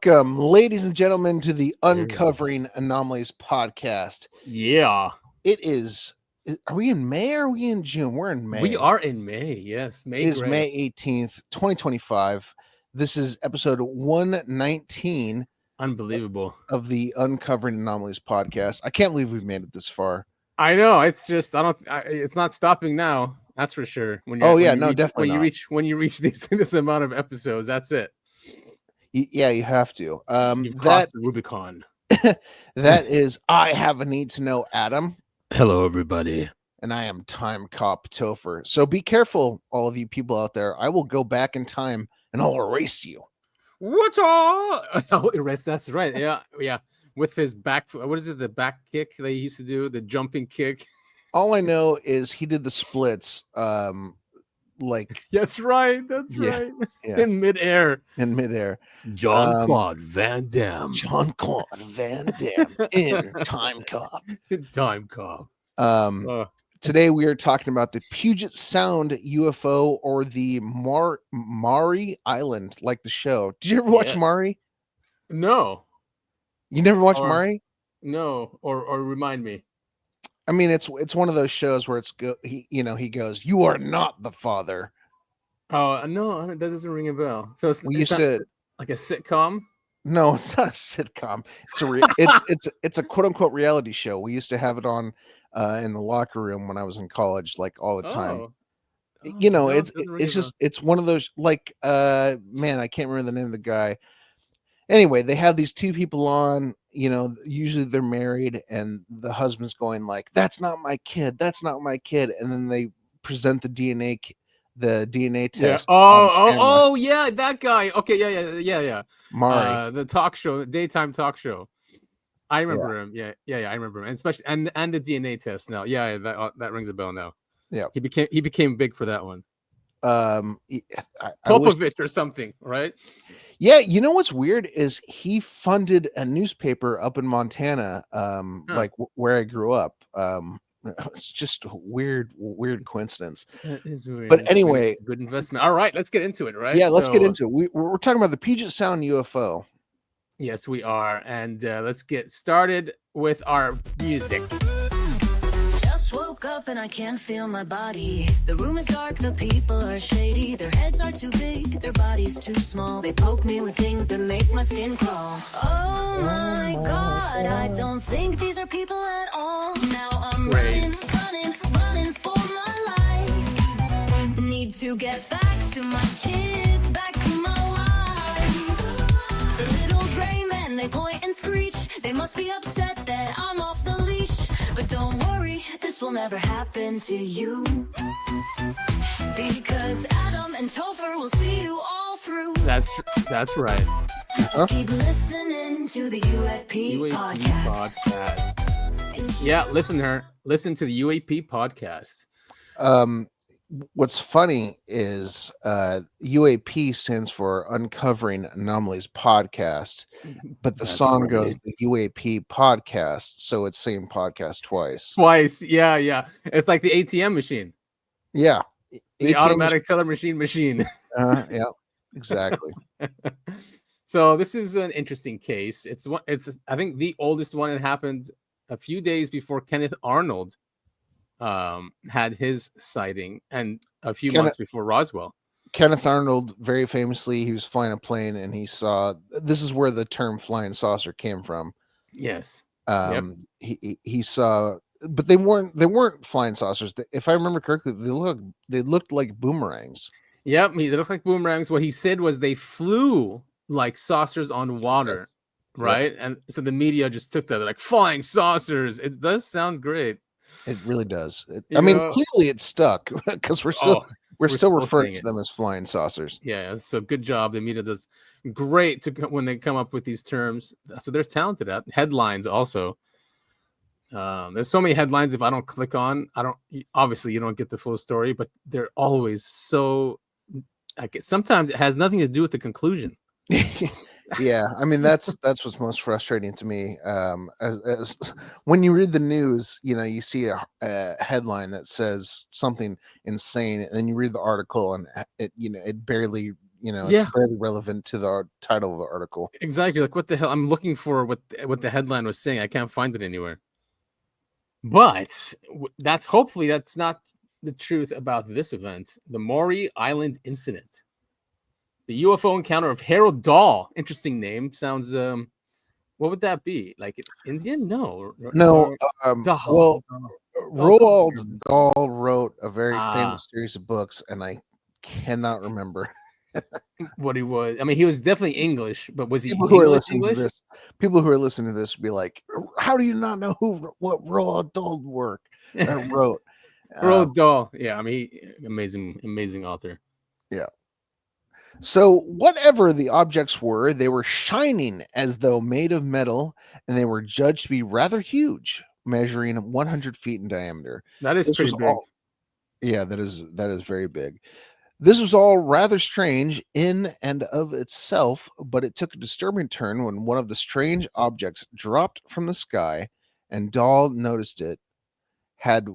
Welcome, ladies and gentlemen, to the Uncovering Anomalies podcast. Yeah. It is. Are we in May or are we in June? We're in May. We are in May. Yes. May. It is May 18th, 2025. This is episode 119. Unbelievable. Of the Uncovering Anomalies podcast. I can't believe we've made it this far. I know. It's just, it's not stopping now. That's for sure. Definitely when you reach this amount of episodes, that's it. Yeah, you have to. You've crossed the Rubicon. That is, I have a need to know, Adam. Hello, everybody. And I am Time Cop Topher. So be careful, all of you people out there. I will go back in time and I'll erase you. What? Oh, erase. That's right. Yeah, yeah. With his back, what is it? The back kick they used to do, the jumping kick. All I know is he did the splits. That's right. That's right. Yeah. In midair. Jean-Claude Van Damme. In Time Cop. Time Cop. Today we are talking about the Puget Sound UFO, or the Maury Island, like the show. Did you ever watch Maury? No. You never watched Maury? No. Or remind me. I mean, it's one of those shows where he goes, "You are not the father." Oh no, that doesn't ring a bell. So it's like a sitcom. No, it's not a sitcom. It's a quote unquote reality show. We used to have it on in the locker room when I was in college, like all the time. It's one of those, like, man, I can't remember the name of the guy. Anyway, they have these two people on, usually they're married, and the husband's going like, "That's not my kid. That's not my kid." And then they present the DNA test. Oh, yeah, that guy. Okay, yeah. Maury, the talk show, the daytime talk show. I remember him. Yeah, I remember him, and especially and the DNA test. Now, that rings a bell now. Yeah, he became big for that one. Popovich or something, right? Yeah, you know what's weird is he funded a newspaper up in Montana, like where I grew up. It's just a weird coincidence. That is weird. But anyway, good investment. All right, let's get into it, right? Yeah, let's get into it. We're talking about the Puget Sound UFO. Yes, we are, and let's get started with our music. Woke up and I can't feel my body. The room is dark, the people are shady. Their heads are too big, their bodies too small. They poke me with things that make my skin crawl. Oh my God, I don't think these are people at all. Now I'm running for my life. Need to get back to my kids, back to my wife. The little gray men, they point and screech. They must be upset that I'm off the leash. But don't worry, this will never happen to you. Because Adam and Topher will see you all through. That's right. Just keep listening to the UAP podcast. Yeah, listen to the UAP podcast. What's funny is UAP stands for Uncovering Anomalies Podcast, but the song goes the UAP podcast, so it's same podcast twice. Yeah. It's like the ATM machine. Yeah. The automatic teller machine. Yeah, exactly. So this is an interesting case. It's I think the oldest one. It happened a few days before Kenneth Arnold had his sighting, and a few months before Roswell. Kenneth Arnold, very famously, he was flying a plane and he saw, this is where the term flying saucer came from. Yes. He saw, but they weren't flying saucers. If I remember correctly, they looked like boomerangs. Yep, they looked like boomerangs. What he said was they flew like saucers on water, right? Yep. And so the media just took that. They're like, flying saucers. It does sound great. It really does. Clearly it stuck, because we're still referring to them as flying saucers. Yeah, so good job. The media does great when they come up with these terms. So they're talented at headlines also. There's so many headlines. If I don't click on, obviously you don't get the full story, but they're always so, sometimes it has nothing to do with the conclusion. Yeah, I mean that's what's most frustrating to me. As when you read the news, you see a headline that says something insane, and then you read the article, and it barely it's barely relevant to the title of the article. Exactly. Like, what the hell? I'm looking for what the headline was saying. I can't find it anywhere. But hopefully that's not the truth about this event. The Maury Island Incident. The UFO encounter of Harold Dahl. Interesting name. Sounds what would that be? Like Indian? No. No. Dahl. Well, Roald Dahl wrote a very Ah. famous series of books, and I cannot remember what he was. I mean, he was definitely English, but was he people who are English? listening to this? People who are listening to this would be like, "How do you not know what Roald Dahl wrote?" Roald Dahl. Yeah, I mean, amazing author. Yeah. So whatever the objects were, they were shining as though made of metal, and they were judged to be rather huge, measuring 100 feet in diameter. That is pretty big. Yeah, that is very big. This was all rather strange in and of itself, but it took a disturbing turn when one of the strange objects dropped from the sky, and Dahl noticed it had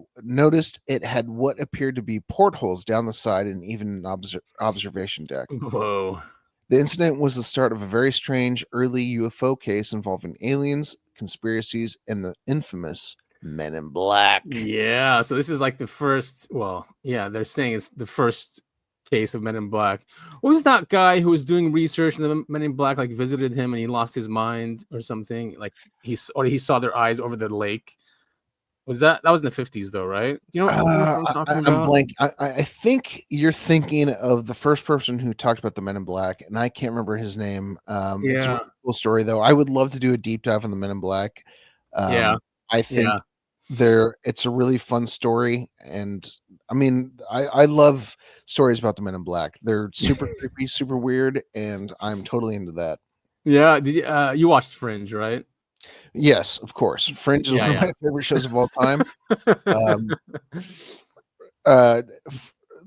what appeared to be portholes down the side and even an observation deck. Whoa. The incident was the start of a very strange early UFO case involving aliens, conspiracies, and the infamous Men in Black. Yeah, so this is like the first, they're saying it's the first case of Men in Black. What was that guy who was doing research and the Men in Black like visited him and he lost his mind or something? Like he saw their eyes over the lake. That was in the 50s though, right? You know what I'm talking about? I'm blank. I think you're thinking of the first person who talked about the Men in Black, and I can't remember his name. It's a really cool story though. I would love to do a deep dive on the Men in Black. I think it's a really fun story, and I mean, I love stories about the Men in Black. They're super creepy, super weird, and I'm totally into that. Yeah, you watched Fringe, right? Yes, of course. Fringe is one of my favorite shows of all time.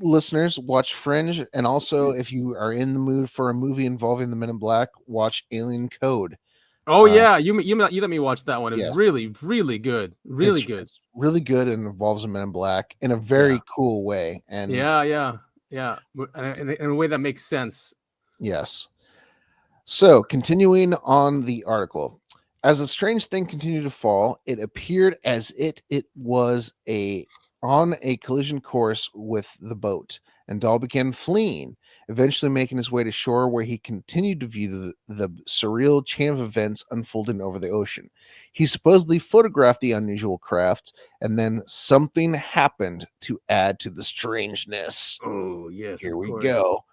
Listeners, watch Fringe, and also if you are in the mood for a movie involving the Men in Black, watch Alien Code. Oh yeah, you let me watch that one. It's really, really good. It's really good and involves the Men in Black in a very cool way. And in a way that makes sense. Yes. So continuing on the article. As the strange thing continued to fall, it appeared as it was on a collision course with the boat, and Dahl began fleeing, eventually making his way to shore where he continued to view the surreal chain of events unfolding over the ocean. He supposedly photographed the unusual craft, and then something happened to add to the strangeness. Oh, yes. Here we go.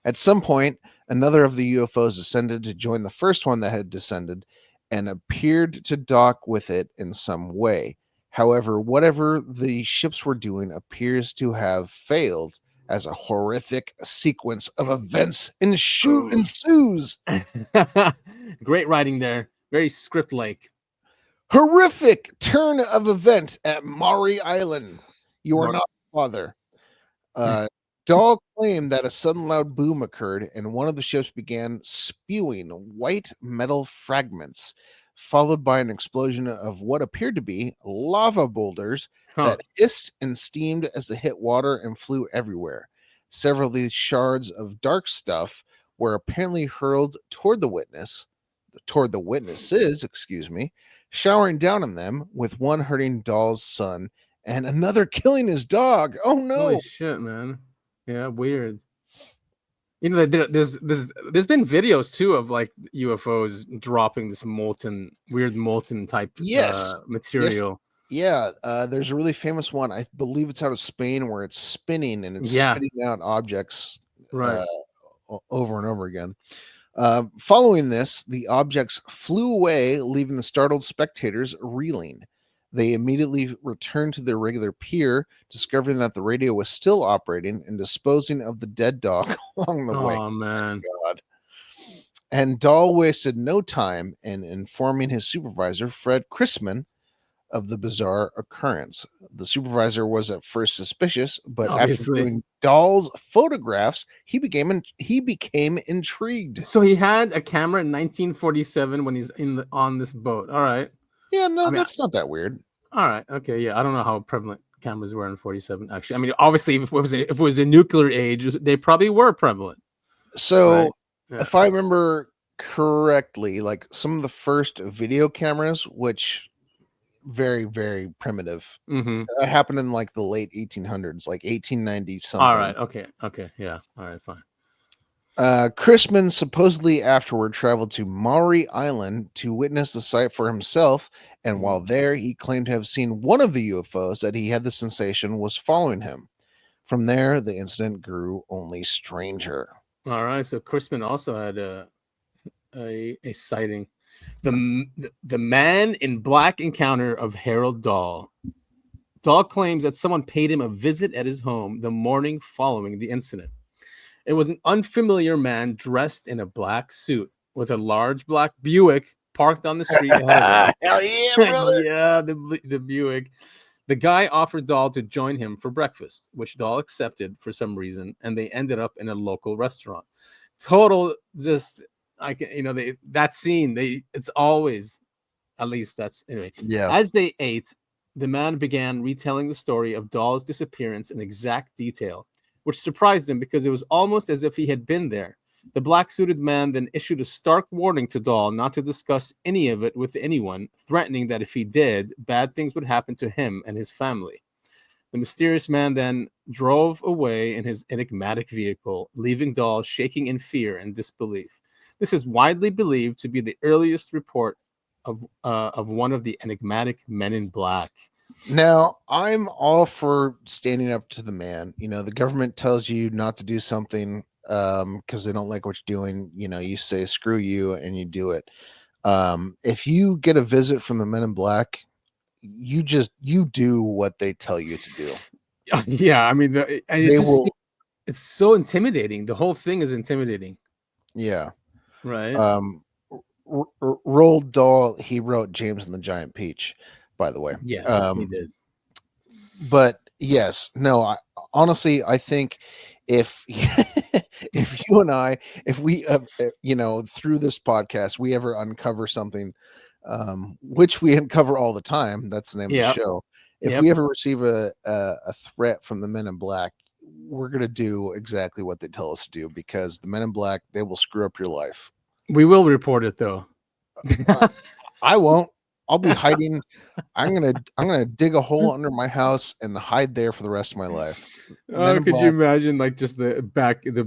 At some point, another of the UFOs descended to join the first one that had descended, and appeared to dock with it in some way. However, whatever the ships were doing appears to have failed, as a horrific sequence of events ensues. Great writing there. Very script-like. Horrific turn of event at Maury Island. You are not father. Dahl claimed that a sudden loud boom occurred and one of the ships began spewing white metal fragments, followed by an explosion of what appeared to be lava boulders that hissed and steamed as they hit water and flew everywhere. Several of these shards of dark stuff were apparently hurled toward the witnesses, showering down on them, with one hurting Dahl's son and another killing his dog. Oh no! Holy shit, man. Yeah, weird. You know, there's been videos too of like UFOs dropping this weird molten type material. Yes. Yeah, there's a really famous one. I believe it's out of Spain where it's spinning and it's spitting out objects over and over again. Following this, the objects flew away, leaving the startled spectators reeling. They immediately returned to their regular pier, discovering that the radio was still operating and disposing of the dead dog along the way. Oh, man. God. And Dahl wasted no time in informing his supervisor, Fred Chrisman, of the bizarre occurrence. The supervisor was at first suspicious, but after viewing Dahl's photographs, he became intrigued. So he had a camera in 1947 when he's on this boat. All right. Yeah, no, that's not that weird. All right. Okay. Yeah. I don't know how prevalent cameras were in 47, actually. I mean, obviously, if it was a nuclear age, they probably were prevalent. So, Right. Yeah. if I remember correctly, like some of the first video cameras, which very, very primitive, Mm-hmm. that happened in like the late 1800s, like 1890 All something. right. Okay. Okay. Yeah. All right. Fine. Chrisman supposedly afterward traveled to Maury Island to witness the sight for himself, and while there, he claimed to have seen one of the UFOs that he had the sensation was following him. From there, the incident grew only stranger. All right. So Chrisman also had a sighting. The man in black encounter of Harold Dahl. Dahl claims that someone paid him a visit at his home the morning following the incident. It was an unfamiliar man dressed in a black suit with a large black Buick parked on the street ahead of him. Hell yeah, brother! Yeah, the Buick. The guy offered Dahl to join him for breakfast, which Dahl accepted for some reason, and they ended up in a local restaurant. Total, just I can, that scene. It's always, at least that's anyway. Yeah. As they ate, the man began retelling the story of Dahl's disappearance in exact detail, which surprised him because it was almost as if he had been there. The black-suited man then issued a stark warning to Dahl not to discuss any of it with anyone, threatening that if he did, bad things would happen to him and his family. The mysterious man then drove away in his enigmatic vehicle, leaving Dahl shaking in fear and disbelief. This is widely believed to be the earliest report of one of the enigmatic men in black. Now, I'm all for standing up to the man. The government tells you not to do something because they don't like what you're doing. You say screw you and you do it. If you get a visit from the men in black, you do what they tell you to do. Yeah, I mean, it's so intimidating. The whole thing is intimidating. Yeah. Right. Roald Dahl, he wrote James and the Giant Peach, by the way. Yes, he did. But yes, no, honestly, I think if if you and I, if we through this podcast, we ever uncover something, which we uncover all the time, that's the name of the show. If we ever receive a threat from the men in black, we're gonna do exactly what they tell us to do, because the men in black, they will screw up your life. We will report it though. I won't. I'll be hiding. I'm gonna dig a hole under my house and hide there for the rest of my life. Oh, could you imagine, like, just the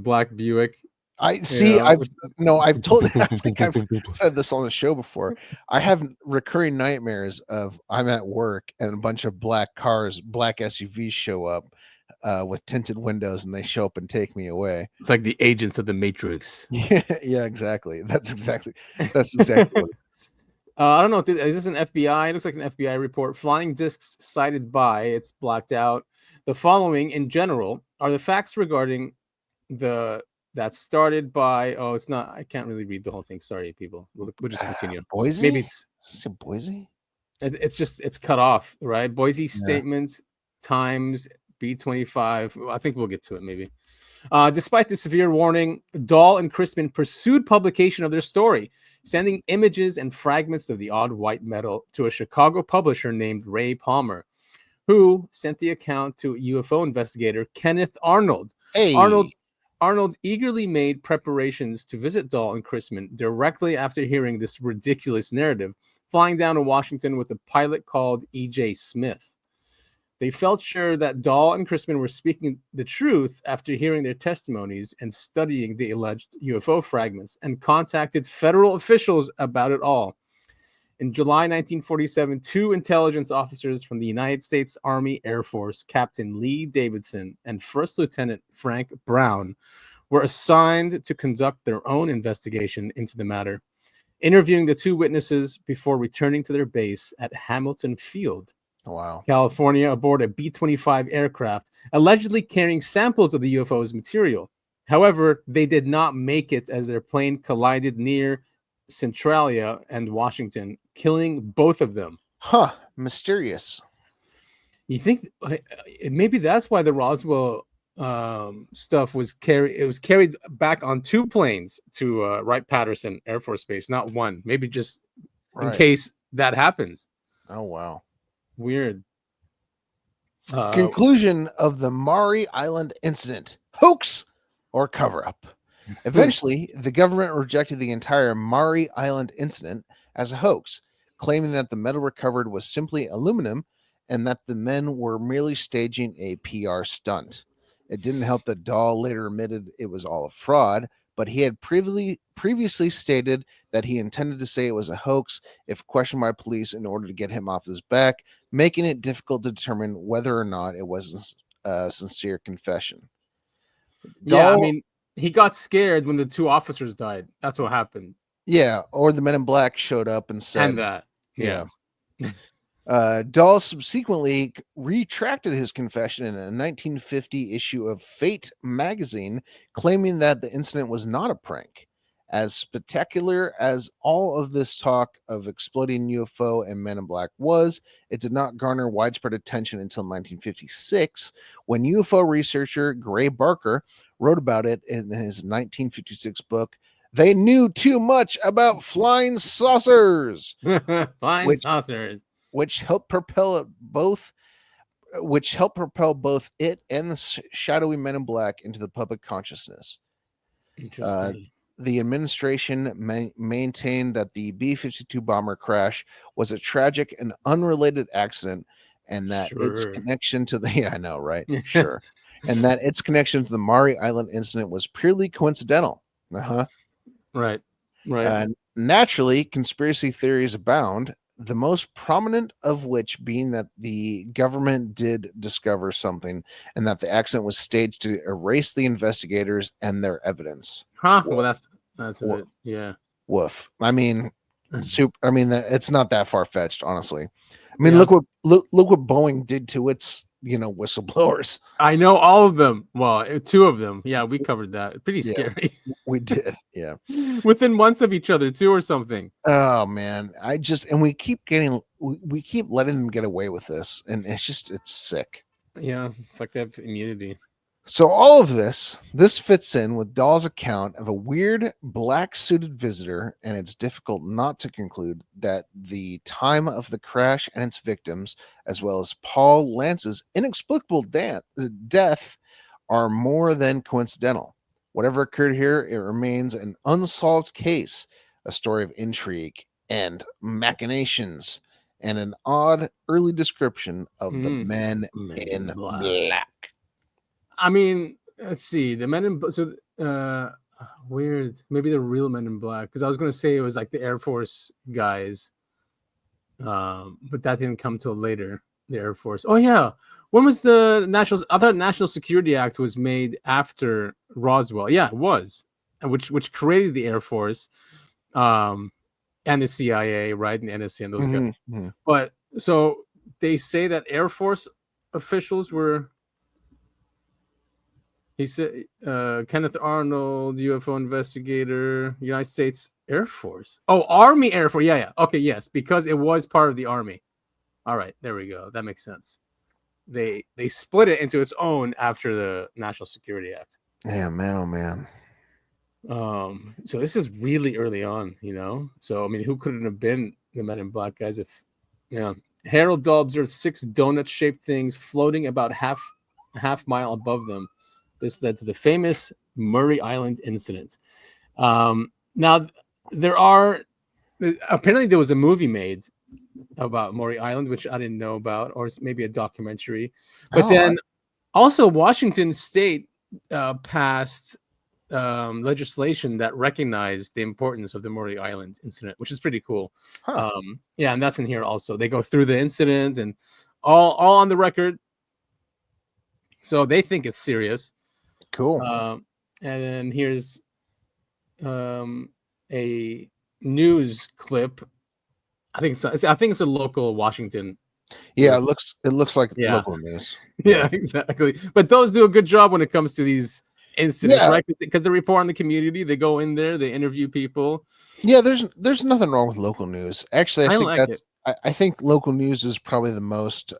black Buick? I see. I've told. I think I've said this on the show before. I have recurring nightmares of I'm at work and a bunch of black cars, black SUVs show up with tinted windows, and they show up and take me away. It's like the agents of the Matrix. Yeah, exactly. That's exactly what it is. I don't know. Is this an FBI? It looks like an FBI report. Flying discs sighted by. It's blacked out. The following, in general, are the facts regarding that started by. Oh, it's not. I can't really read the whole thing. Sorry, people. We'll just continue. Boise? Maybe it's Boise. It's cut off, right? Boise statement times B25. I think we'll get to it maybe. Despite the severe warning, Dahl and Chrisman pursued publication of their story, sending images and fragments of the odd white metal to a Chicago publisher named Ray Palmer, who sent the account to UFO investigator Kenneth Arnold. Hey. Arnold eagerly made preparations to visit Dahl and Chrisman directly after hearing this ridiculous narrative, flying down to Washington with a pilot called E.J. Smith. They felt sure that Dahl and Chrisman were speaking the truth after hearing their testimonies and studying the alleged UFO fragments, and contacted federal officials about it all. In July 1947, 2 intelligence officers from the United States Army Air Force, Captain Lee Davidson and First Lieutenant Frank Brown, were assigned to conduct their own investigation into the matter, interviewing the 2 witnesses before returning to their base at Hamilton Field, California, aboard a B-25 aircraft, allegedly carrying samples of the UFO's material. However, they did not make it as their plane collided near Centralia and Washington, killing both of them. Huh. Mysterious. You think maybe that's why the Roswell stuff was carried? It was carried back on 2 planes to Wright-Patterson Air Force Base, not 1. Maybe just in case that happens. Oh, wow. Weird. Conclusion of the Maury Island incident: hoax or cover-up? Eventually, the government rejected the entire Maury Island incident as a hoax, claiming that the metal recovered was simply aluminum and that the men were merely staging a PR stunt. It didn't help that Dahl later admitted it was all a fraud, but he had previously stated that he intended to say it was a hoax if questioned by police in order to get him off his back, making it difficult to determine whether or not it was a sincere confession. Yeah, I Dahl- mean, he got scared when the 2 officers died. That's what happened. Yeah, or the Men in Black showed up and said, And that. yeah. Dahl subsequently retracted his confession in a 1950 issue of Fate magazine, claiming that the incident was not a prank. As spectacular as all of this talk of exploding UFO and Men in Black was, it did not garner widespread attention until 1956, when UFO researcher Gray Barker wrote about it in his 1956 book, They Knew Too Much About Flying Saucers, Flying saucers. which helped propel both it and the shadowy Men in Black into the public consciousness. Interesting. The administration maintained that the B-52 bomber crash was a tragic and unrelated accident, and that its connection to the I know, right? Sure. And that its connection to the Maury Island incident was purely coincidental. Right. Naturally, conspiracy theories abound, the most prominent of which being that the government did discover something and that the accident was staged to erase the investigators and their evidence. Well, that's a bit, yeah. Woof. I mean, it's not that far-fetched, honestly. I mean, look what Boeing did to its, whistleblowers. I know all of them. Well, 2 of them. Yeah, we covered that. Pretty scary. We did. Yeah. Within months of each other, too, or something. Oh man, we keep letting them get away with this, and it's sick. Yeah, it's like they have immunity. So all of this fits in with Dahl's account of a weird black-suited visitor, and it's difficult not to conclude that the time of the crash and its victims, as well as Paul Lance's inexplicable death, are more than coincidental. Whatever occurred here, it remains an unsolved case, a story of intrigue and machinations, and an odd early description of the men in black. I mean, let's see. The Men in weird. Maybe the real Men in Black, because I was going to say it was like the Air Force guys, but that didn't come till later. The Air Force. Oh yeah, when was the I thought National Security Act was made after Roswell. Yeah, it was, which created the Air Force, and the CIA, right, and the NSA and those guys. Mm-hmm. But so they say that Air Force officials were. He said, Kenneth Arnold, UFO investigator, United States Air Force. Oh, Army Air Force. Yeah. Okay, yes, because it was part of the Army. All right, there we go. That makes sense. They split it into its own after the National Security Act. Yeah, man, oh man. So this is really early on, So I mean, who couldn't have been the Men in Black guys if, Harold Dahl observed 6 donut-shaped things floating about half mile above them. This led to the famous Maury Island incident. Now, apparently there was a movie made about Maury Island, which I didn't know about, or maybe a documentary. But then also Washington State passed legislation that recognized the importance of the Maury Island incident, which is pretty cool. Yeah, and that's in here also. They go through the incident and all on the record. So they think it's serious. Cool. And then here's a news clip. I think it's a local Washington. Yeah, news. It looks like local news. Yeah, exactly. But those do a good job when it comes to these incidents, right? Because they report on the community, they go in there, they interview people. Yeah, there's nothing wrong with local news. Actually, I think local news is probably the most.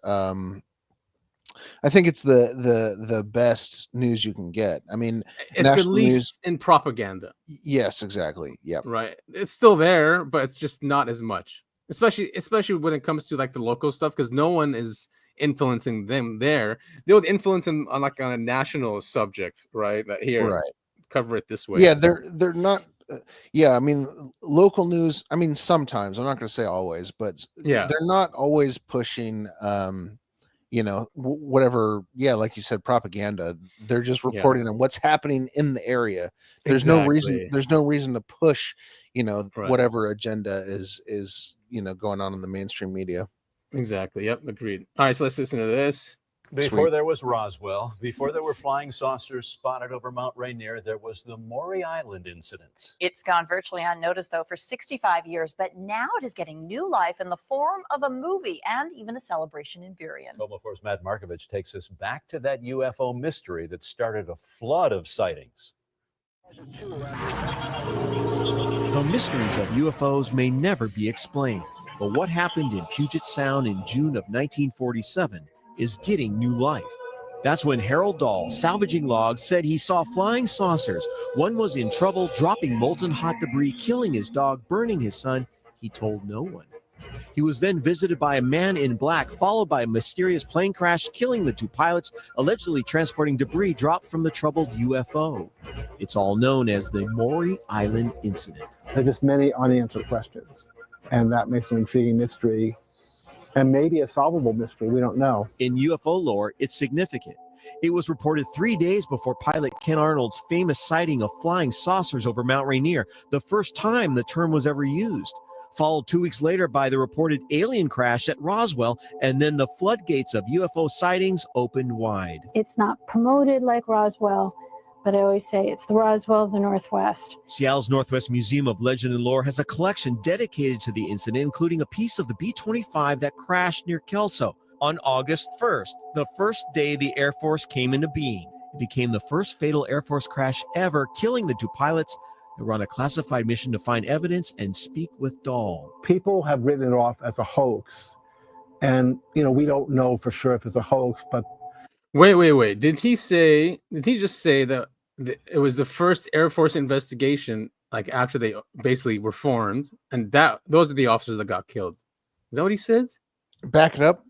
I think it's the best news you can get. I mean, it's the least in propaganda. Yes, exactly. Yeah. Right. It's still there, but it's just not as much. Especially when it comes to like the local stuff, because no one is influencing them there. They would influence them on a national subject, right? Here, right. cover it this way. Yeah, they're not. Yeah, I mean, local news. I mean, sometimes I'm not going to say always, but Yeah. they're not always pushing. Whatever. Yeah, like you said, propaganda. They're just reporting on what's happening in the area. There's no reason. Exactly. There's no reason to push. Right. Whatever agenda is going on in the mainstream media. Exactly. Yep. Agreed. All right. So let's listen to this. Before there was Roswell, before there were flying saucers spotted over Mount Rainier, there was the Maury Island incident. It's gone virtually unnoticed, though, for 65 years, but now it is getting new life in the form of a movie and even a celebration in Burien. KOMO4's Matt Markovich takes us back to that UFO mystery that started a flood of sightings. The mysteries of UFOs may never be explained, but what happened in Puget Sound in June of 1947 is getting new life. That's when Harold Dahl, salvaging logs, said he saw flying saucers. One was in trouble, dropping molten hot debris, killing his dog, burning his son. He told no one. He was then visited by a man in black, followed by a mysterious plane crash, killing the two pilots, allegedly transporting debris dropped from the troubled UFO. It's all known as the Maury Island Incident. There are just many unanswered questions, and that makes an intriguing mystery. And maybe a solvable mystery, we don't know. In UFO lore, it's significant. It was reported 3 days before pilot Ken Arnold's famous sighting of flying saucers over Mount Rainier, the first time the term was ever used. Followed 2 weeks later by the reported alien crash at Roswell, and then the floodgates of UFO sightings opened wide. It's not promoted like Roswell, but I always say it's the Roswell of the Northwest. Seattle's Northwest Museum of Legend and Lore has a collection dedicated to the incident, including a piece of the B-25 that crashed near Kelso on August 1st, the first day the Air Force came into being. It became the first fatal Air Force crash ever, killing the two pilots. They were on a classified mission to find evidence and speak with Dahl. People have written it off as a hoax. And, we don't know for sure if it's a hoax, but... Wait. Did he just say that it was the first Air Force investigation, like after they basically were formed, and that those are the officers that got killed? Is that what he said? Back it up.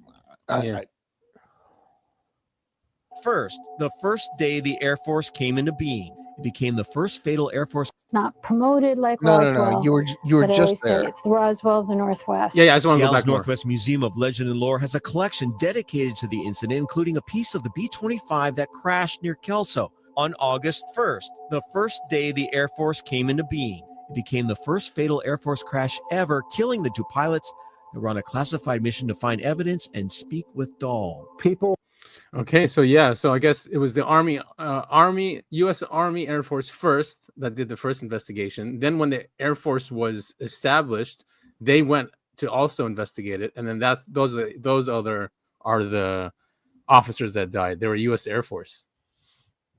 First, the first day the Air Force came into being. It became the first fatal Air Force. It's not promoted like Roswell. No. You were but I just always there. say it's the Roswell of the Northwest. Yeah. I just want to go Seattle's back more. Northwest Museum of Legend and Lore has a collection dedicated to the incident, including a piece of the B-25 that crashed near Kelso on August 1st, the first day the Air Force came into being. It became the first fatal Air Force crash ever, killing the two pilots. They were on a classified mission to find evidence and speak with Dahl. People... Okay, so I guess it was the U.S. Army Air Force first that did the first investigation. Then when the Air Force was established, they went to also investigate it, and then those other are the officers that died. They were U.S. Air Force.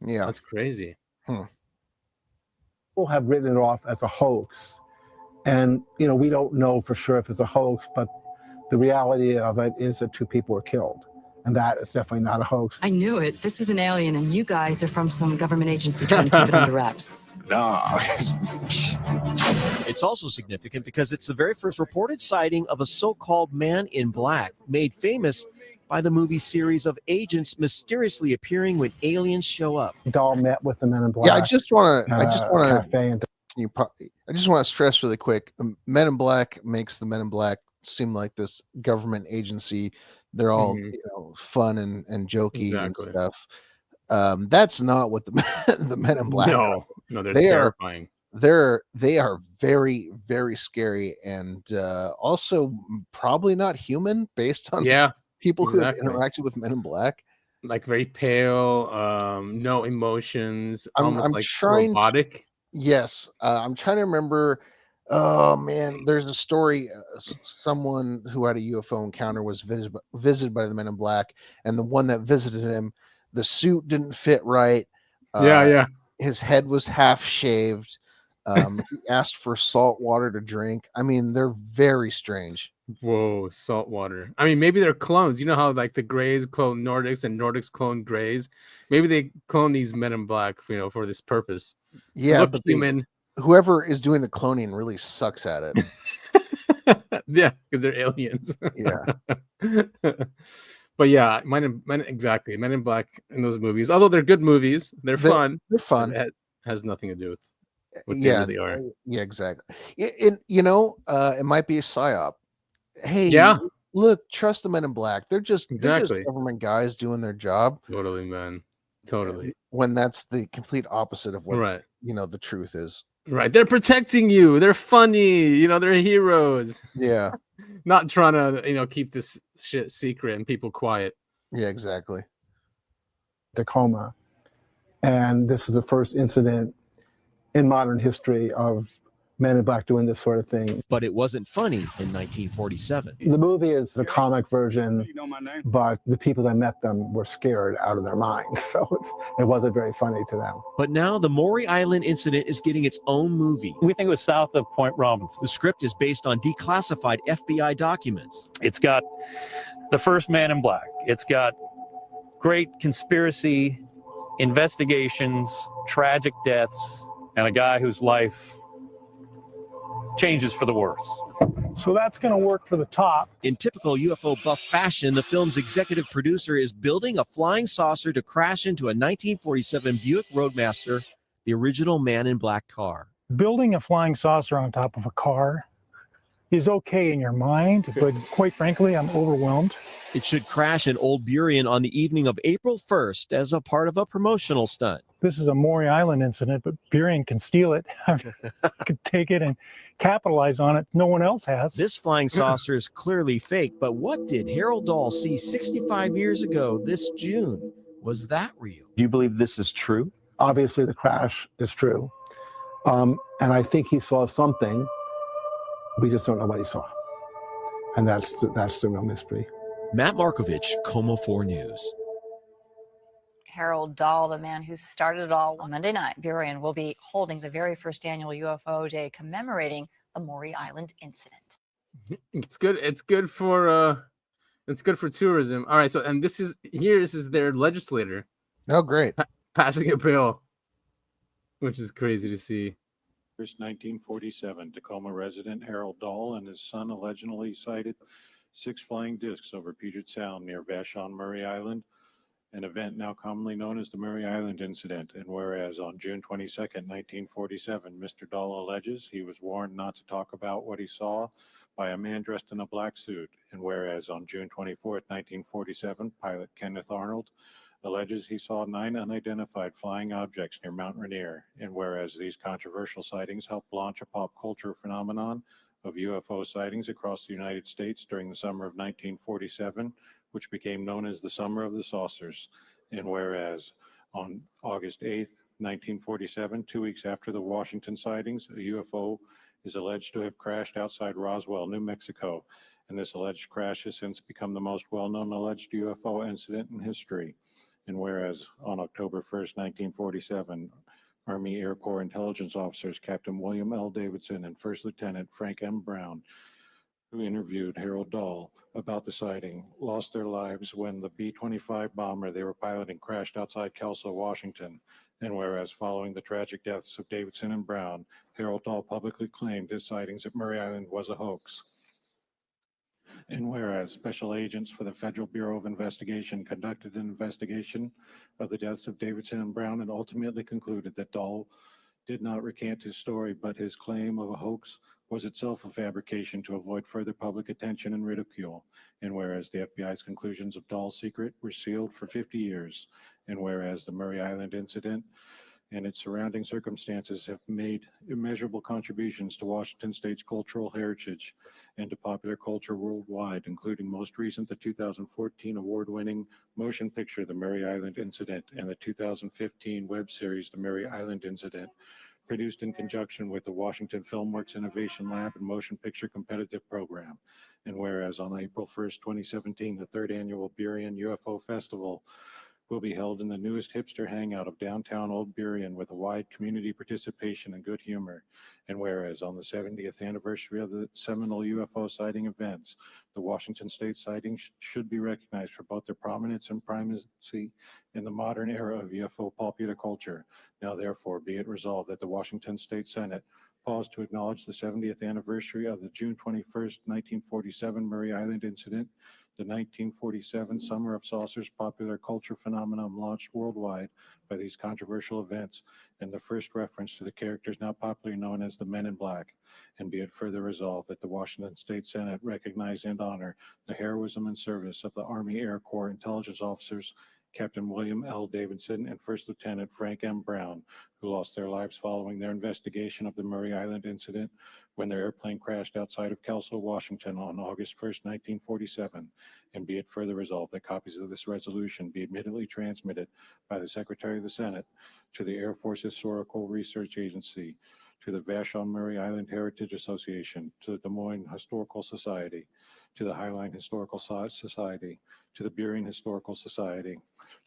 Yeah, that's crazy. People have written it off as a hoax, and we don't know for sure if it's a hoax, but the reality of it is that two people were killed. And that is definitely not a hoax. I knew it. This is an alien, and you guys are from some government agency trying to keep it under wraps. No. It's also significant because it's the very first reported sighting of a so-called man in black, made famous by the movie series of agents mysteriously appearing when aliens show up. Dahl met with the Men in Black. Yeah, I just want to. I just want to stress really quick. Men in Black makes the Men in Black seem like this government agency. They're all fun and jokey and stuff. That's not what the Men in Black are. No, they're terrifying. They are very, very scary, and also probably not human based on people who have interacted with Men in Black. Like very pale, no emotions, I'm like trying robotic. Yes, I'm trying to remember. Oh man, there's a story. Someone who had a UFO encounter was visited by the Men in Black, and the one that visited him, the suit didn't fit right. His head was half shaved. He asked for salt water to drink. I mean, they're very strange. Whoa, salt water. I mean, maybe they're clones. You know how like the Greys clone Nordics and Nordics clone Greys? Maybe they clone these Men in Black, for this purpose. Yeah, but whoever is doing the cloning really sucks at it. Yeah, because they're aliens. Yeah. But yeah, Men in Black in those movies. Although they're good movies, they're fun. They're fun. has nothing to do with what they Yeah, really are. yeah, exactly. It might be a psyop. Hey, Yeah. look, trust the Men in Black. They're just Exactly. government guys doing their job. Totally, man. Totally. When that's the complete opposite of what Right. the truth is. Right. They're protecting you. They're funny. They're heroes. Yeah. Not trying to, keep this shit secret and people quiet. Yeah, exactly. Tacoma. And this is the first incident in modern history of Men in Black doing this sort of thing. But it wasn't funny in 1947. The movie is the comic version, but the people that met them were scared out of their minds. So it wasn't very funny to them. But now the Maury Island incident is getting its own movie. We think it was south of Point Robinson. The script is based on declassified FBI documents. It's got the first Man in Black. It's got great conspiracy, investigations, tragic deaths, and a guy whose life changes for the worse. So that's going to work for the top. In typical UFO buff fashion, the film's executive producer is building a flying saucer to crash into a 1947 Buick Roadmaster, the original Man in Black car. Building a flying saucer on top of a car is okay in your mind, but quite frankly, I'm overwhelmed. It should crash in Old Burien on the evening of April 1st as a part of a promotional stunt. This is a Maury Island incident, but Burien can steal it. I could take it and capitalize on it. No one else has. This flying saucer is clearly fake, but what did Harold Dahl see 65 years ago this June? Was that real? Do you believe this is true? Obviously, the crash is true. And I think he saw something. We just don't know what he saw. And that's the real mystery. Matt Markovich, Como 4 News. Harold Dahl, the man who started it all on Monday night, Burien will be holding the very first annual UFO Day commemorating the Maury Island incident. It's good. It's good for tourism. All right. So, and this is their legislator. Oh, great. Passing a bill, which is crazy to see. 1947, Tacoma resident Harold Dahl and his son allegedly sighted 6 flying discs over Puget Sound near Vashon, Maury Island, an event now commonly known as the Maury Island Incident. And whereas on June 22nd, 1947, Mr. Dahl alleges he was warned not to talk about what he saw by a man dressed in a black suit. And whereas on June 24th, 1947, pilot Kenneth Arnold alleges he saw 9 unidentified flying objects near Mount Rainier. And whereas these controversial sightings helped launch a pop culture phenomenon of UFO sightings across the United States during the summer of 1947, which became known as the Summer of the Saucers. And whereas on August 8th, 1947, 2 weeks after the Washington sightings, a UFO is alleged to have crashed outside Roswell, New Mexico. And this alleged crash has since become the most well-known alleged UFO incident in history. And whereas on October 1st, 1947, Army Air Corps intelligence officers Captain William L. Davidson and First Lieutenant Frank M. Brown, who interviewed Harold Dahl about the sighting, lost their lives when the B-25 bomber they were piloting crashed outside Kelso, Washington. And whereas following the tragic deaths of Davidson and Brown, Harold Dahl publicly claimed his sightings at Maury Island was a hoax. And whereas special agents for the Federal Bureau of Investigation conducted an investigation of the deaths of Davidson and Brown and ultimately concluded that Dahl did not recant his story, but his claim of a hoax was itself a fabrication to avoid further public attention and ridicule. And whereas the FBI's conclusions of Dahl's secret were sealed for 50 years, and whereas the Maury Island incident and its surrounding circumstances have made immeasurable contributions to Washington State's cultural heritage and to popular culture worldwide, including most recent the 2014 award-winning motion picture, The Maury Island Incident, and the 2015 web series, The Maury Island Incident, produced in conjunction with the Washington Filmworks Innovation Lab and Motion Picture Competitive Program. And whereas on April 1st, 2017, the 3rd annual Burien UFO Festival will be held in the newest hipster hangout of downtown Old Burien with a wide community participation and good humor. And whereas on the 70th anniversary of the seminal UFO sighting events, the Washington State sightings should be recognized for both their prominence and primacy in the modern era of UFO popular culture. Now, therefore, be it resolved that the Washington State Senate pause to acknowledge the 70th anniversary of the June 21st, 1947 Maury Island Incident, The 1947 Summer of Saucers popular culture phenomenon launched worldwide by these controversial events and the first reference to the characters now popularly known as the Men in Black. And be it further resolved that the Washington State Senate recognize and honor the heroism and service of the Army Air Corps intelligence officers Captain William L. Davidson and First Lieutenant Frank M. Brown, who lost their lives following their investigation of the Maury Island incident when their airplane crashed outside of Kelso, Washington on August 1st, 1947. And be it further resolved that copies of this resolution be immediately transmitted by the Secretary of the Senate to the Air Force Historical Research Agency, to the Vashon Maury Island Heritage Association, to the Des Moines Historical Society, to the Highline Historical Society, to the Burien Historical Society,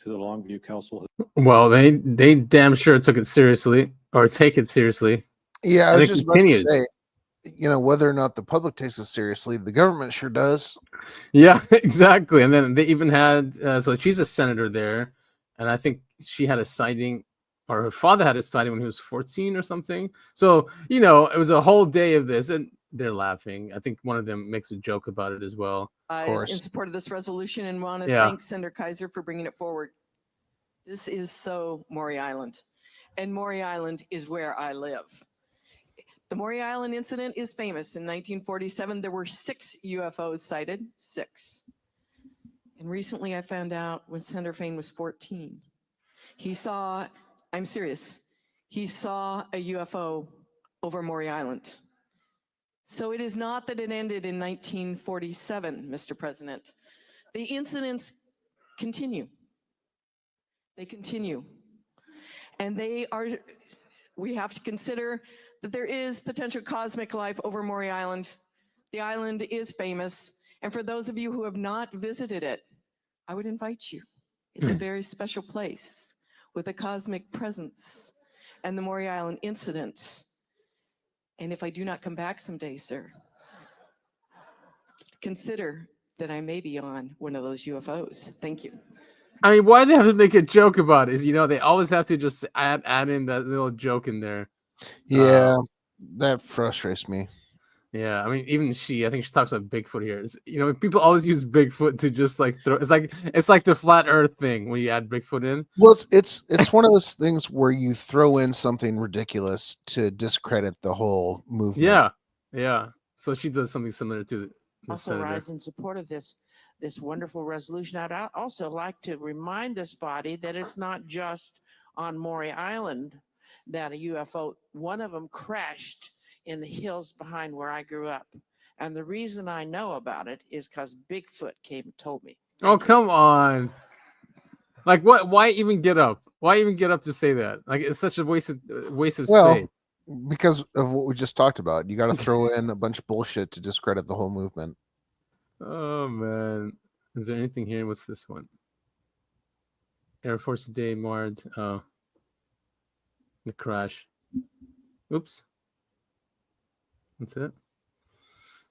to the Longview Council. Well, they damn sure took it seriously, or take it seriously. Yeah, I and was it just continues. about to say, you know, whether or not the public takes it seriously, the government sure does. Yeah, exactly. And then they even had so she's a senator there, and I think she had a sighting, or her father had a sighting when he was 14 or something. So you know, it was a whole day of this, and they're laughing. I think one of them makes a joke about it as well. In support of this resolution, and want to Yeah. thank Senator Kaiser for bringing it forward. This is so Maury Island, and Maury Island is where I live. The Maury Island incident is famous. In 1947, there were 6 UFOs sighted, 6. And recently I found out when Senator Fain was 14, he saw, I'm serious, he saw a UFO over Maury Island. So it is not that it ended in 1947, Mr. President. The incidents continue. They continue. And we have to consider that there is potential cosmic life over Maury Island. The island is famous. And for those of you who have not visited it, I would invite you. It's a very special place with a cosmic presence and the Maury Island incident. And if I do not come back someday, sir, consider that I may be on one of those UFOs. Thank you. I mean, why do they have to make a joke about it? Is, you know, they always have to just add in that little joke in there. Yeah, that frustrates me. Yeah, I mean, even I think she talks about Bigfoot here. It's, you know, people always use Bigfoot to just like throw. It's like the flat Earth thing when you add Bigfoot in. Well, it's one of those things where you throw in something ridiculous to discredit the whole movement. Yeah. So she does something similar to the Also senator. rise in support of this wonderful resolution. I'd also like to remind this body that it's not just on Maury Island that a UFO, one of them crashed in the hills behind where I grew up. And the reason I know about it is because Bigfoot came and told me. Oh, come on. Like, what? Why even get up? Why even get up to say that? Like, it's such a waste of space. Because of what we just talked about. You got to throw in a bunch of bullshit to discredit the whole movement. Oh, man. Is there anything here? What's this one? Air Force Day marred. Oh. The crash. Oops. That's it.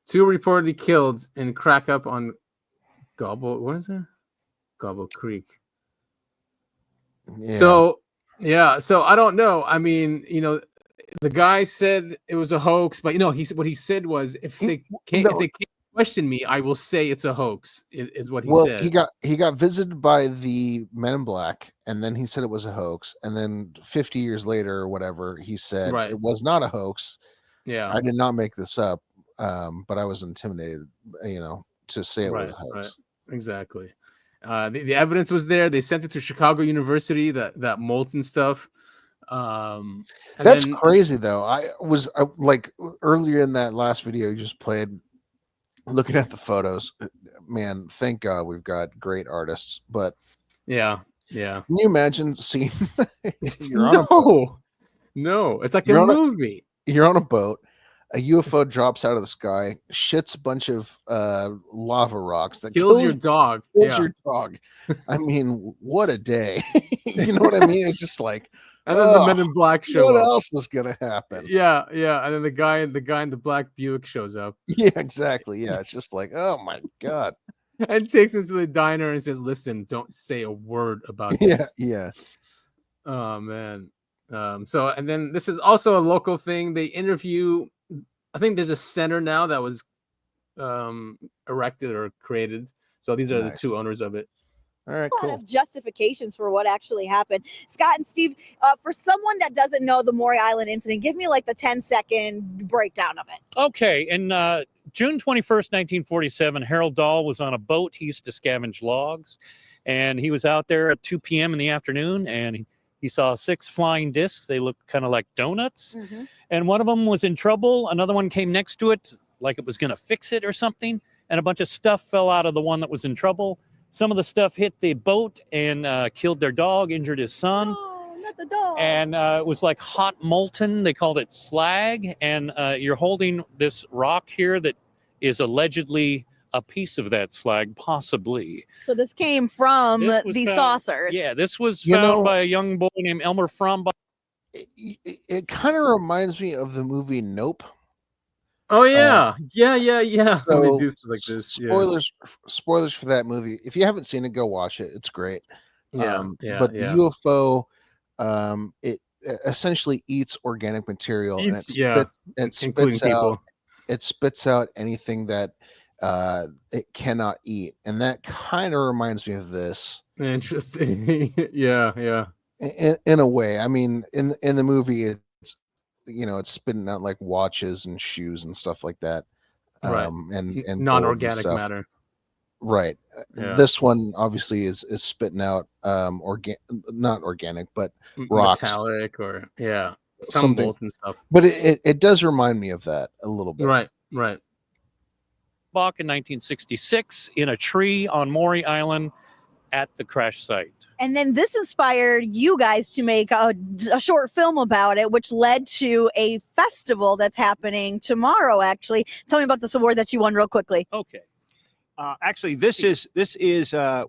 2 reportedly killed in crack up on Gobble. What is that? Gobble Creek. Yeah. So I don't know. I mean, you know, the guy said it was a hoax, but you know, what he said was if they can't question me, I will say it's a hoax. Is what he said. He got visited by the Men in Black, and then he said it was a hoax, and then 50 years later or whatever, he said it was not a hoax. Yeah, I did not make this up, but I was intimidated, you know, to say it was a hoax. Right. Exactly. The evidence was there. They sent it to Chicago University. That molten stuff. That's crazy, though. I was like earlier in that last video you just played, looking at the photos. Man, thank God we've got great artists. But yeah. Can you imagine seeing? No, it's like a movie. You're on a boat. A UFO drops out of the sky, shits a bunch of lava rocks that kills your dog. Kills your dog. I mean, what a day! You know what I mean? It's just like, and then the Men in Black show what up. What else is gonna happen? Yeah, and then the guy in the black Buick shows up. Yeah, exactly. Yeah, it's just like, oh my God. And takes him to the diner and says, "Listen, don't say a word about this." Yeah. Oh man. So, and then this is also a local thing. They interview. I think there's a center now that was erected or created So these are the Nice. 2 owners of it. All right, A lot cool. of justifications for what actually happened. Scott and Steve, for someone that doesn't know the Maury Island incident, give me like the 10-second breakdown of it. Okay, in June 21st, 1947, Harold Dahl was on a boat. He used to scavenge logs, and he was out there at 2 p.m. in the afternoon, and he saw 6 flying discs. They looked kind of like donuts, and one of them was in trouble. Another one came next to it like it was going to fix it or something, and a bunch of stuff fell out of the one that was in trouble. Some of the stuff hit the boat and killed their dog, injured his son. Oh, not the dog. And it was like hot molten. They called it slag. And you're holding this rock here that is allegedly a piece of that slag, possibly. So this came from This was the found- saucers. Yeah, this was found by a young boy named Elmer Frombach. It kind of reminds me of the movie Nope. Oh yeah, yeah. When they So, do stuff like this. Yeah. spoilers for that movie. If you haven't seen it, go watch it. It's great. Yeah, But the UFO, it essentially eats organic material, and including people. It spits out anything that it cannot eat, and that kind of reminds me of this. Interesting. yeah. In a way, I mean, in the movie, it's it's spitting out like watches and shoes and stuff like that, Right. and gold and Non-organic stuff. matter. Right. Yeah. This one obviously is spitting out not organic, but rocks, Metallic or some something. molten stuff. But it does remind me of that a little bit. Right. in 1966 in a tree on Maury Island at the crash site. And then this inspired you guys to make a short film about it, which led to a festival that's happening tomorrow, actually. Tell me about this award that you won real quickly. Okay. Actually, this is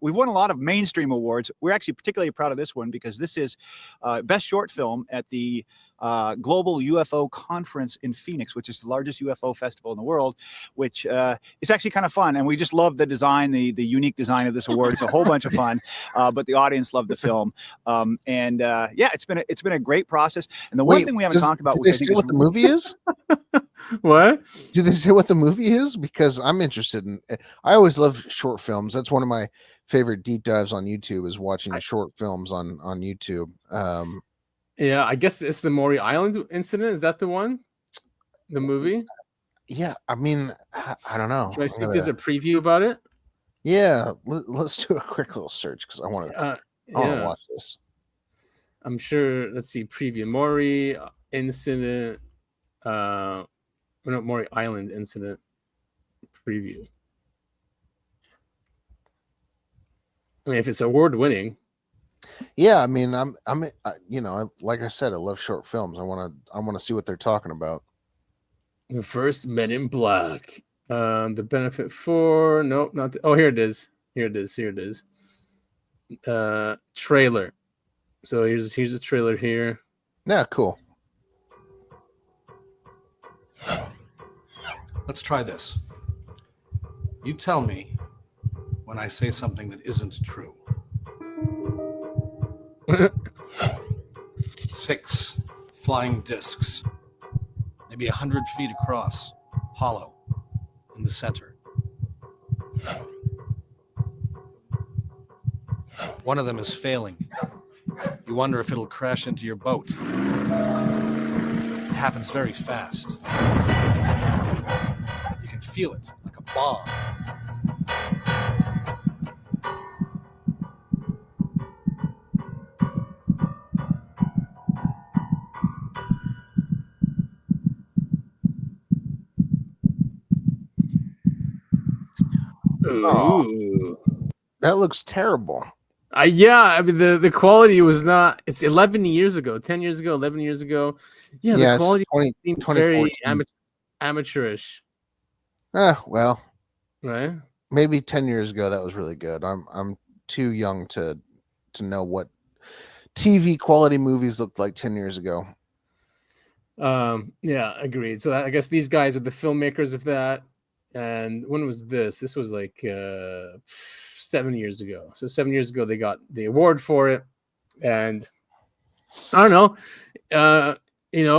we've won a lot of mainstream awards. We're actually particularly proud of this one because this is best short film at the Global UFO Conference in Phoenix, which is the largest UFO festival in the world, which is actually kind of fun. And we just love the design, the unique design of this award. It's a whole bunch of fun, but the audience loved the film. It's been a great process. And the one thing we haven't talked about, did which they I think say is what the movie is? What? Did they say what the movie is? Because I'm interested in. I always love short films. That's one of my favorite deep dives on YouTube is watching short films on YouTube. Yeah, I guess it's the Maury Island incident. Is that the one? The movie? Yeah, I mean, I don't know. Should I see if there's a preview about it? Yeah, let's do a quick little search because I want to watch this. I'm sure. Let's see, preview Maury incident. Maury Island incident preview. I mean, if it's award winning. Yeah, I mean, I'm like I said, I love short films. I want to see what they're talking about. The first Men in Black. The benefit for nope, not the, here it is. Here it is. Trailer. So here's a trailer here. Yeah, cool. Let's try this. You tell me when I say something that isn't true. 6 flying discs, maybe 100 feet across, hollow in the center. One of them is failing. You wonder if it'll crash into your boat. It happens very fast. You can feel it like a bomb. Ooh. That looks terrible. Yeah, I mean the quality was not. It's 11 years ago, 10 years ago, 11 years ago. Yeah, the quality seems very amateurish. Well, right. Maybe 10 years ago that was really good. I'm too young to know what TV quality movies looked like 10 years ago. Yeah, agreed. So I guess these guys are the filmmakers of that. And when was this? This was like 7 years ago. So 7 years ago, they got the award for it. And I don't know,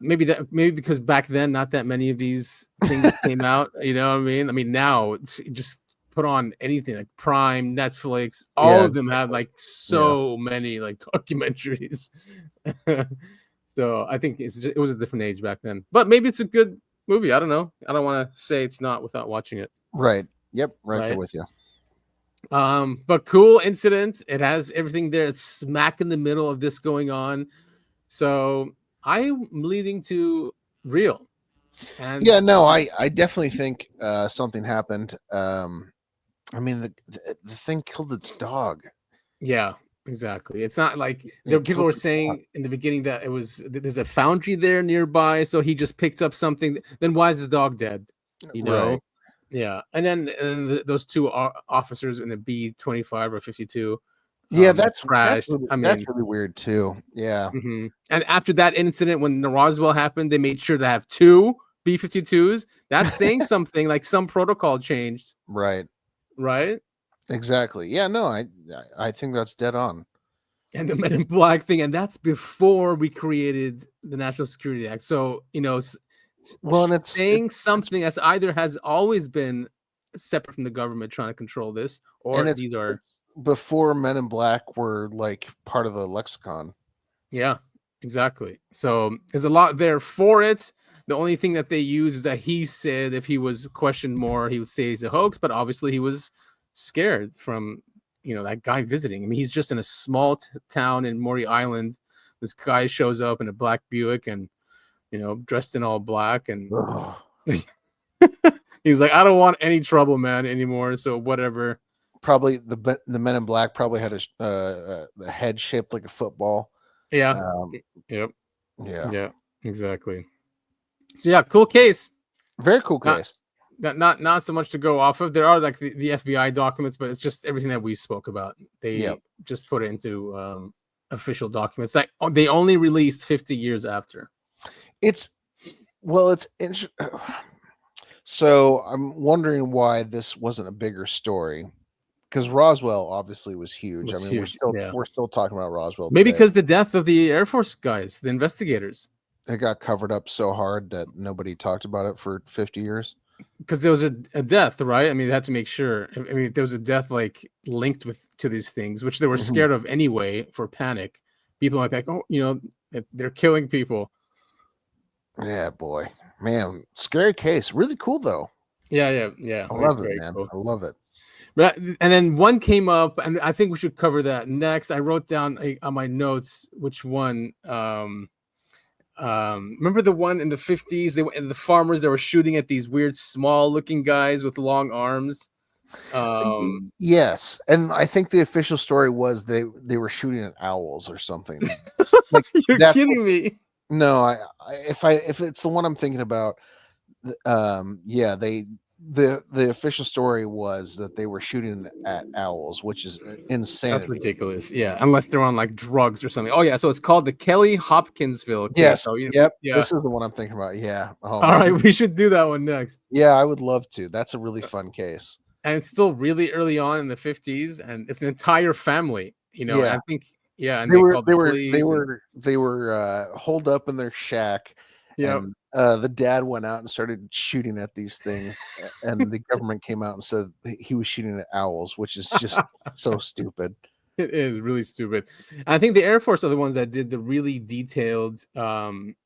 maybe because back then, not that many of these things came out. You know what I mean? I mean, now it's just put on anything like Prime, Netflix. All Yeah, of them have like so many like documentaries. So I think it was a different age back then. But maybe it's a good movie. I don't know. I don't want to say it's not without watching it. Right. Yep. Right there Right. with you. But cool incident. It has everything there. It's smack in the middle of this going on. So I'm leading to real. And Yeah, no, I definitely think something happened. I mean, the thing killed its dog. yeah, exactly. It's not like It people killed were its dog. saying in the beginning that there's a foundry there nearby, so he just picked up something. Then why is the dog dead? You know? Right. Yeah, and then those two officers in the B-25 or 52. Yeah, that that's crashed. that's really weird too. Yeah. Mhm. And after that incident, when the Roswell happened, they made sure to have 2 B-52s. That's saying something, like some protocol changed, Right. right? Exactly. Yeah, no, I think that's dead on. And the Men in Black thing, and that's before we created the National Security Act. So, Well, and saying something that's either has always been separate from the government trying to control this, or and these are it's before Men in Black were like part of the lexicon. Yeah, exactly. So there's a lot there for it. The only thing that they use is that he said if he was questioned more, he would say he's a hoax, but obviously he was scared from, that guy visiting. I mean, he's just in a small town in Maury Island. This guy shows up in a black Buick and, dressed in all black. And he's like, I don't want any trouble, man, anymore. So whatever. Probably the Men in Black probably had a head shaped like a football. Yeah. Yep. Yeah. Yeah, exactly. So yeah, cool case. Very cool case. Not so much to go off of. There are like the FBI documents, but it's just everything that we spoke about. They just put it into official documents that they only released 50 years after. So I'm wondering why this wasn't a bigger story. Because Roswell obviously was huge. Was I mean, huge, we're still talking about Roswell. Maybe today. because the death of the Air Force guys, the investigators. It got covered up so hard that nobody talked about it for 50 years. Because there was a death, right? I mean, they had to make sure. I mean, there was a death like linked to these things, which they were scared of anyway for panic. People might be like, oh, they're killing people. Yeah, boy, man, scary case. Really cool though. Yeah. I love it, man. Cool. I love it. But and then one came up, and I think we should cover that next. I wrote down on my notes which one. Remember the one in the 50s? The farmers that were shooting at these weird, small-looking guys with long arms. Yes, and I think the official story was they were shooting at owls or something. Like, you're kidding me? No, if it's the one I'm thinking about, the official story was that they were shooting at owls, which is insane. That's ridiculous. Yeah, unless they're on like drugs or something. Oh yeah, so it's called the Kelly Hopkinsville case. Yes. So, yep. Yeah. This is the one I'm thinking about. Yeah. All right, we should do that one next. Yeah, I would love to. That's a really fun case. And it's still really early on in the 50s, and it's an entire family. Yeah. And I think and they were holed up in their shack. Yeah. And the dad went out and started shooting at these things, and the government came out and said he was shooting at owls, which is just so stupid. It is really stupid. And I think the Air Force are the ones that did the really detailed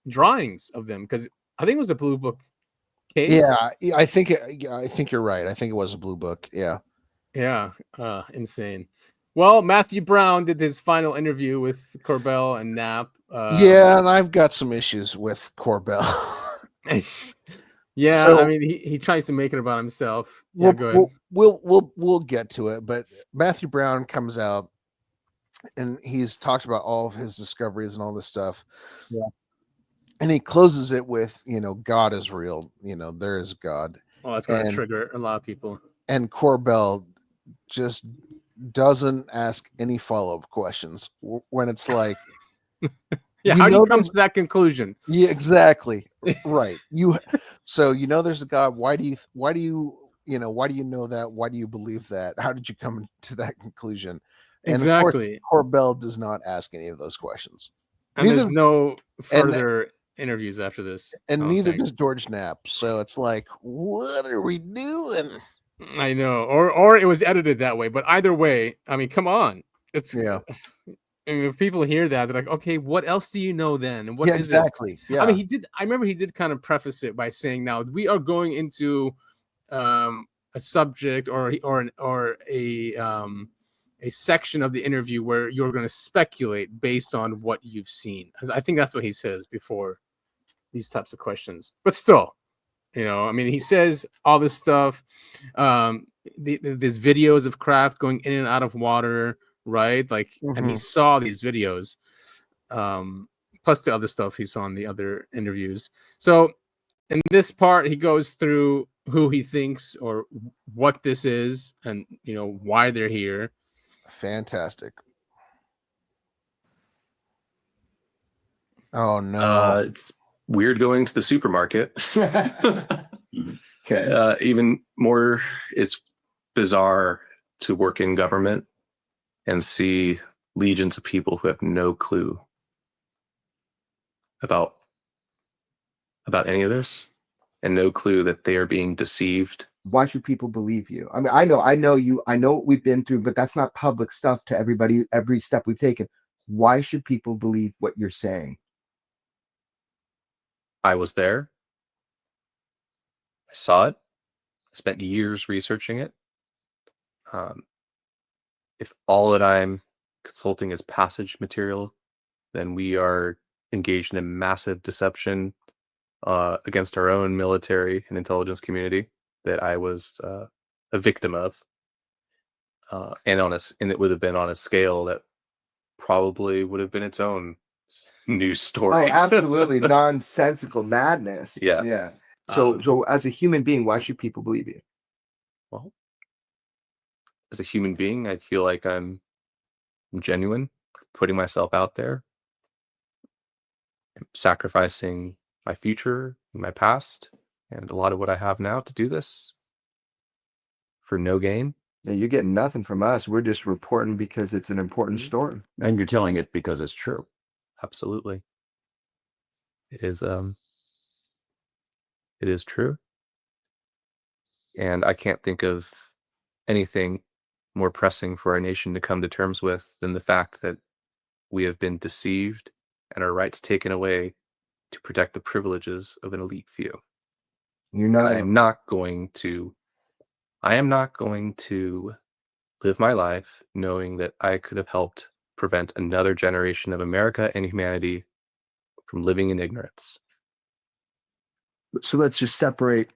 drawings of them, because I think it was a blue book case. Yeah, I think you're right. I think it was a blue book. Yeah. Yeah. Insane. Well, Matthew Brown did his final interview with Corbell and Knapp. Yeah, and I've got some issues with Corbell. Yeah, So- I mean, he tries to make it about himself. Yeah, go ahead. We'll get to it, but Matthew Brown comes out and he's talked about all of his discoveries and all this stuff. Yeah. And he closes it with, God is real. There is God. Well, that's going to trigger a lot of people. And Corbell just doesn't ask any follow-up questions when it's like, Yeah, how do you come to that conclusion? Yeah, exactly. Right. So there's a God. Why do you know that? Why do you believe that? How did you come to that conclusion? And Exactly. of course, Corbell does not ask any of those questions. And there's no further interviews after this. And I don't neither think. does George Knapp. So it's like, what are we doing? I know, or it was edited that way. But either way, I mean, come on, it's Yeah. I mean, if people hear that, they're like, okay, what else do you know then? And what Yeah, is it? exactly. I mean, Yeah. I remember he did kind of preface it by saying, now we are going into a subject or a section of the interview where you're going to speculate based on what you've seen. I think that's what he says before these types of questions. But still, I mean, he says all this stuff, these videos of craft going in and out of water, right? Like, and he Mhm. saw these videos, plus the other stuff he saw in the other interviews. So in this part, he goes through who he thinks or what this is, and why they're here. Fantastic. Oh no. It's weird going to the supermarket. Okay. Even more, it's bizarre to work in government and see legions of people who have no clue about any of this, and no clue that they are being deceived. Why should people believe you? I mean, I know you, I know what we've been through, but that's not public stuff to everybody, every step we've taken. Why should people believe what you're saying? I was there. I saw it. I spent years researching it. If all that I'm consulting is passage material, then we are engaged in a massive deception against our own military and intelligence community that I was a victim of, and it would have been on a scale that probably would have been its own news story. Oh, absolutely nonsensical madness. Yeah. Yeah. So as a human being, why should people believe you? Well, as a human being, I feel like I'm genuine, putting myself out there, sacrificing my future, my past, and a lot of what I have now to do this for no gain. Yeah, you're getting nothing from us. We're just reporting because it's an important story. And you're telling it because it's true. Absolutely. It is true. And I can't think of anything more pressing for our nation to come to terms with than the fact that we have been deceived and our rights taken away to protect the privileges of an elite few. You're not. I am not going to live my life knowing that I could have helped prevent another generation of America and humanity from living in ignorance. So let's just separate.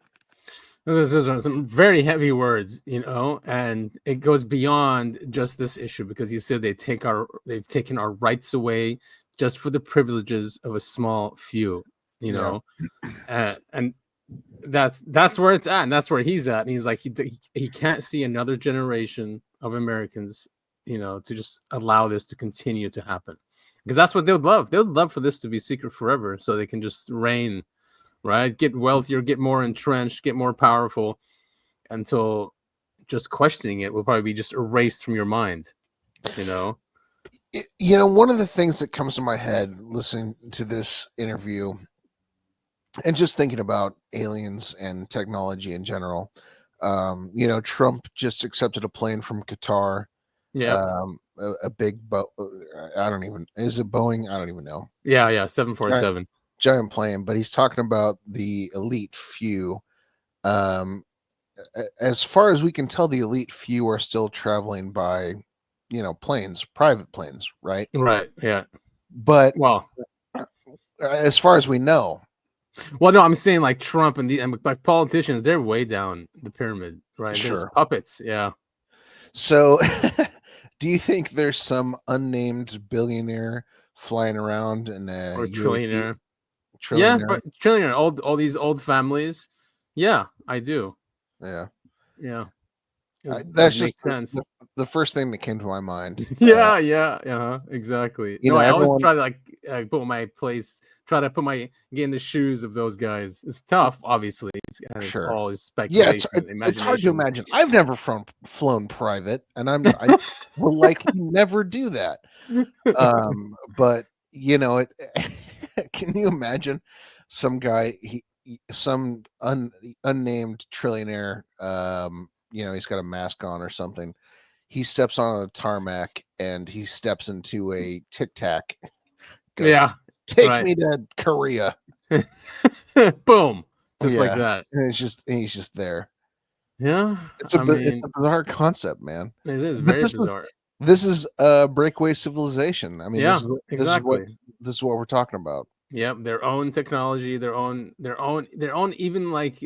Those are some very heavy words, and it goes beyond just this issue, because he said they've taken our rights away just for the privileges of a small few, and that's where it's at, and that's where he's at, and he's like he can't see another generation of Americans, to just allow this to continue to happen, because that's what they would love. They would love for this to be secret forever, so they can just reign. Right, get wealthier, get more entrenched, get more powerful, until just questioning it will probably be just erased from your mind. One of the things that comes to my head listening to this interview and just thinking about aliens and technology in general, Trump just accepted a plane from Qatar. Yeah. A big is it Boeing? I don't even know. Yeah, 747. Giant plane, but he's talking about the elite few. As far as we can tell, the elite few are still traveling by, planes, private planes, right? Right. Yeah. But as far as we know, well, no, I'm saying like Trump and like politicians, they're way down the pyramid, right? Sure. There's puppets. Yeah. So, do you think there's some unnamed billionaire flying around in a or trillionaire? Trillionaire? Yeah, but trillionaire, all these old families. Yeah, I do. Yeah. That's just sense. The first thing that came to my mind. Yeah, exactly. I always try to get in the shoes of those guys. It's tough, obviously. It's all speculation. Yeah, it's hard to imagine. I've never flown private, and I will likely never do that. But can you imagine some guy, some unnamed trillionaire, he's got a mask on or something. He steps on a tarmac and he steps into a Tic Tac. Yeah, take right. me to Korea. Boom, just like that. And he's just there. Yeah, It's a bizarre concept, man. It is But very bizarre. This is a breakaway civilization. I mean, Yeah, this exactly. This is what we're talking about. Yep, their own technology, their own even like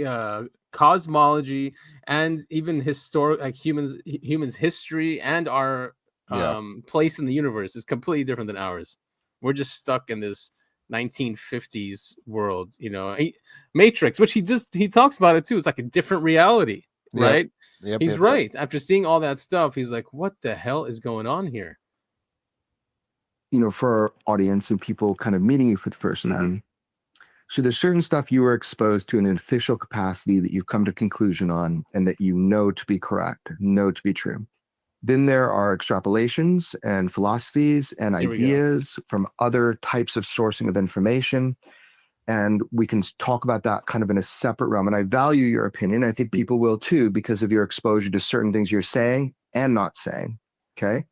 cosmology, and even historic, like humans history and our place in the universe is completely different than ours. We're just stuck in this 1950s world, Matrix, which he talks about it too. It's like a different reality, right? Yep, he's right. After seeing all that stuff, he's like, what the hell is going on here? For our audience and people kind of meeting you for the first time, so there's certain stuff you were exposed to in an official capacity that you've come to conclusion on and that you know to be correct, know to be true. Then there are extrapolations and philosophies and ideas from other types of sourcing of information. And we can talk about that kind of in a separate realm. And I value your opinion. I think people will too, because of your exposure to certain things you're saying and not saying. Okay.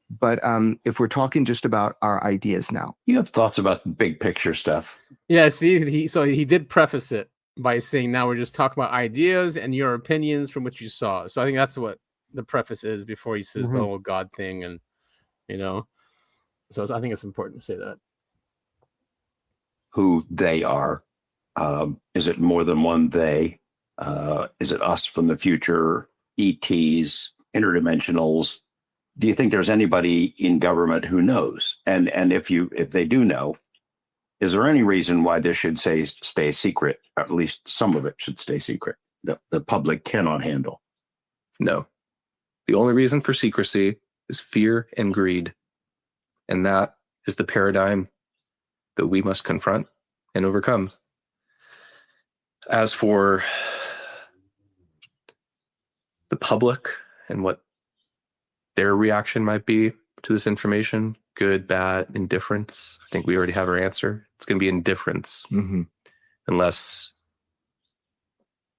But if we're talking just about our ideas now, you have thoughts about big picture stuff. Yeah, see, he did preface it by saying, now we're just talking about ideas and your opinions from what you saw. So I think that's what the preface is before he says the whole God thing, and so I think it's important to say that. Who they are. Is it more than one they? Is it us from the future, ETs, interdimensionals? Do you think there's anybody in government who knows? And if they do know, is there any reason why this should stay secret? Or at least some of it should stay secret. The public cannot handle. No. The only reason for secrecy is fear and greed. And that is the paradigm that we must confront and overcome. As for the public and what their reaction might be to this information, good, bad, indifference, I think we already have our answer. It's going to be indifference, unless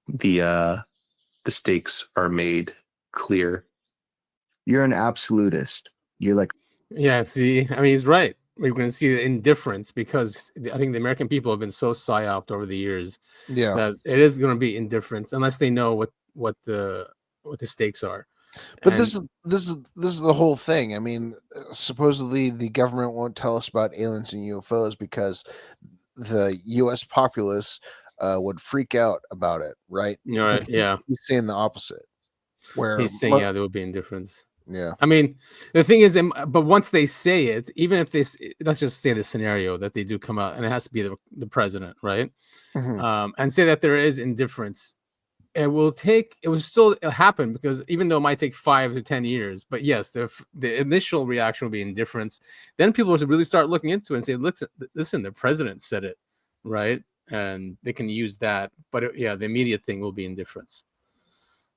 the stakes are made clear. You're an absolutist. You're like, yeah. See, I mean, he's right. We're going to see the indifference because I think the American people have been so psyoped over the years. Yeah, that it is going to be indifference unless they know what the stakes are. But this is the whole thing. I mean, supposedly the government won't tell us about aliens and UFOs because the U.S. populace would freak out about it, right? Right. Yeah. He's saying the opposite. Where he's saying, there would be indifference. Yeah. I mean, the thing is, but once they say it, even if let's just say the scenario that they do come out, and it has to be the president, right? And say that there is indifference. It will still happen because even though it might take 5 to 10 years, but yes, the initial reaction will be indifference. Then people will really start looking into it and say, listen, the president said it, right? And they can use that. But the immediate thing will be indifference.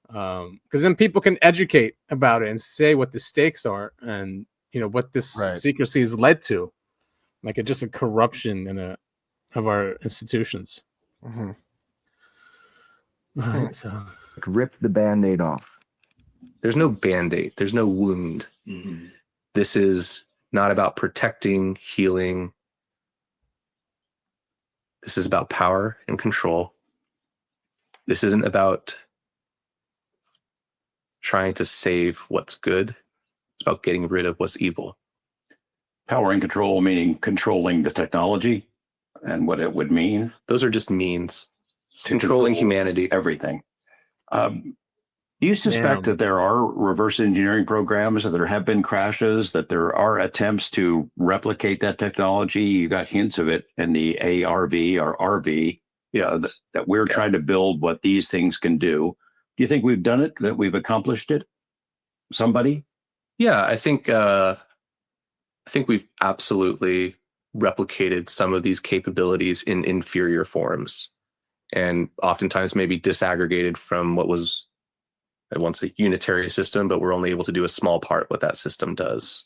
Because then people can educate about it and say what the stakes are and what this secrecy has led to, like just a corruption of our institutions. All right, so rip the Band-Aid off. There's no Band-Aid. There's no wound. This is not about protecting, healing. This is about power and control. This isn't about trying to save what's good. It's about getting rid of what's evil. Power and control, meaning controlling the technology and what it would mean. Those are just means. Controlling humanity. Everything. Do you suspect that there are reverse engineering programs, that there have been crashes, that there are attempts to replicate that technology? You got hints of it in the ARV or RV, that we're trying to build what these things can do. Do you think we've done it, that we've accomplished it? Somebody? Yeah, I think we've absolutely replicated some of these capabilities in inferior forms, and oftentimes maybe disaggregated from what was at once a unitary system, but we're only able to do a small part what that system does.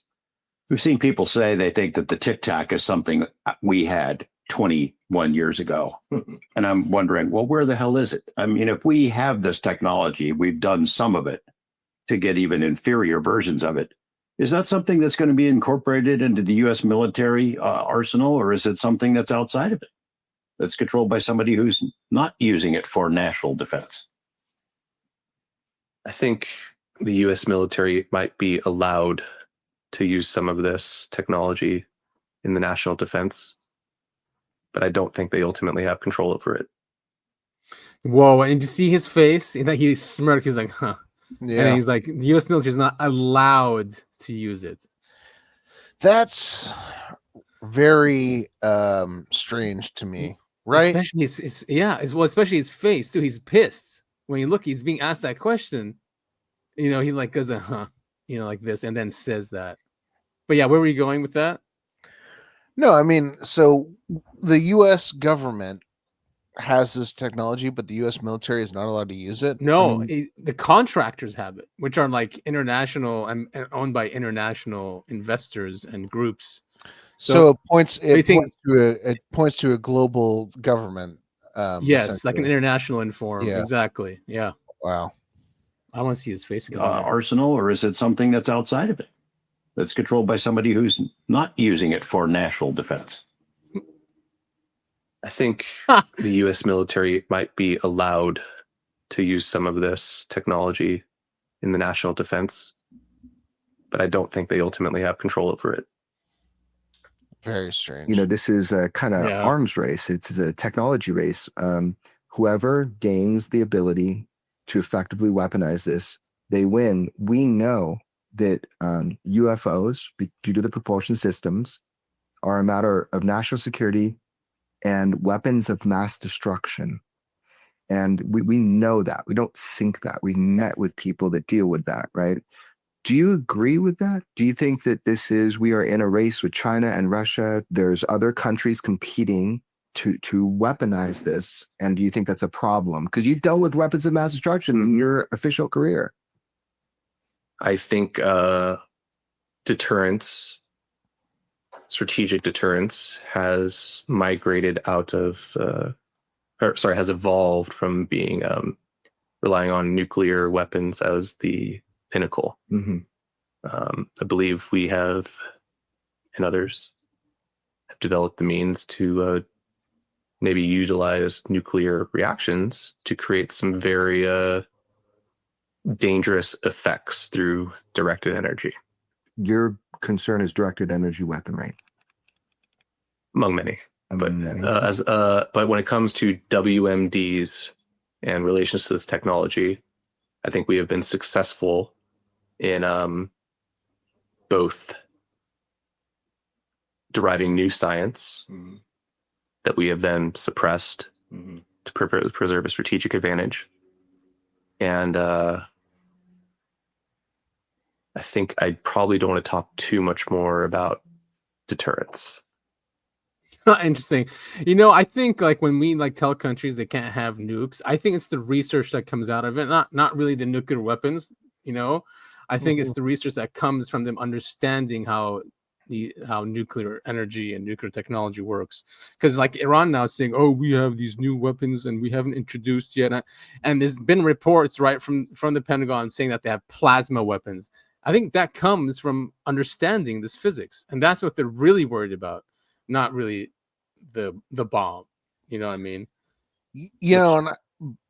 We've seen people say they think that the Tic Tac is something we had 21 years ago. And I'm wondering, well, where the hell is it? I mean, if we have this technology, we've done some of it to get even inferior versions of it. Is that something that's going to be incorporated into the U.S. military arsenal, or is it something that's outside of it, that's controlled by somebody who's not using it for national defense? I think the U.S. military might be allowed to use some of this technology in the national defense, but I don't think they ultimately have control over it. Whoa! And you see his face? And he smirked. He's like, "Huh." And Yeah. then he's like, "The U.S. military is not allowed to use it." That's very strange to me, right? Especially especially his face too. He's pissed when you look. He's being asked that question. You know, he like goes, like this, and then says that. But yeah, where were you going with that? No, I mean, so the U.S. government has this technology, but the U.S. military is not allowed to use it. No, I mean, the contractors have it, which are like international and owned by international investors and groups. so it points to a global government. Yes, like an essentially. international inform. Yeah. Exactly. Yeah. Wow. I want to see his face again. Arsenal, or is it something that's outside of it, that's controlled by somebody who's not using it for national defense? I think the U.S. military might be allowed to use some of this technology in the national defense, but I don't think they ultimately have control over it. Very strange. You know, this is a kind of Yeah. arms race. It's a technology race. Whoever gains the ability to effectively weaponize this, they win. We know that UFOs, due to the propulsion systems, are a matter of national security and weapons of mass destruction. And we know that. We don't think that. We met with people that deal with that, right? Do you agree with that? Do you think that we are in a race with China and Russia? There's other countries competing to weaponize this. And do you think that's a problem? Because you dealt with weapons of mass destruction in your official career. I think strategic deterrence has migrated out of, has evolved from being relying on nuclear weapons as the pinnacle. Mm-hmm. I believe we have, and others have developed the means to maybe utilize nuclear reactions to create some very dangerous effects through directed energy. Your concern is directed energy weaponry. Among many. Among many. But when it comes to WMDs and relations to this technology, I think we have been successful in both deriving new science that we have then suppressed to preserve a strategic advantage. And I think I probably don't want to talk too much more about deterrence. Interesting. You know, I think like when we like tell countries they can't have nukes, I think it's the research that comes out of it, not really the nuclear weapons. You know, I think it's the research that comes from them understanding how nuclear energy and nuclear technology works. Because like Iran now is saying, oh, we have these new weapons and we haven't introduced yet. And there's been reports right from the Pentagon saying that they have plasma weapons. I think that comes from understanding this physics, and that's what they're really worried about. Not really the bomb, you know what I mean? And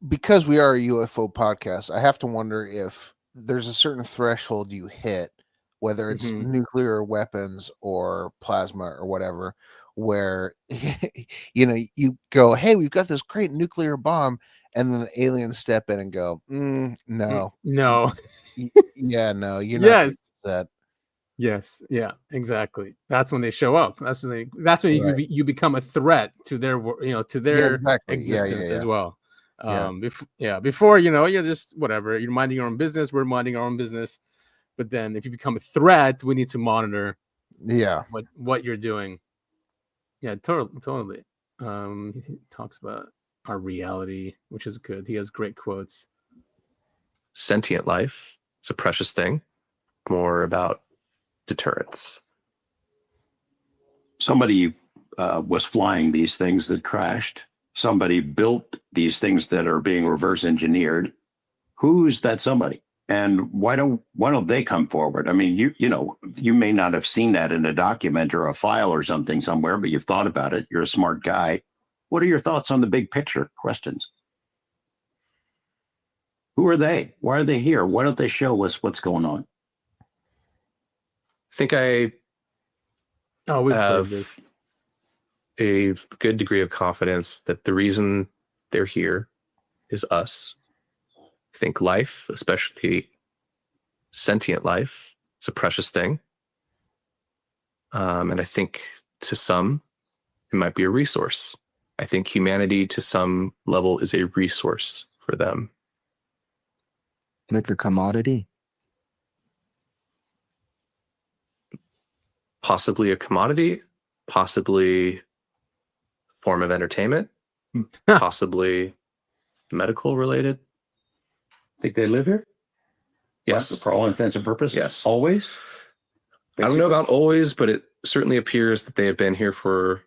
because we are a UFO podcast, I have to wonder if there's a certain threshold you hit, whether it's nuclear weapons or plasma or whatever, where you go, hey, we've got this great nuclear bomb, and then the aliens step in and go, no, no, no, you're not yes, that. Yes, yeah, exactly. That's when they show up. That's when you become a threat to their existence as well. Before you're just whatever. You're minding your own business. We're minding our own business. But then if you become a threat, we need to monitor. What you're doing. Yeah, totally. He talks about our reality, which is good. He has great quotes. Sentient life is a precious thing. More about deterrence. Somebody was flying these things that crashed. Somebody built these things that are being reverse engineered. Who's that somebody? And why don't they come forward? I mean, you may not have seen that in a document or a file or something somewhere, but you've thought about it. You're a smart guy. What are your thoughts on the big picture questions? Who are they? Why are they here? Why don't they show us what's going on? I think I we've heard have this. a good degree of confidence that the reason they're here is us. I think life, especially sentient life, is a precious thing. And I think to some, it might be a resource. I think humanity to some level is a resource for them. Like a commodity? Possibly a commodity, possibly form of entertainment, possibly medical related. Think they live here? Yes. For all intents and purposes? Yes. Always? I don't know about always, but it certainly appears that they have been here for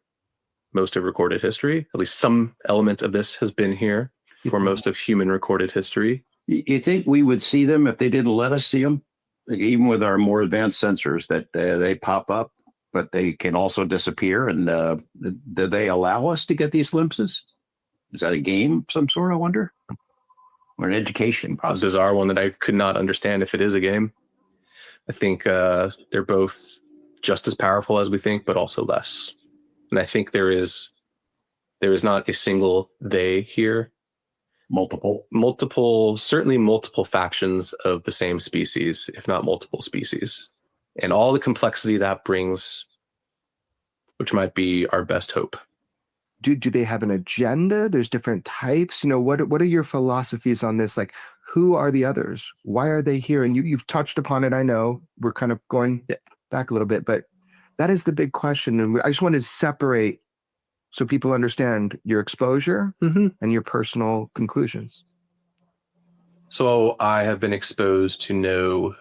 most of recorded history. At least some element of this has been here for most of human recorded history. You think we would see them if they didn't let us see them? Like, even with our more advanced sensors, that they pop up, but they can also disappear. And do they allow us to get these glimpses? Is that a game of some sort, I wonder? Or an education process? It's a bizarre one that I could not understand if it is a game. I think they're both just as powerful as we think, but also less. And I think there is not a single they here. Certainly multiple factions of the same species, if not multiple species. And all the complexity that brings, which might be our best hope. Do they have an agenda? There's different types. What are your philosophies on this? Like, who are the others? Why are they here? And you've touched upon it. I know we're kind of going back a little bit, but that is the big question. And I just wanted to separate so people understand your exposure and your personal conclusions. So I have been exposed to no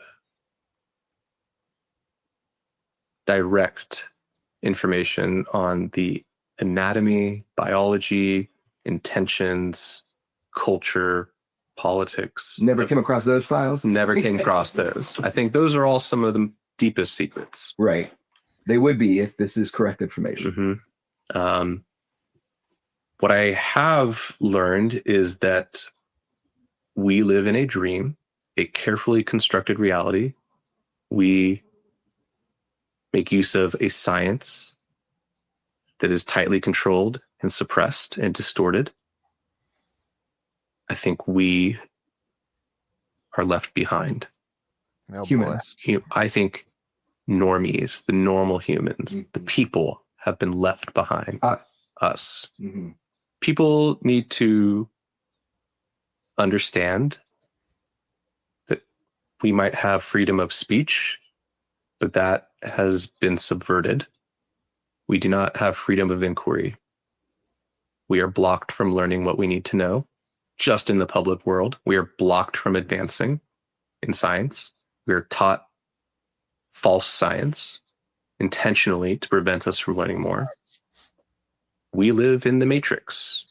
direct information on the anatomy, biology, intentions, culture, politics. Never came across those files? Never came across those. I think those are all some of the deepest secrets. Right. They would be if this is correct information. What I have learned is that we live in a dream, a carefully constructed reality. We make use of a science that is tightly controlled and suppressed and distorted. I think we are left behind. Humans. I think normies, the normal humans, the people have been left behind. Us. People need to understand that we might have freedom of speech, but that has been subverted. We do not have freedom of inquiry. We are blocked from learning what we need to know. Just in the public world, we are blocked from advancing in science. We are taught false science intentionally to prevent us from learning more. We live in the Matrix.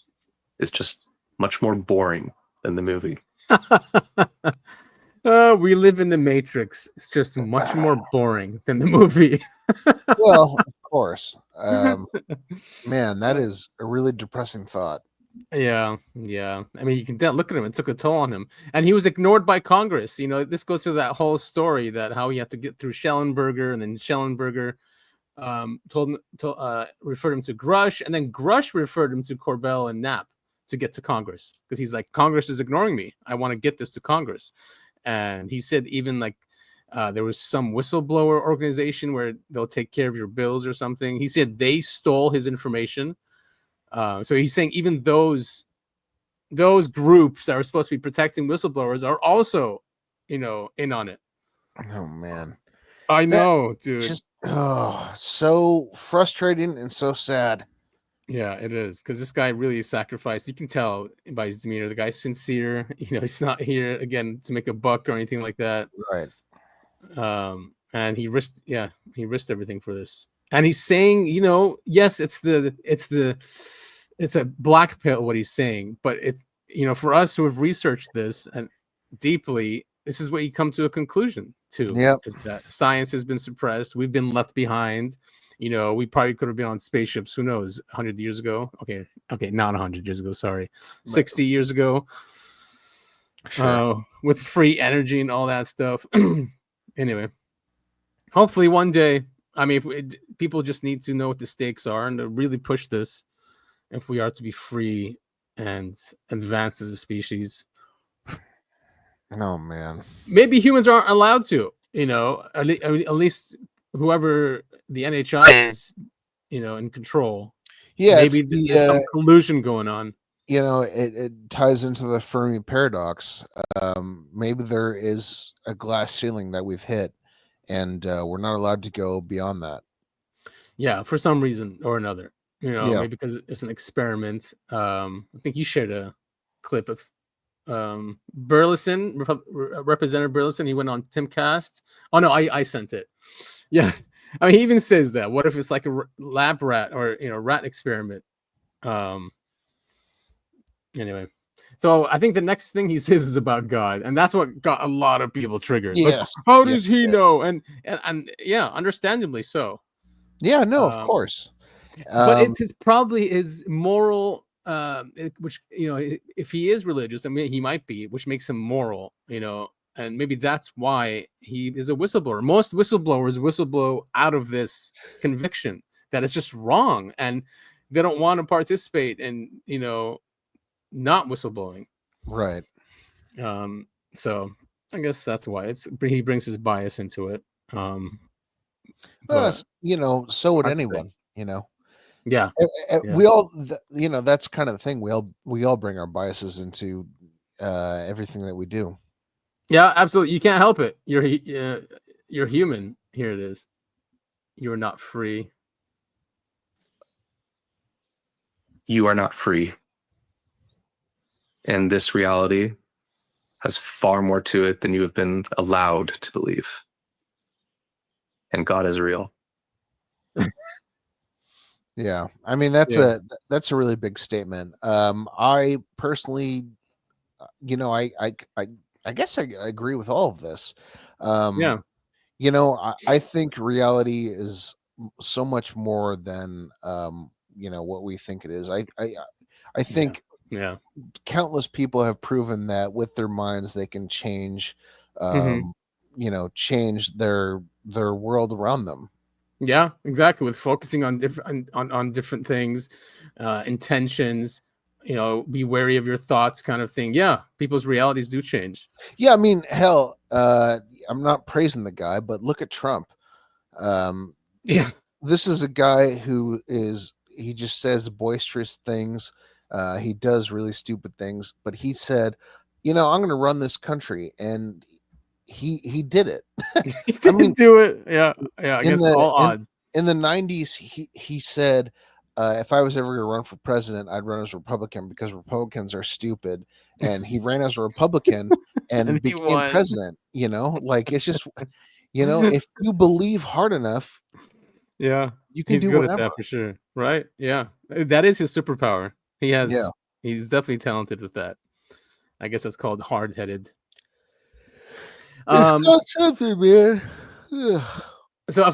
It's just much more boring than the movie. We live in the Matrix. It's just much more boring than the movie. Well, of course. Man, that is a really depressing thought. Yeah. I mean, you can look at him. It took a toll on him, and he was ignored by Congress. This goes through that whole story that how he had to get through Schellenberger, and then Schellenberger referred him to Grush, and then Grush referred him to Corbell and Knapp to get to Congress, because he's like, Congress is ignoring me. I want to get this to Congress. And he said even like there was some whistleblower organization where they'll take care of your bills or something. He said they stole his information. So he's saying even those groups that are supposed to be protecting whistleblowers are also, in on it. Oh man, I know, dude. Just so frustrating and so sad. Yeah, it is, because this guy really sacrificed. You can tell by his demeanor. The guy's sincere. He's not here again to make a buck or anything like that. Right. And he risked everything for this. And he's saying, you know, yes, it's a black pill what he's saying, but it, you know, for us who have researched this and deeply, this is what you come to a conclusion to. Yep. Is that science has been suppressed, we've been left behind. You know, we probably could have been on spaceships, who knows, 100 years ago. Okay, not 100 years ago, sorry. 60 years ago. Sure. With free energy and all that stuff. Anyway, hopefully one day, I mean, people just need to know what the stakes are and to really push this if we are to be free and advance as a species. Oh, man. Maybe humans aren't allowed to, you know, at least whoever the NHI is, you know, in control. Yeah, maybe it's there's some collusion going on. You know, it ties into the Fermi paradox. Maybe there is a glass ceiling that we've hit, and we're not allowed to go beyond that. Yeah, for some reason or another. You know, Yeah. maybe because it's an experiment. I think you shared a clip of Burleson, Representative Burleson. He went on Timcast. Oh no, I sent it. Yeah, I mean, he even says that. What if it's like a lab rat or, you know, rat experiment? Anyway, so I think the next thing he says is about God, and that's what got a lot of people triggered. Like, Yes. how does he know? And yeah, understandably so. Yeah, no, of course. But it's his moral, which, you know, if he is religious, I mean, he might be, which makes him moral, you know, and maybe that's why he is a whistleblower. Most whistleblowers whistleblow out of this conviction that it's just wrong, and they don't want to participate in, you know, not whistleblowing. Right. So I guess that's why he brings his bias into it. Well, you know, so would hard to say. anyone, you know. Yeah. We all, you know, that's kind of the thing. We all bring our biases into everything that we do. Yeah, absolutely. You can't help it. You're human. Here it is. You're not free. You are not free. And this reality has far more to it than you have been allowed to believe. And God is real. Yeah, I mean, that's a really big statement. I personally, you know, I guess I agree with all of this. Yeah. You know, I think reality is so much more than you know, what we think it is. I think yeah, countless people have proven that with their minds they can change, you know, change their world around them. Yeah, exactly. With focusing on different on different things, intentions, you know, be wary of your thoughts, kind of thing. Yeah, people's realities do change. Yeah, I mean, hell, I'm not praising the guy, but look at Trump. Yeah, this is a guy who he just says boisterous things. He does really stupid things, but he said, you know, I'm going to run this country, and he did it. He didn't do it. Yeah, against all odds. In the 90s, he said, if I was ever going to run for president, I'd run as a Republican because Republicans are stupid. And he ran as a Republican and became president. You know, like, it's just, you know, if you believe hard enough, yeah, you can he's do good whatever. at that for sure. Right? Yeah, that is his superpower. He's definitely talented with that. I guess that's called hard-headed. It's got something, man. So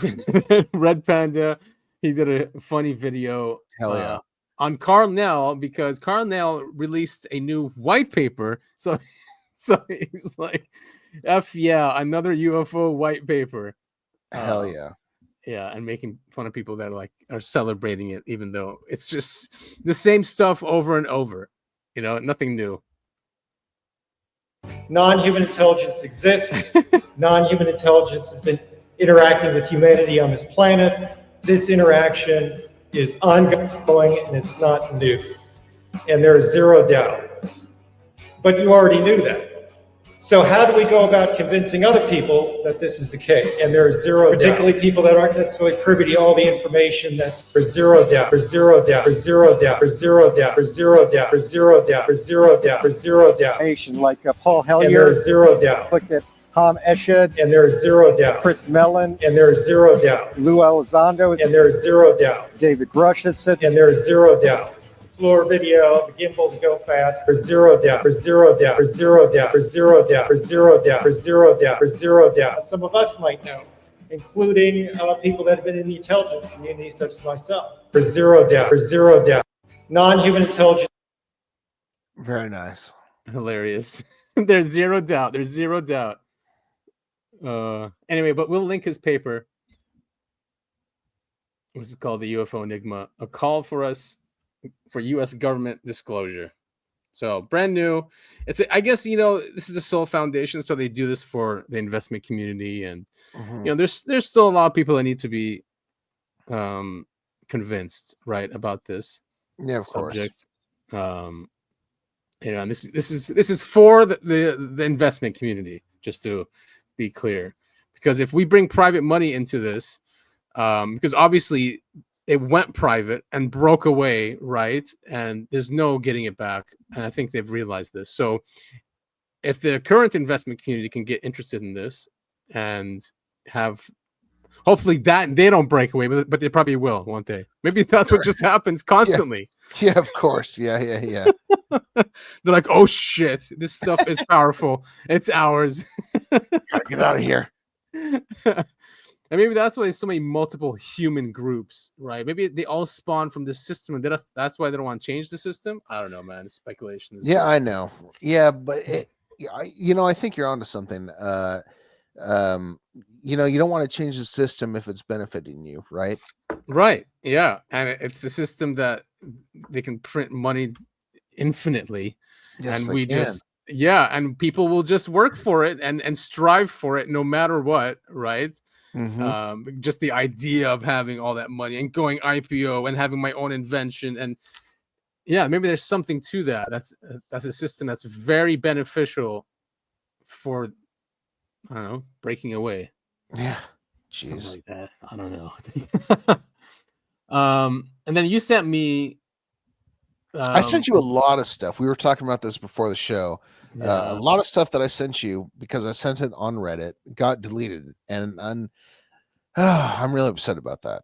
Red Panda, he did a funny video on Carl Nell, because Carl Nell released a new white paper. So he's like, F yeah, another UFO white paper. Hell yeah. Yeah, and making fun of people that are celebrating it, even though it's just the same stuff over and over. You know, nothing new. Non-human intelligence exists. Non-human intelligence has been interacting with humanity on this planet. This interaction is ongoing and it's not new. And there is zero doubt. But you already knew that. So how do we go about convincing other people that this is the case? And there is zero doubt. Particularly people that aren't necessarily privy to all the information. That's for zero doubt, for zero doubt, for zero doubt, for zero doubt, for zero doubt, for zero doubt, for zero doubt, for zero doubt. Like Paul Hellyer. And there is zero doubt. Click at Tom Eshett, and there is zero doubt. Chris Mellon, and there is zero doubt. Lou Elizondo, and there is zero doubt. David Grushis, and there is zero doubt. Floor video, the gimbal to go fast, for zero doubt, for zero doubt, for zero doubt, for zero doubt, for zero doubt, for zero doubt, for zero doubt. Some of us might know, including people that have been in the intelligence community, such as myself, for zero doubt, for zero doubt. Non-human intelligence. Very nice. Hilarious. There's zero doubt. There's zero doubt. Anyway, but we'll link his paper. This is called the UFO Enigma, a call for us for U.S. government disclosure. So brand new. It's I guess this is the sole foundation, so they do this for the investment community, and there's still a lot of people that need to be convinced, right, about this subject. And this is for the investment community, just to be clear, because if we bring private money into this, because obviously it went private and broke away, right, and there's no getting it back, and I think they've realized this. So if the current investment community can get interested in this and have hopefully that they don't break away, but they probably will, won't they? Maybe that's what just happens constantly. Yeah, of course. Yeah. They're like, oh shit, this stuff is powerful. It's ours. Gotta get out of here. And maybe that's why there's so many multiple human groups, right? Maybe they all spawn from this system, and that's why they don't want to change the system. I don't know, man. It's speculation. Yeah, I know. Yeah, but I think you're onto something. You don't want to change the system if it's benefiting you, right? Right. Yeah, and it's a system that they can print money infinitely, Yes, and they we can. and people will just work for it and strive for it no matter what, right? Just the idea of having all that money and going IPO and having my own invention, and maybe there's something to that. That's a system that's very beneficial for, I don't know, breaking away. Yeah. Something Jeez. like that. I don't know. And then you sent me. I sent you a lot of stuff. We were talking about this before the show. A lot of stuff that I sent you because I sent it on Reddit got deleted, and I'm really upset about that.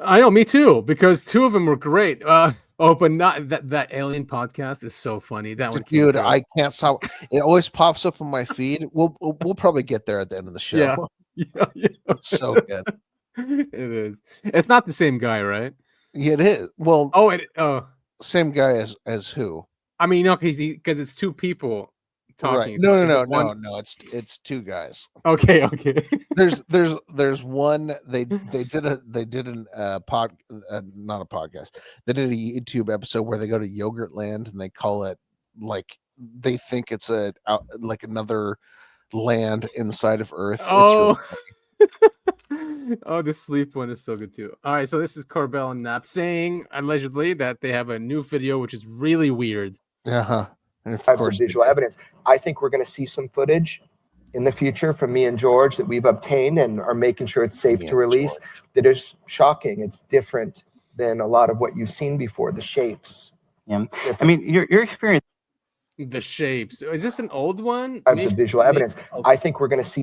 I know, me too, because two of them were great. But not that alien podcast is so funny. That one, Dude, I can't stop. It always pops up on my feed. We'll probably get there at the end of the show. Yeah. It's so good. It is. It's not the same guy, right? Yeah, it is. Well, same guy as who? I mean, no, because it's two people talking. Right. No. It's two guys. Okay. There's one. They did not a podcast. They did a YouTube episode where they go to Yogurt Land and they call it like they think it's like another land inside of Earth. Oh. It's really Oh, the sleep one is so good too. All right, so this is Corbell and Knapp saying allegedly that they have a new video which is really weird. And of Types course of visual evidence. I think we're going to see some footage in the future from me and George that we've obtained and are making sure it's safe to release. That is shocking. It's different than a lot of what you've seen before. The shapes. Yeah, I mean, your experience. The shapes. Is this an old one? Types of visual evidence. I think we're going to see.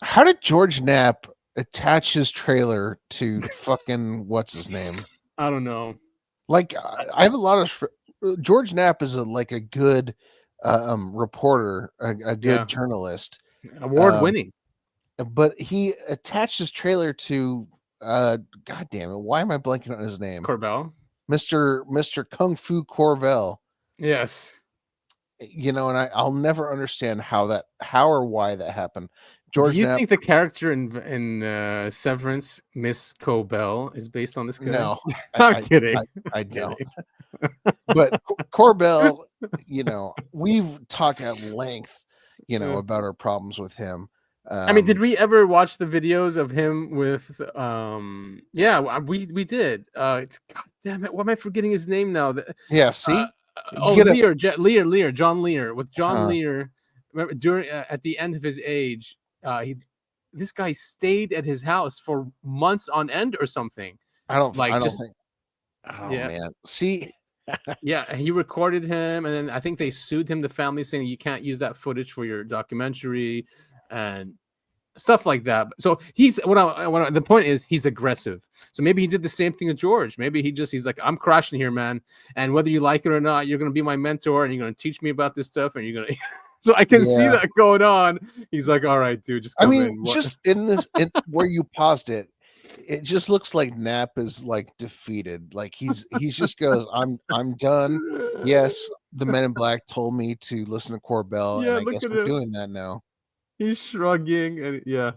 How did George Knapp attach his trailer to fucking what's his name? I don't know. Like I have a lot of George Knapp is a good reporter, a good journalist, award winning. But he attached his trailer to God damn it, why am I blanking on his name? Corbell. Mr. Kung Fu Corbell. Yes. And I'll never understand how or why that happened. George Do you Knapp, think the character in Severance, Miss Corbell, is based on this guy? No, I'm kidding. I don't. But Corbell, we've talked at length, about our problems with him. I mean, did we ever watch the videos of him with? We did. God damn it! Why am I forgetting his name now? Yeah, see. Lear, John Lear. With John Lear, remember during at the end of his age, this guy stayed at his house for months on end or something. I don't think. Oh man, see, Yeah, he recorded him, and then I think they sued him, the family, saying you can't use that footage for your documentary and stuff like that. So he's the point is he's aggressive. So maybe he did the same thing to George. Maybe he's like, I'm crashing here, man, and whether you like it or not, you're gonna be my mentor, and you're gonna teach me about this stuff, and you're gonna. So I can see that going on. He's like, all right, dude, just come in. Just in this, where you paused it, it just looks like Knapp is like defeated. Like he's just goes, I'm done. Yes, the Men in Black told me to listen to Corbell, Yeah, and I look guess at I'm him. doing that now. He's shrugging, and yeah.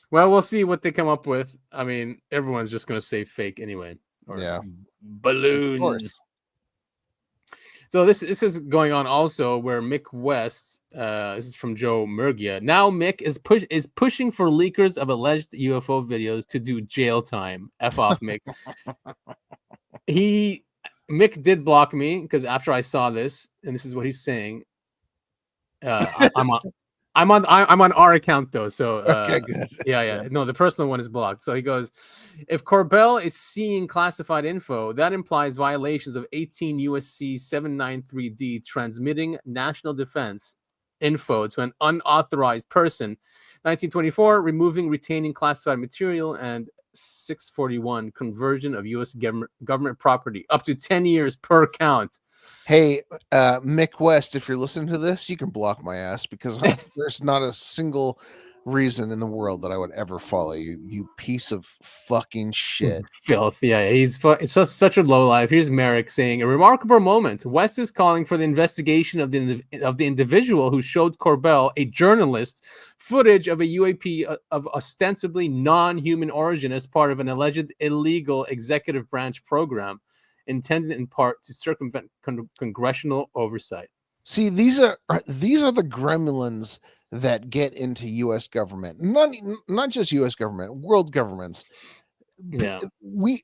Well, we'll see what they come up with. I mean, everyone's just gonna say fake anyway. Or balloons. So this is going on also where Mick West, this is from Joe Murgia. Now Mick is pushing for leakers of alleged UFO videos to do jail time. F off, Mick. Mick did block me because after I saw this, and this is what he's saying. I'm on our account though, so okay, good. Yeah. No, the personal one is blocked. So he goes, if Corbell is seeing classified info, that implies violations of 18 USC 793D, transmitting national defense info to an unauthorized person. 1924, removing, retaining classified material, and 641, conversion of U.S. government property, up to 10 years per count. Hey, Mick West, if you're listening to this, you can block my ass because there's not a single reason in the world that I would ever follow you, you piece of fucking shit. Filth. Yeah, it's just such a low life. Here's Merrick saying, a remarkable moment. West is calling for the investigation of the individual who showed Corbell, a journalist, footage of a UAP of ostensibly non-human origin as part of an alleged illegal executive branch program intended in part to circumvent congressional oversight. See, these are the gremlins that get into U.S. government, not just U.S. government, world governments. Yeah,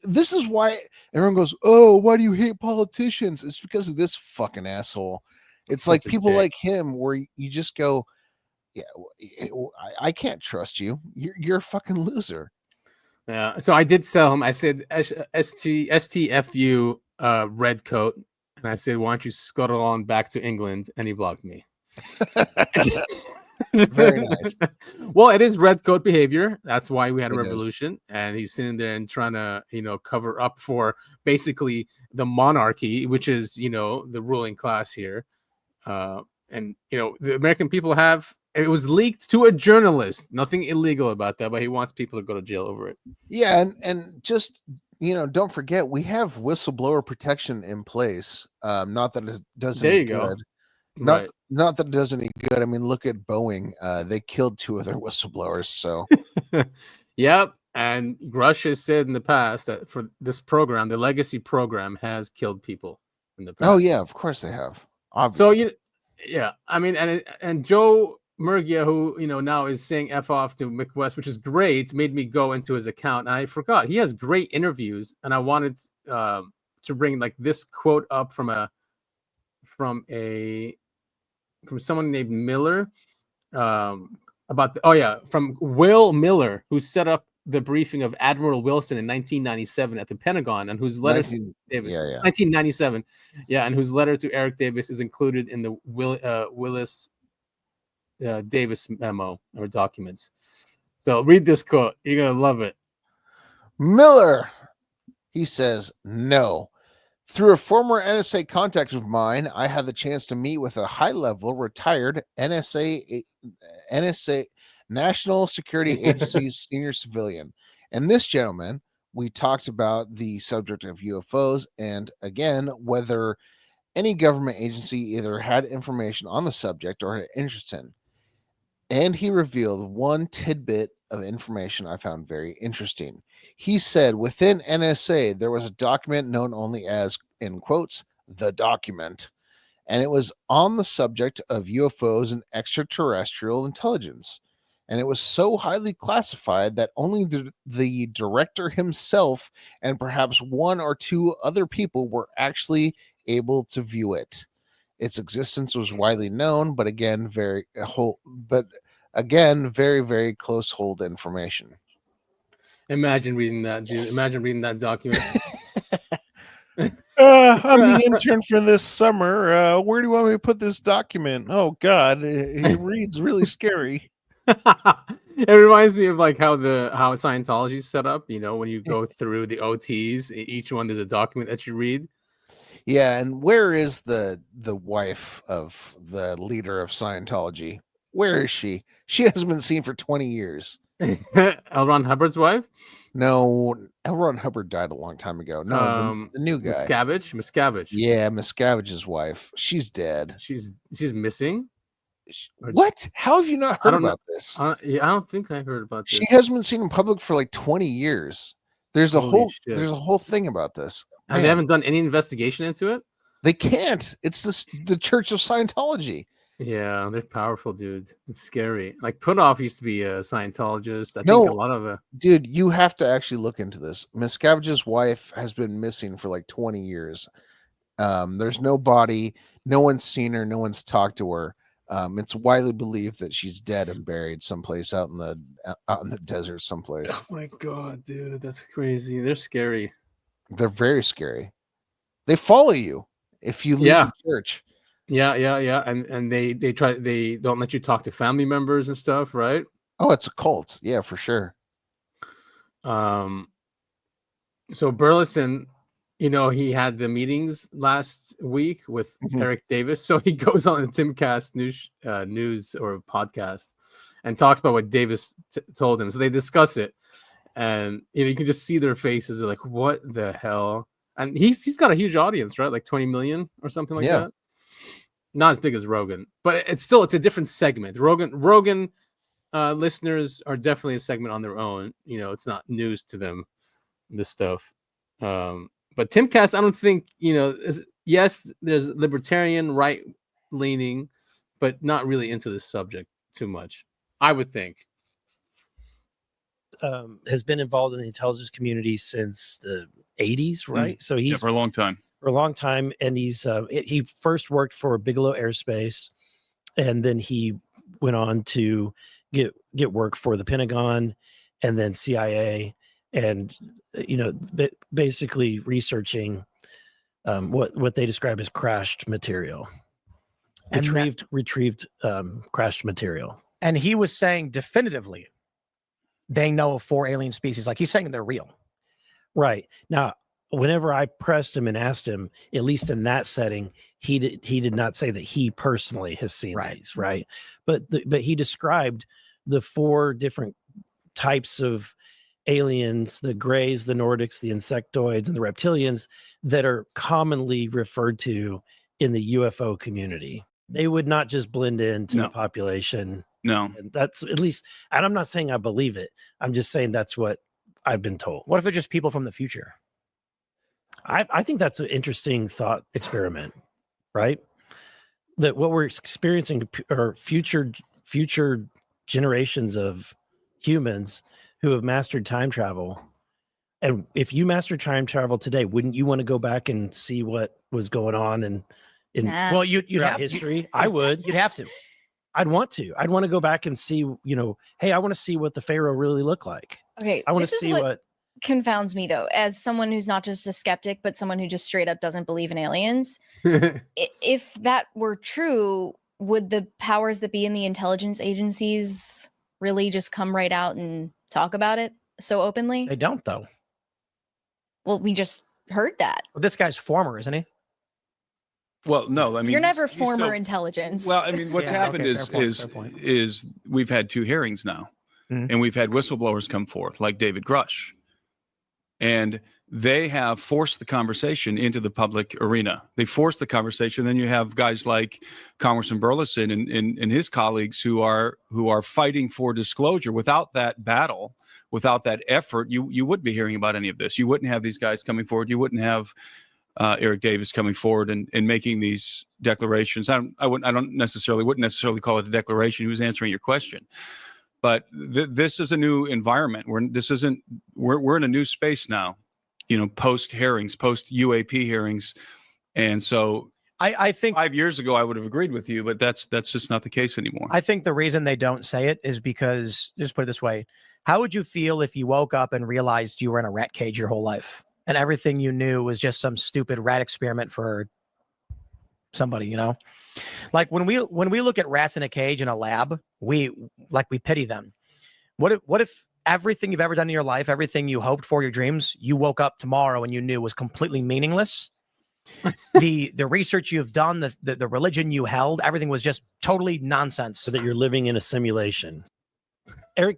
this is why everyone goes, oh, why do you hate politicians? It's because of this fucking asshole. It's like people like him where you just go, yeah, I can't trust you. You're a fucking loser. Yeah. So I did sell him. I said STFU red coat, and I said, why don't you scuttle on back to England? And he blocked me. Very nice. Well, it is red coat behavior. That's why we had a revolution. And he's sitting there and trying to, cover up for basically the monarchy, which is, the ruling class here. And the American people it was leaked to a journalist. Nothing illegal about that, but he wants people to go to jail over it. Yeah, and just don't forget we have whistleblower protection in place. Not that it does any good. Not that it does any good. I mean, look at Boeing. They killed 2 of their whistleblowers. So, yep. And Russia has said in the past that for this program, the legacy program has killed people in the past. Oh yeah, of course they have. Obviously. So yeah. I mean, and Joe Murgia, who now is saying F off to Mick West, which is great, made me go into his account. And I forgot he has great interviews, and I wanted to bring like this quote up from someone named Miller from Will Miller, who set up the briefing of Admiral Wilson in 1997 at the Pentagon, and whose letter to Davis, 1997, and whose letter to Eric Davis is included in the Willis Davis memo or documents. So read this quote. You're gonna love it. Miller, he says, no. Through a former NSA contact of mine, I had the chance to meet with a high-level retired NSA National Security Agency senior civilian. And this gentleman, we talked about the subject of UFOs and, again, whether any government agency either had information on the subject or had interest in. And he revealed one tidbit of information I found very interesting. He said within NSA, there was a document known only as, in quotes, the document. And it was on the subject of UFOs and extraterrestrial intelligence. And it was so highly classified that only the director himself and perhaps 1 or 2 other people were actually able to view it. Its existence was widely known, but again, very, very close hold information. Imagine reading that, dude. Imagine reading that document. I'm the intern for this summer. Where do you want me to put this document? Oh God, it reads really scary. It reminds me of like how Scientology is set up. You know, when you go through the OTs, each one there's a document that you read. Yeah, and where is the wife of the leader of Scientology? Where is she? She hasn't been seen for 20 years. L. Ron Hubbard's wife? No, L. Ron Hubbard died a long time ago. No, the new guy. Miscavige. Yeah, Miscavige's wife. She's dead. She's missing. What? How have you not heard about this? Yeah, I don't think I heard about this. She hasn't been seen in public for like 20 years. There's a Holy shit. there's a whole thing about this. And they haven't done any investigation into it? They can't. It's the Church of Scientology. Yeah, they're powerful, dude. It's scary. Like Putoff used to be a Scientologist. I think a lot of dude, you have to actually look into this. Miscavige's wife has been missing for like 20 years. There's no body, no one's seen her, no one's talked to her. It's widely believed that she's dead and buried someplace out in the desert someplace. Oh my god, dude, that's crazy. They're scary. They're very scary. They follow you if you leave the church. Yeah. And they don't let you talk to family members and stuff, right? Oh, it's a cult. Yeah, for sure. So Burleson, you know, he had the meetings last week with Eric Davis. So he goes on the Timcast news or podcast and talks about what Davis told him. So they discuss it, and you can just see their faces. They're like, "What the hell?" And he's got a huge audience, right? Like 20 million or something like that. Not as big as Rogan, but it's a different segment. Rogan listeners are definitely a segment on their own. You know, it's not news to them, this stuff. But Timcast, I don't think, yes, there's libertarian, right leaning, but not really into this subject too much, I would think. Has been involved in the intelligence community since the 80s, right? So he's for a long time. For a long time, and he first worked for Bigelow Aerospace, and then he went on to get work for the Pentagon, and then CIA, and basically researching what they describe as crashed material, retrieved crashed material. And he was saying definitively, they know of 4 alien species. Like he's saying they're real. Right. Now, whenever I pressed him and asked him, at least in that setting, he did not say that he personally has seen these, right? But he described the 4 different types of aliens, the grays, the Nordics, the insectoids, and the reptilians that are commonly referred to in the UFO community. They would not just blend into the population. No. And that's at least, and I'm not saying I believe it. I'm just saying that's what I've been told. What if they're just people from the future? I think that's an interesting thought experiment, right? That what we're experiencing are future generations of humans who have mastered time travel. And if you mastered time travel today, wouldn't you want to go back and see what was going on in well, you'd have history? I would. You'd have to. I'd want to. I'd want to go back and see, hey, I want to see what the Pharaoh really looked like. Okay. I want to see what confounds me though, as someone who's not just a skeptic, but someone who just straight up doesn't believe in aliens. If that were true, would the powers that be in the intelligence agencies really just come right out and talk about it so openly? They don't, though. Well, we just heard that. Well, this guy's former, isn't he? Well, no, I mean, you're never former intelligence. Well, I mean, what's happened is we've had 2 hearings now, and we've had whistleblowers come forth, like David Grush, and they have forced the conversation into the public arena. They forced the conversation. Then you have guys like Congressman Burleson and his colleagues who are fighting for disclosure. Without that battle, without that effort, you wouldn't be hearing about any of this. You wouldn't have these guys coming forward. You wouldn't have Eric Davis coming forward and making these declarations. I wouldn't necessarily call it a declaration. He was answering your question. But this is a new environment. We're in a new space now, post hearings, post UAP hearings. And so I think 5 years ago I would have agreed with you, but that's just not the case anymore. I think the reason they don't say it is because, just put it this way, how would you feel if you woke up and realized you were in a rat cage your whole life? and everything you knew was just some stupid rat experiment for somebody, like when we look at rats in a cage in a lab, we pity them. What if everything you've ever done in your life, everything you hoped for, your dreams, you woke up tomorrow and you knew was completely meaningless? the research you've done, the religion you held, everything was just totally nonsense. So that you're living in a simulation. Eric,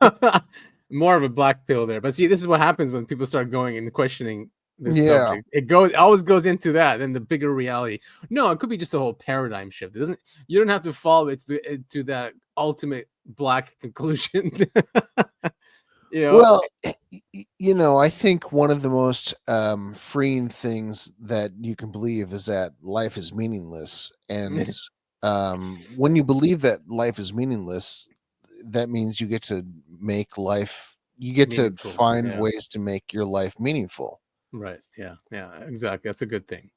more of a black pill there. But see, this is what happens when people start going and questioning this Yeah. subject. It always goes into that, and the bigger reality. No, it could be just a whole paradigm shift. It doesn't. You don't have to follow it to that ultimate black conclusion. Well, I think one of the most freeing things that you can believe is that life is meaningless. And when you believe that life is meaningless, that means you get to make life, you get Meaningful, to find yeah. ways to make your life meaningful. Right. Yeah. Yeah. Exactly. That's a good thing.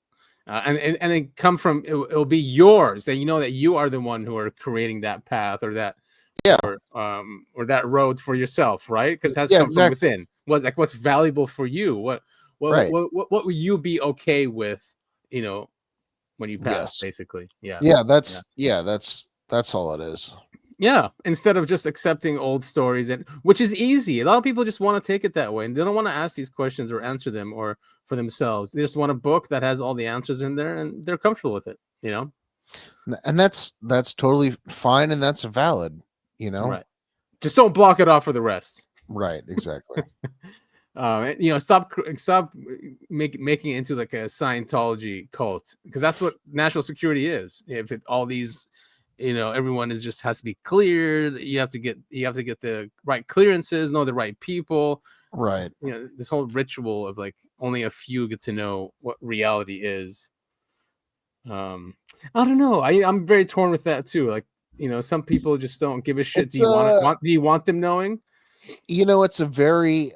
And it come from it'll be yours, that that you are the one who are creating that path or that or that road for yourself, right? Because that's come from within. What's valuable for you? What will you be okay with? When you pass, basically. That's all it is. Yeah, instead of just accepting old stories, which is easy. A lot of people just want to take it that way, and they don't want to ask these questions or answer them or for themselves. They just want a book that has all the answers in there, and they're comfortable with it. And that's totally fine, and that's valid. Right. Just don't block it off for the rest. Right. Exactly. Stop making it into like a Scientology cult, because that's what national security is. If all these. Everyone has to be cleared. You have to get the right clearances, know the right people. Right. This whole ritual of like only a few get to know what reality is. I don't know. I'm very torn with that too. Like, some people just don't give a shit. Do you want them knowing? It's a very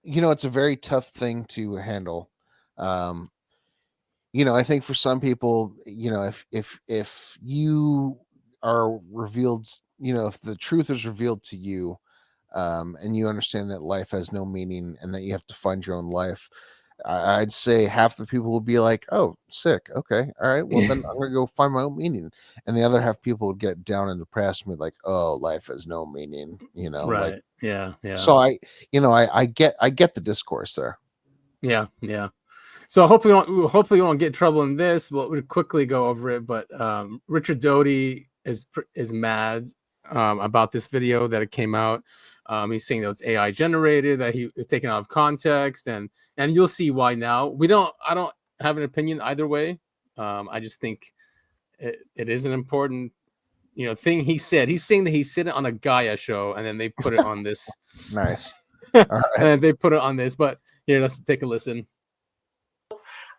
it's a very tough thing to handle. I think for some people, if you are revealed, if the truth is revealed to you, and you understand that life has no meaning and that you have to find your own life, I'd say half the people will be like, "Oh, sick. Okay, all right. Well, then I'm gonna go find my own meaning." And the other half people would get down and depressed and be like, "Oh, life has no meaning." Right? Yeah. So I get the discourse there. Yeah. So hopefully we won't get in trouble in this. We'll quickly go over it. But Richard Doty is mad about this video that it came out. He's saying that it's AI generated, that he is taken out of context, and you'll see why now. I don't have an opinion either way. I just think it is an important thing he said. He's saying that he said it on a Gaia show, and then they put it on this. Nice. All right. And they put it on this. But here, let's take a listen.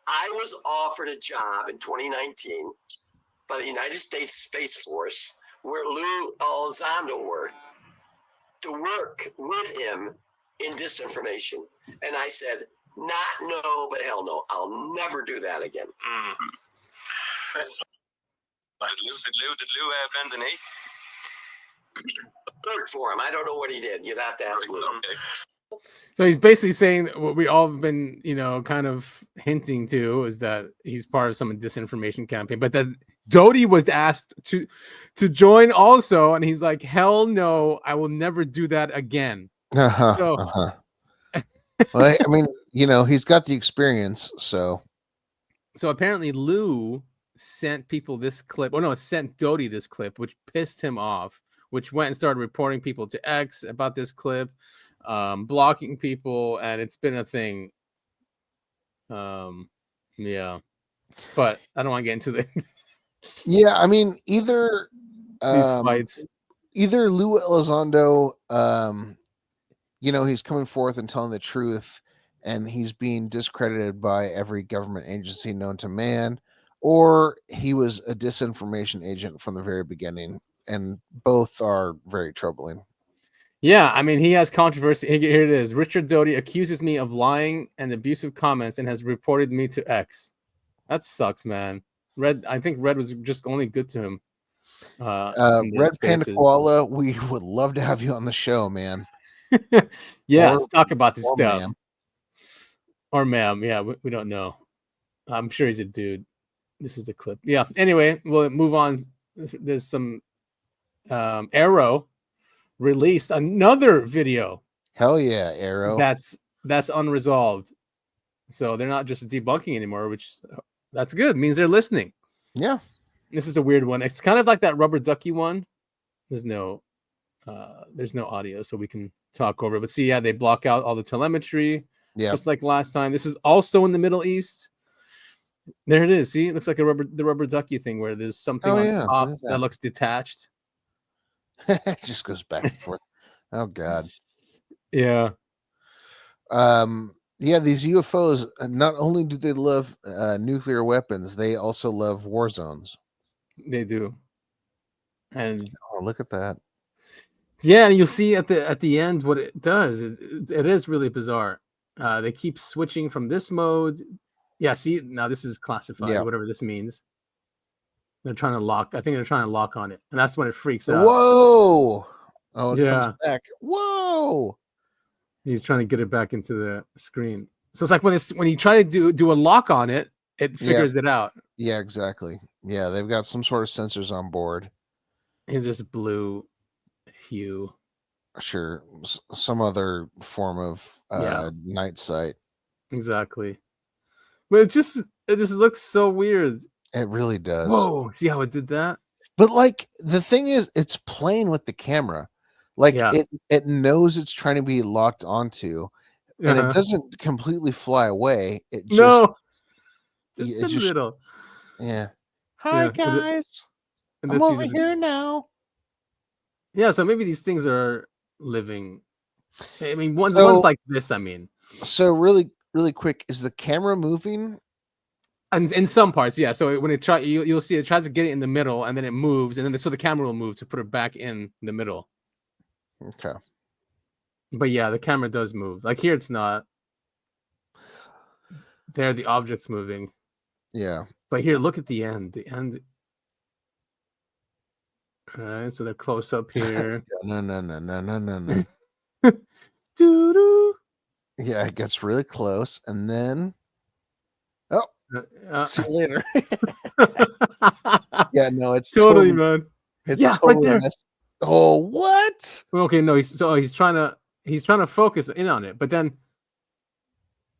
I was offered a job in 2019 by the United States Space Force, where Lou Elizondo worked, to work with him in disinformation. And I said, not no, but hell no. I'll never do that again. Did Lou bend the knee? Worked for him. I don't know what he did. You'd have to ask Lou. Okay. So he's basically saying what we all have been, kind of hinting to, is that he's part of some disinformation campaign, but that Doty was asked to join also, and he's like, hell no, I will never do that again. Well, I mean, he's got the experience, so apparently Lou sent people this clip, sent Doty this clip, which pissed him off, which went and started reporting people to X about this clip, blocking people, and it's been a thing. Yeah, but I don't want to get into the yeah, I mean, either these fights, either Lou Elizondo, he's coming forth and telling the truth, and he's being discredited by every government agency known to man, or he was a disinformation agent from the very beginning, and both are very troubling. Yeah, I mean, he has controversy. Here it is. Richard Doty accuses me of lying and abusive comments and has reported me to X. That sucks, man. I think Red was just only good to him. Red Panda Koala, we would love to have you on the show, man. Yeah, let's talk about this stuff. Or ma'am. Yeah, we don't know. I'm sure he's a dude. This is the clip. Yeah. Anyway, we'll move on. There's some AARO released another video. Hell yeah, Arrow. That's unresolved. So they're not just debunking anymore, which that's good. It means they're listening. Yeah. This is a weird one. It's kind of like that rubber ducky one. There's no audio, so we can talk over it. But see, yeah, they block out all the telemetry. Yeah. Just like last time. This is also in the Middle East. There it is. See, it looks like the rubber ducky thing where there's something on top that looks detached. It just goes back and forth. Oh God. Yeah. Yeah, these UFOs, not only do they love nuclear weapons, they also love war zones. They do. And look at that. Yeah, and you'll see at the end what it does. It is really bizarre. They keep switching from this mode. Yeah, see, now this is classified, whatever this means. They're trying to lock. I think they're trying to lock on it. And that's when it freaks out. Whoa. Oh, it comes back. Whoa. He's trying to get it back into the screen. So it's like when you try to do a lock on it, it figures it out. Yeah, exactly. Yeah, they've got some sort of sensors on board. He's just blue hue. Sure. Some other form of night sight. Exactly. But it just looks so weird. It really does. Whoa, see how it did that? But like the thing is, it's playing with the camera. Like it knows it's trying to be locked onto, and it doesn't completely fly away. It just a little. Yeah. Hi guys. I'm over here now. Yeah, so maybe these things are living. I mean, one's like this. I mean, so really quick, is the camera moving? And in some parts, yeah. So when it you'll see it tries to get it in the middle, and then it moves, and then so the camera will move to put it back in the middle. Okay. But yeah, the camera does move. Like here, it's not. There, the object's moving. Yeah. But here, look at the end. The end. All right, so they're close up here. No. Yeah, it gets really close, and then see you later. Yeah, no, it's totally man. It's totally right there. Oh, what? Okay, no, he's trying to focus in on it, but then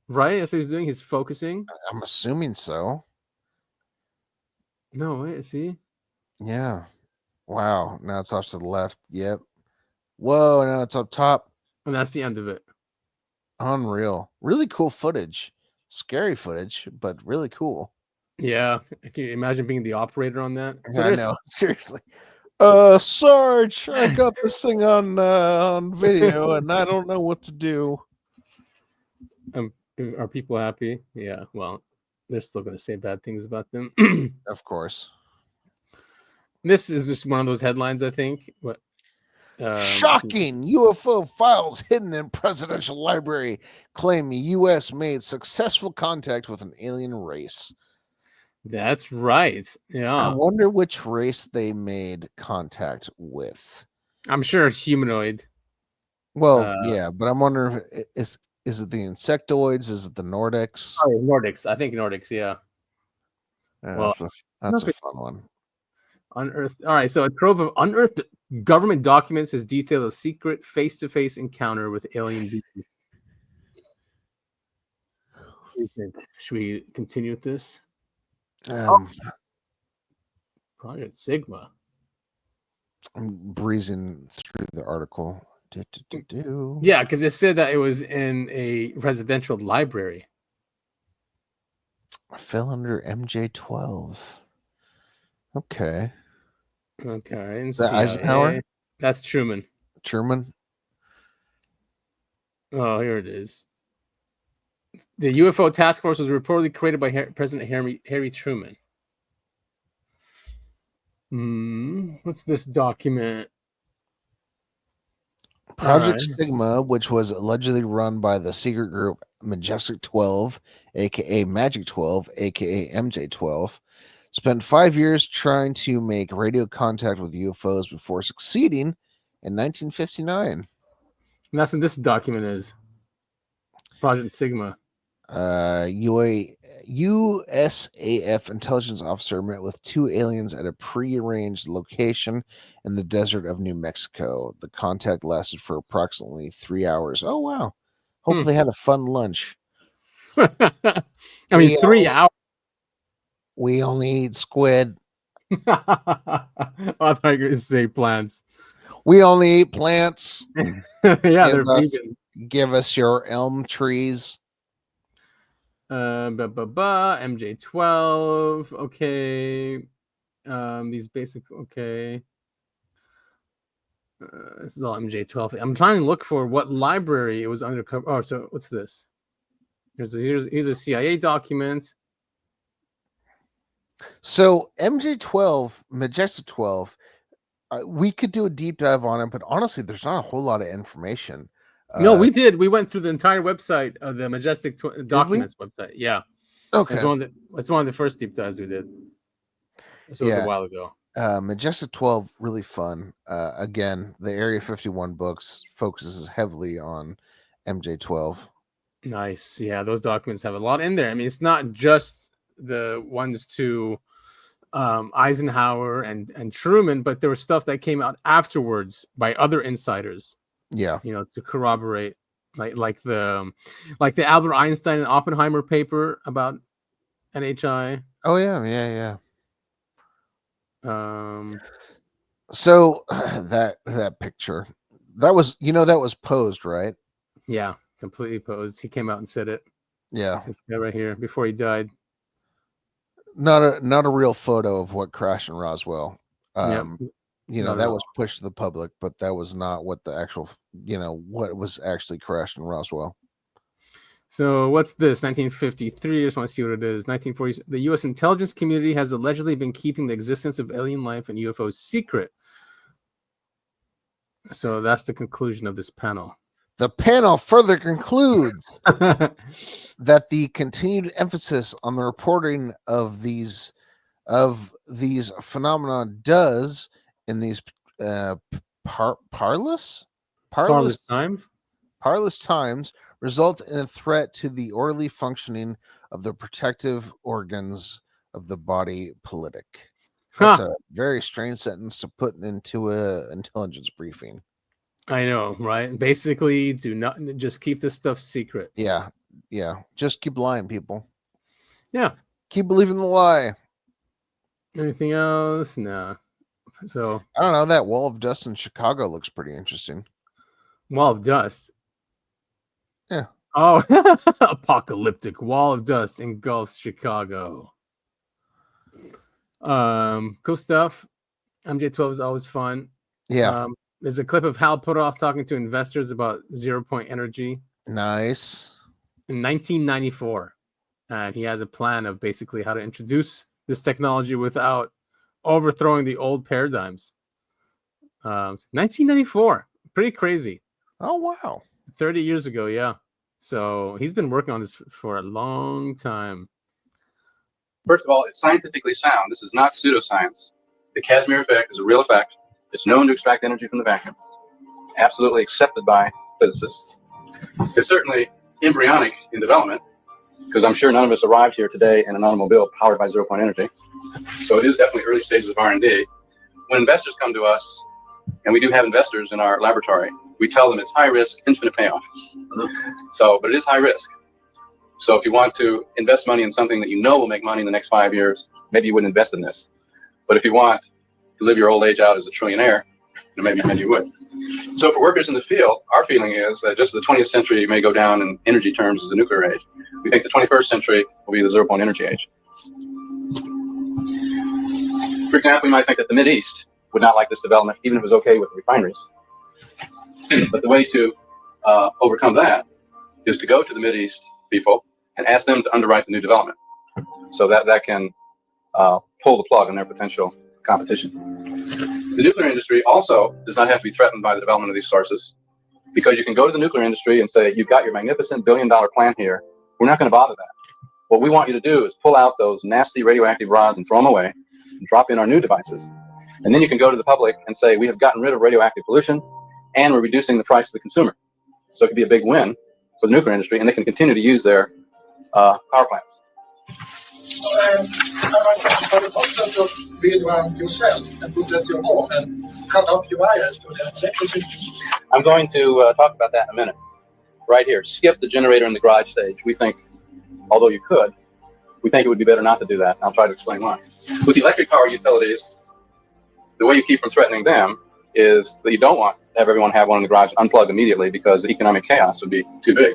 right, that's what he's doing. He's focusing. I'm assuming so. No, wait, see? Yeah. Wow. Now it's off to the left. Yep. Whoa, now it's up top. And that's the end of it. Unreal. Really cool footage. Scary footage, but really cool. Yeah. Can you imagine being the operator on that? So I know. Seriously. Sarge, I got this thing on video and I don't know what to do. Are people happy? Yeah. Well, they're still going to say bad things about them. Of course. This is just one of those headlines, I think. What? Shocking! UFO files hidden in presidential library claim U.S. made successful contact with an alien race. That's right. Yeah. I wonder which race they made contact with. I'm sure humanoid. Well, yeah, but I'm wondering if is it the insectoids? Is it the Nordics? Oh, Nordics. I think Nordics. Yeah. Well, that's a fun one. Unearthed. All right. So a trove of unearthed government documents has detailed a secret face-to-face encounter with alien beings. Should we continue with this? Project Sigma. I'm breezing through the article. Yeah, because it said that it was in a residential library. I fell under MJ12. Okay. Okay. And that Eisenhower? That's Truman. Truman? Oh, here it is. The UFO task force was reportedly created by President Harry Truman. What's this document? Project Sigma, which was allegedly run by the secret group Majestic 12, aka Magic 12, aka MJ12, spent 5 years trying to make radio contact with UFOs before succeeding in 1959. And that's what this document is. Project Sigma. USAF intelligence officer met with 2 aliens at a prearranged location in the desert of New Mexico. The contact lasted for approximately 3 hours. Oh wow! Hope they had a fun lunch. I mean, 3 hours. We only eat squid. I thought you were going to say plants. We only eat plants. Yeah, they're vegan. Give us your elm trees. MJ12. Okay. These basic. Okay. This is all MJ12. I'm trying to look for what library it was undercover. Oh, so what's this? Here's a CIA document. So MJ12, Majestic 12, we could do a deep dive on it, but honestly, there's not a whole lot of information. No, we did. We went through the entire website of the Majestic Documents website. Yeah. Okay. It's one of the first deep dives we did. So it was a while ago. Majestic 12, really fun. Again, the Area 51 books focuses heavily on MJ12. Nice. Yeah, those documents have a lot in there. I mean, it's not just the ones to Eisenhower and Truman, but there was stuff that came out afterwards by other insiders. Yeah, to corroborate, like the Albert Einstein and Oppenheimer paper about NHI. Oh yeah. So that picture, that was posed, right? Yeah, completely posed. He came out and said it. Yeah, this guy right here before he died. Not a real photo of what crashed in Roswell. That was pushed to the public, but that was not what the actual, what was actually crashed in Roswell. So what's this? 1953. I just want to see what it is. 1940s. The U.S. intelligence community has allegedly been keeping the existence of alien life and UFOs secret. So that's the conclusion of this panel. The panel further concludes that the continued emphasis on the reporting of these phenomena does in these parlous times result in a threat to the orderly functioning of the protective organs of the body politic. That's a very strange sentence to put into an intelligence briefing. I know, right? Basically, do not just keep this stuff secret. Yeah. Just keep lying, people. Yeah. Keep believing the lie. Anything else? No. So I don't know. That wall of dust in Chicago looks pretty interesting. Wall of dust. Yeah. Oh, apocalyptic wall of dust engulfs Chicago. Cool stuff. MJ12 is always fun. Yeah. There's a clip of Hal Puthoff talking to investors about 0-point energy. Nice. In 1994. And he has a plan of basically how to introduce this technology without overthrowing the old paradigms. 1994. Pretty crazy. Oh, wow. 30 years ago, yeah. So he's been working on this for a long time. First of all, it's scientifically sound. This is not pseudoscience. The Casimir effect is a real effect. It's known to extract energy from the vacuum. Absolutely accepted by physicists. It's certainly embryonic in development, because I'm sure none of us arrived here today in an automobile powered by 0-point energy. So it is definitely early stages of R&D. When investors come to us, and we do have investors in our laboratory, we tell them it's high risk, infinite payoff. But it is high risk. So if you want to invest money in something that you know will make money in the next 5 years, maybe you wouldn't invest in this. But if you want to live your old age out as a trillionaire, maybe you would. So for workers in the field, our feeling is that just as the 20th century may go down in energy terms as the nuclear age, we think the 21st century will be the 0-point energy age. For example, you might think that the Mideast would not like this development, even if it was okay with refineries. But the way to overcome that is to go to the Mideast people and ask them to underwrite the new development, so that can pull the plug on their potential competition. The nuclear industry also does not have to be threatened by the development of these sources, because you can go to the nuclear industry and say, you've got your magnificent billion-dollar plant here. We're not going to bother that. What we want you to do is pull out those nasty radioactive rods and throw them away and drop in our new devices. And then you can go to the public and say, we have gotten rid of radioactive pollution and we're reducing the price to the consumer. So it could be a big win for the nuclear industry, and they can continue to use their power plants. Are you possible to build one yourself and put it at your home and cut off your wires to the electricity? I'm going to talk about that in a minute. Right here, skip the generator in the garage stage. We think, although you could, we think it would be better not to do that. I'll try to explain why. With the electric power utilities, the way you keep from threatening them is that you don't want to have everyone have one in the garage unplugged immediately because the economic chaos would be too big.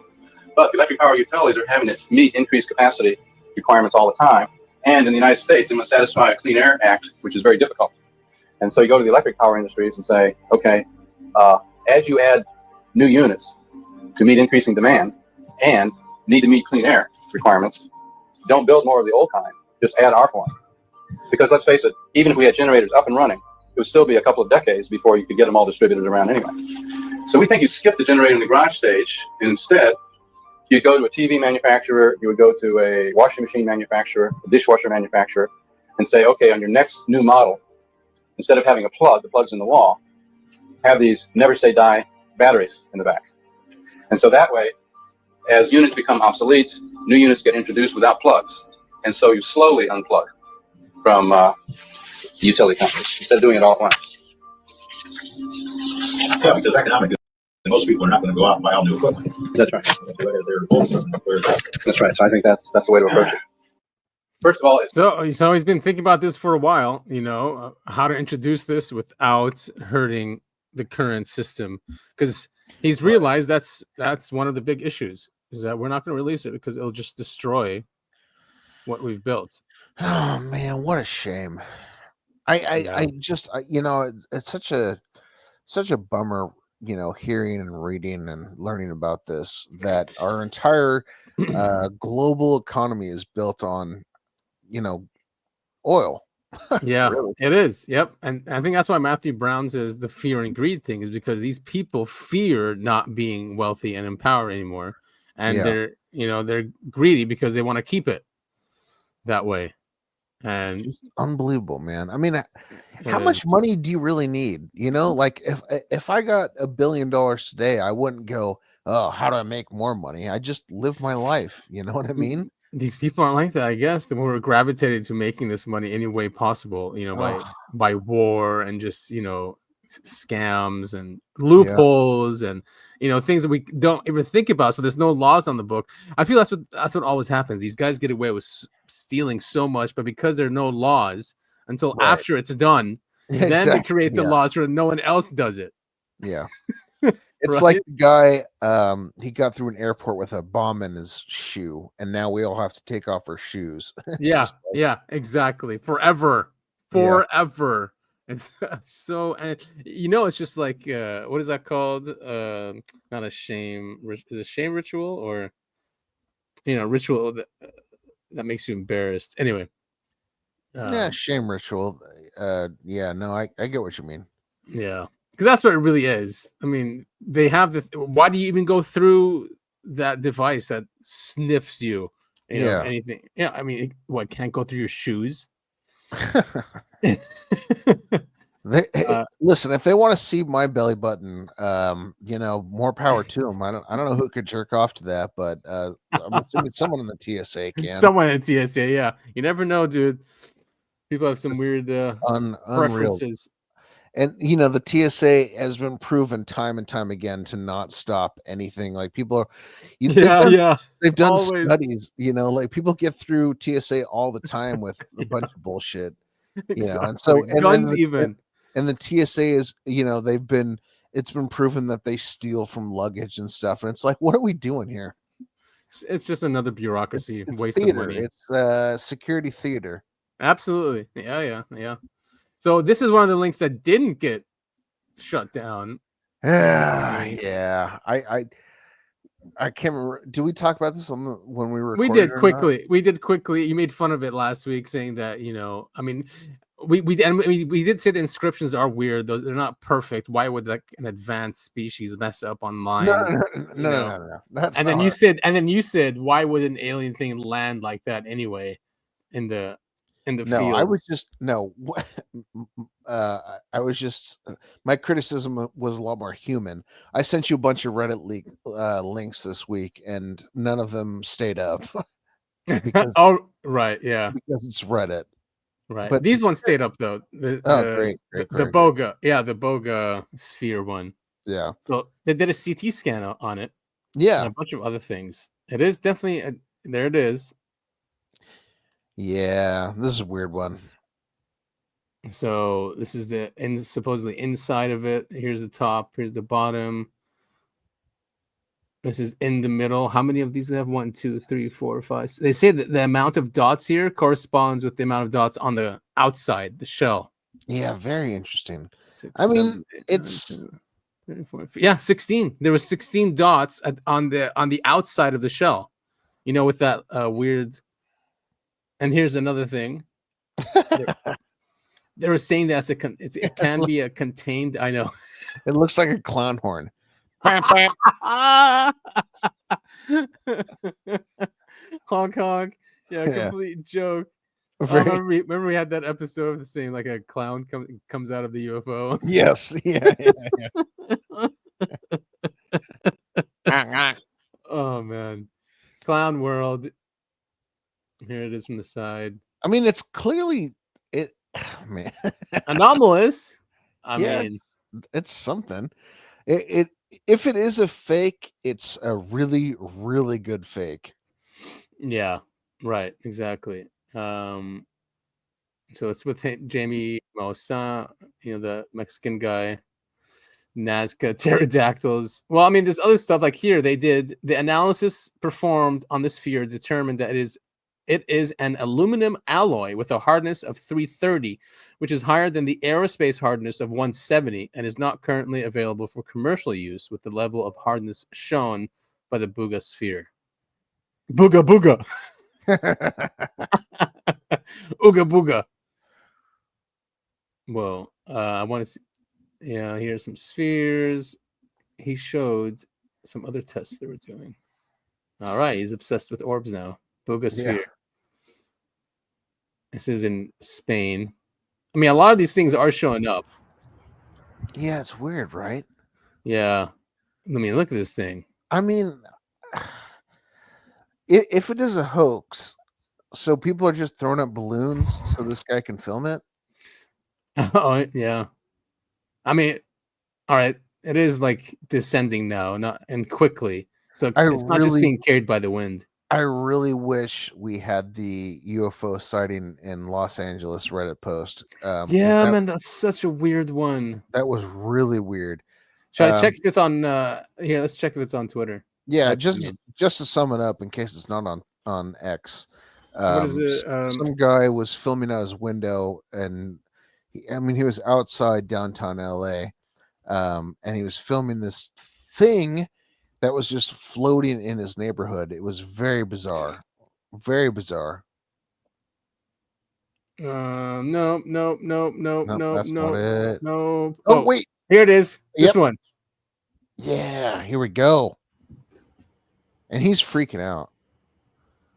But the electric power utilities are having to meet increased capacity requirements all the time. And in the United States, they must satisfy a Clean Air Act, which is very difficult. And so you go to the electric power industries and say, okay, as you add new units to meet increasing demand and need to meet clean air requirements, don't build more of the old kind, just add our form. Because let's face it, even if we had generators up and running, it would still be a couple of decades before you could get them all distributed around anyway. So we think you skip the generator in the garage stage, and instead, you'd go to a TV manufacturer, you would go to a washing machine manufacturer, a dishwasher manufacturer, and say, okay, on your next new model, instead of having a plug, the plug's in the wall, have these never say die batteries in the back. And so that way, as units become obsolete, new units get introduced without plugs. And so you slowly unplug from utility companies instead of doing it all at once. Yeah, because economically, most people are not going to go out and buy all new equipment. That's right. That's right. So I think that's the way to approach it. First of all, so he's been thinking about this for a while, how to introduce this without hurting the current system, because he's realized that's one of the big issues, is that we're not going to release it because it'll just destroy what we've built. Oh man, what a shame. I just it's such a bummer, hearing and reading and learning about this, that our entire global economy is built on oil. Yeah, Really. it is. Yep. And I think that's why Matthew Brown says the fear and greed thing is because these people fear not being wealthy and in power anymore. And Yeah. they're greedy because they want to keep it that way. And Just unbelievable, man. I mean, how much money do you really need? Like if I got $1 billion today, I wouldn't go, oh, how do I make more money? I just live my life. You know what I mean? These people aren't like that, I guess. They were gravitated to making this money any way possible, by war and just, scams and loopholes and, things that we don't even think about. So there's no laws on the book. I feel that's what always happens. These guys get away with stealing so much, but because there are no laws until after it's done, then they create the laws so no one else does it. Yeah. It's like the guy, he got through an airport with a bomb in his shoe, and now we all have to take off our shoes. Yeah, exactly. Forever. It's so, and it's just like, what is that called? Not a shame. Is it a shame ritual or, ritual that makes you embarrassed? Anyway. Yeah, shame ritual. Yeah, no, I get what you mean. Yeah. Because that's what it really is. I mean, they have why do you even go through that device that sniffs you? Anything. Yeah, I mean, what, can't go through your shoes? Listen, if they want to see my belly button, more power to them. I don't know who could jerk off to that, but I'm assuming someone in the TSA can. Someone in the TSA, yeah. You never know, dude. People have some weird preferences. And the TSA has been proven time and time again to not stop anything. Like people are, they've done always. studies. Like people get through TSA all the time with a bunch of bullshit. Exactly. And so guns even. And the TSA is, it's been proven that they steal from luggage and stuff. And it's like, what are we doing here? It's just another bureaucracy, it's waste of money. It's security theater. Absolutely. Yeah. So this is one of the links that didn't get shut down. Yeah. I can't remember. Did we talk about this when we were? We did quickly. You made fun of it last week, saying that I mean, we did say the inscriptions are weird. They're not perfect. Why would like an advanced species mess up on mine? No. That's and then you said, why would an alien thing land like that anyway? In the field. I was just I was just my criticism was a lot more human. I sent you a bunch of Reddit links this week, and none of them stayed up. because right, yeah, because it's Reddit. right. But These ones stayed up though. Great. The Boga, yeah, the Boga sphere one. Yeah. So they did a CT scan on it. Yeah. And a bunch of other things. It is definitely there. It is. Yeah, this is a weird one. So this is the supposedly inside of it. Here's the top. Here's the bottom. This is in the middle. How many of these do they have? 1, 2, 3, 4, 5. They say that the amount of dots here corresponds with the amount of dots on the outside, the shell. Yeah, very interesting. 6, I mean, 7, 8, 9, it's 10, 13, 14, yeah, 16. There was 16 dots on the outside of the shell. You know, with that weird. And here's another thing. They were saying that it can be a contained. I know. It looks like a clown horn. Honk honk. Yeah, complete joke. Remember we had that episode of the same, like a clown comes out of the UFO. Yes. Yeah. Oh man. Clown world. Here it is from the side. I mean, it's clearly man. Anomalous. I mean, it's something. It if it is a fake, it's a really, really good fake. Yeah, right, exactly. So it's with Jamie Maussan, the Mexican guy, Nazca pterodactyls. Well, I mean, there's other stuff like here. They did the analysis performed on this sphere determined that it is an aluminum alloy with a hardness of 330, which is higher than the aerospace hardness of 170 and is not currently available for commercial use with the level of hardness shown by the Buga sphere. Buga Buga. Ooga Booga. Well, I want to see. Yeah, here's some spheres. He showed some other tests they were doing. All right, he's obsessed with orbs now. Buga sphere. Yeah. This is in Spain. I mean, a lot of these things are showing up. Yeah, it's weird, right? Yeah. I mean, look at this thing. I mean, if it is a hoax, so people are just throwing up balloons so this guy can film it. Oh, yeah. I mean, all right. It is like descending now, and quickly. So it's not just being carried by the wind. I really wish we had the UFO sighting in Los Angeles Reddit post. Yeah, man, that's such a weird one. That was really weird. Should I check if it's on here? Let's check if it's on Twitter. Yeah, just to sum it up in case it's not on X. What is it? Some guy was filming out his window, and he was outside downtown LA, and he was filming this thing that was just floating in his neighborhood. It was very bizarre. Very bizarre. No. That's not it. No. Oh, wait. Here it is. This one. Yeah, here we go. And he's freaking out.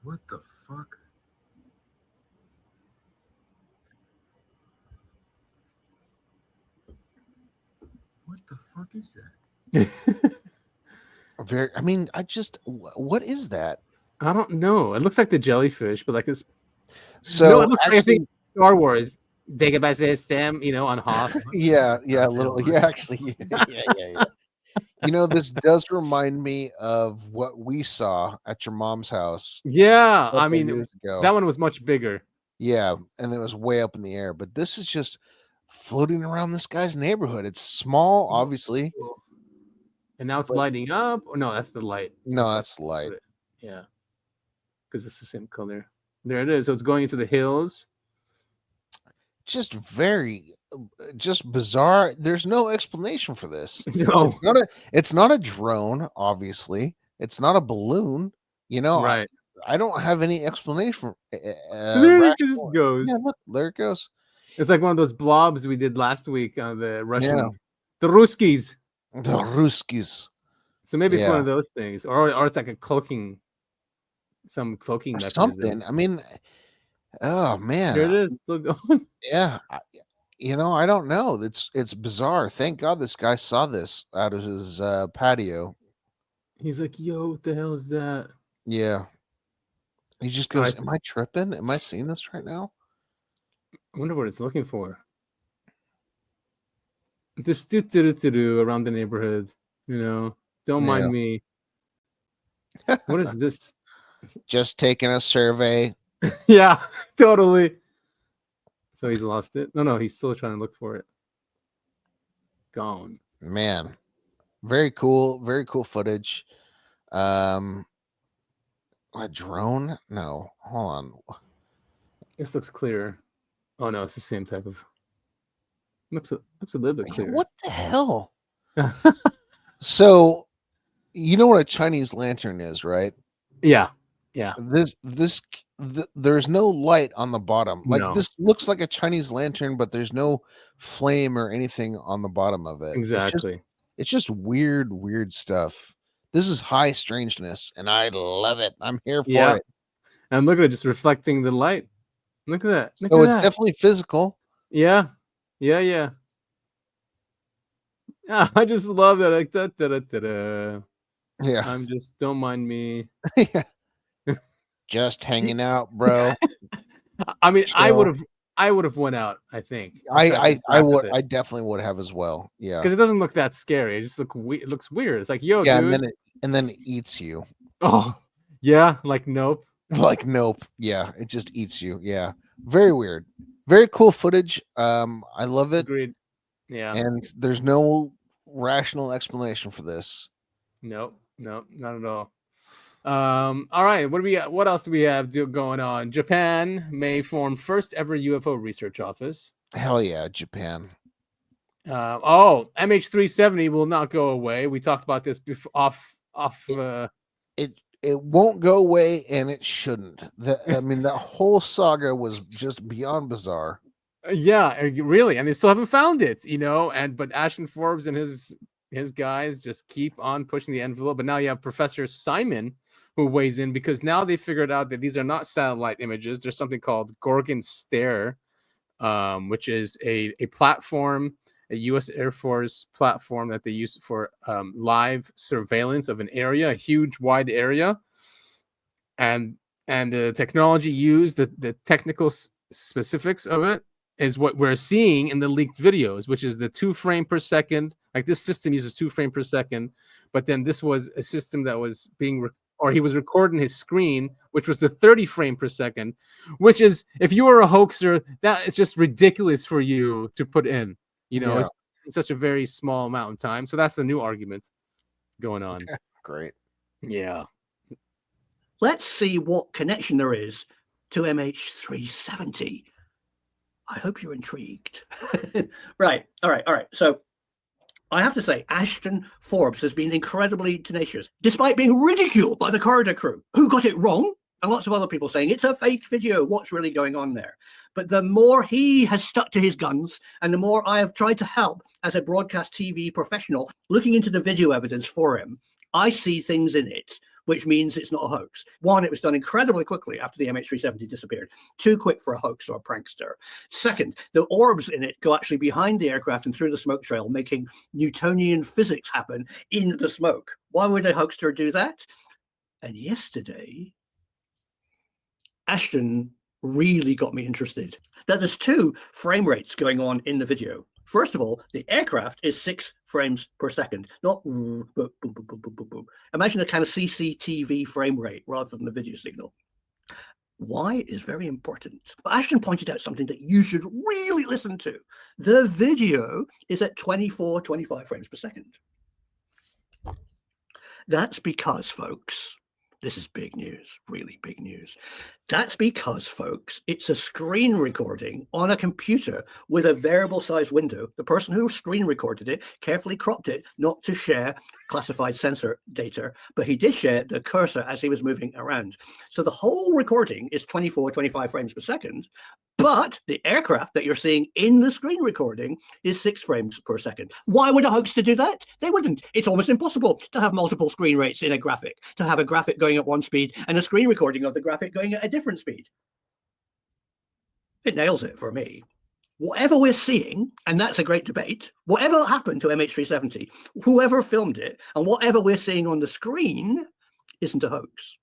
What the fuck? What the fuck is that? What is that? I don't know. It looks like the jellyfish, but like this. So no, it looks like I think Star Wars. Dagobah system, on Hoth. Yeah, actually, yeah. This does remind me of what we saw at your mom's house. Yeah, I mean, that one was much bigger. Yeah, and it was way up in the air. But this is just floating around this guy's neighborhood. It's small, obviously. And now it's lighting up. Oh, no, that's the light. No, that's the light. Yeah, because it's the same color. There it is. So it's going into the hills. Just bizarre. There's no explanation for this. No. It's not a drone, obviously. It's not a balloon. Right. I don't have any explanation. There it just goes. Yeah, look, there it goes. It's like one of those blobs we did last week on the Russian. Yeah. The Ruskies. The Ruskies. So maybe it's one of those things, or it's like some cloaking mechanism. Something. I mean, oh man, here it is, still going. Yeah, I don't know. It's bizarre. Thank God this guy saw this out of his patio. He's like, "Yo, what the hell is that?" Yeah, He just goes, "Am I tripping? Am I seeing this right now?" I wonder what it's looking for. This do around the neighborhood, Don't mind me. What is this? Just taking a survey. Yeah, totally. So he's lost it. No, he's still trying to look for it. Gone. Man, very cool footage. A drone? No, hold on. This looks clearer. Oh no, it's the same type of. Looks a little bit clearer. What the hell? So, you know what a Chinese lantern is, right? Yeah. There's no light on the bottom. Like No. this looks like a Chinese lantern, but there's no flame or anything on the bottom of it. Exactly. It's just weird stuff. This is high strangeness, and I love it. I'm here for it. And look at it, just reflecting the light. Look at that. So it's definitely physical. Yeah. Yeah. I just love that. Like Yeah. I'm just, don't mind me. Just hanging out, bro. I mean, Chill. I would have went out, I think. I definitely would have as well. Yeah. Because it doesn't look that scary. It just it looks weird. It's like, yo, dude. And then it eats you. Oh, yeah, like Nope. Like Nope. Yeah, it just eats you. Yeah. Very weird. Very cool footage. I love it. Agreed. Yeah. And there's no rational explanation for this. Nope, not at all. All right, what else do we have going on? Japan may form first ever UFO research office. Hell yeah, Japan. MH370 will not go away. We talked about this before It won't go away, and it shouldn't. That whole saga was just beyond bizarre. Yeah, really, and they still haven't found it, but Ashton Forbes and his guys just keep on pushing the envelope. But now you have Professor Simon who weighs in, because now they figured out that these are not satellite images. There's something called Gorgon Stare, which is a platform, a U.S. Air Force platform that they use for live surveillance of an area, a huge, wide area. And the technology used, the technical specifics of it, is what we're seeing in the leaked videos, which is the 2 frame per second. Like, this system uses 2 frame per second, but then this was a system that was he was recording his screen, which was the 30 frame per second, which is, if you were a hoaxer, that is just ridiculous for you to put in, It's such a very small amount of time. So that's the new argument going on. Great. Yeah. Let's see what connection there is to MH370. I hope you're intrigued. Right. All right. So I have to say, Ashton Forbes has been incredibly tenacious, despite being ridiculed by the corridor crew, who got it wrong, and lots of other people saying it's a fake video. What's really going on there? But the more he has stuck to his guns, and the more I have tried to help as a broadcast TV professional, looking into the video evidence for him, I see things in it, which means it's not a hoax. One, it was done incredibly quickly after the MH370 disappeared. Too quick for a hoax or a prankster. Second, the orbs in it go actually behind the aircraft and through the smoke trail, making Newtonian physics happen in the smoke. Why would a hoaxer do that? And yesterday, Ashton really got me interested that there's 2 frame rates going on in the video. First of all, the aircraft is 6 frames per second, not boom, boom, boom, boom, boom, boom. Imagine a kind of CCTV frame rate rather than the video signal. Why is very important. But Ashton pointed out something that you should really listen to. The video is at 24, 25 frames per second. That's because, folks, this is big news, really big news. That's because, folks, it's a screen recording on a computer with a variable size window. The person who screen recorded it carefully cropped it not to share classified sensor data, but he did share the cursor as he was moving around. So the whole recording is 24, 25 frames per second, but the aircraft that you're seeing in the screen recording is 6 frames per second. Why would a hoaxer do that? They wouldn't. It's almost impossible to have multiple screen rates in a graphic, to have a graphic going at one speed and a screen recording of the graphic going at a different speed. It nails it for me. Whatever we're seeing, and that's a great debate, whatever happened to MH370, whoever filmed it, and whatever we're seeing on the screen isn't a hoax.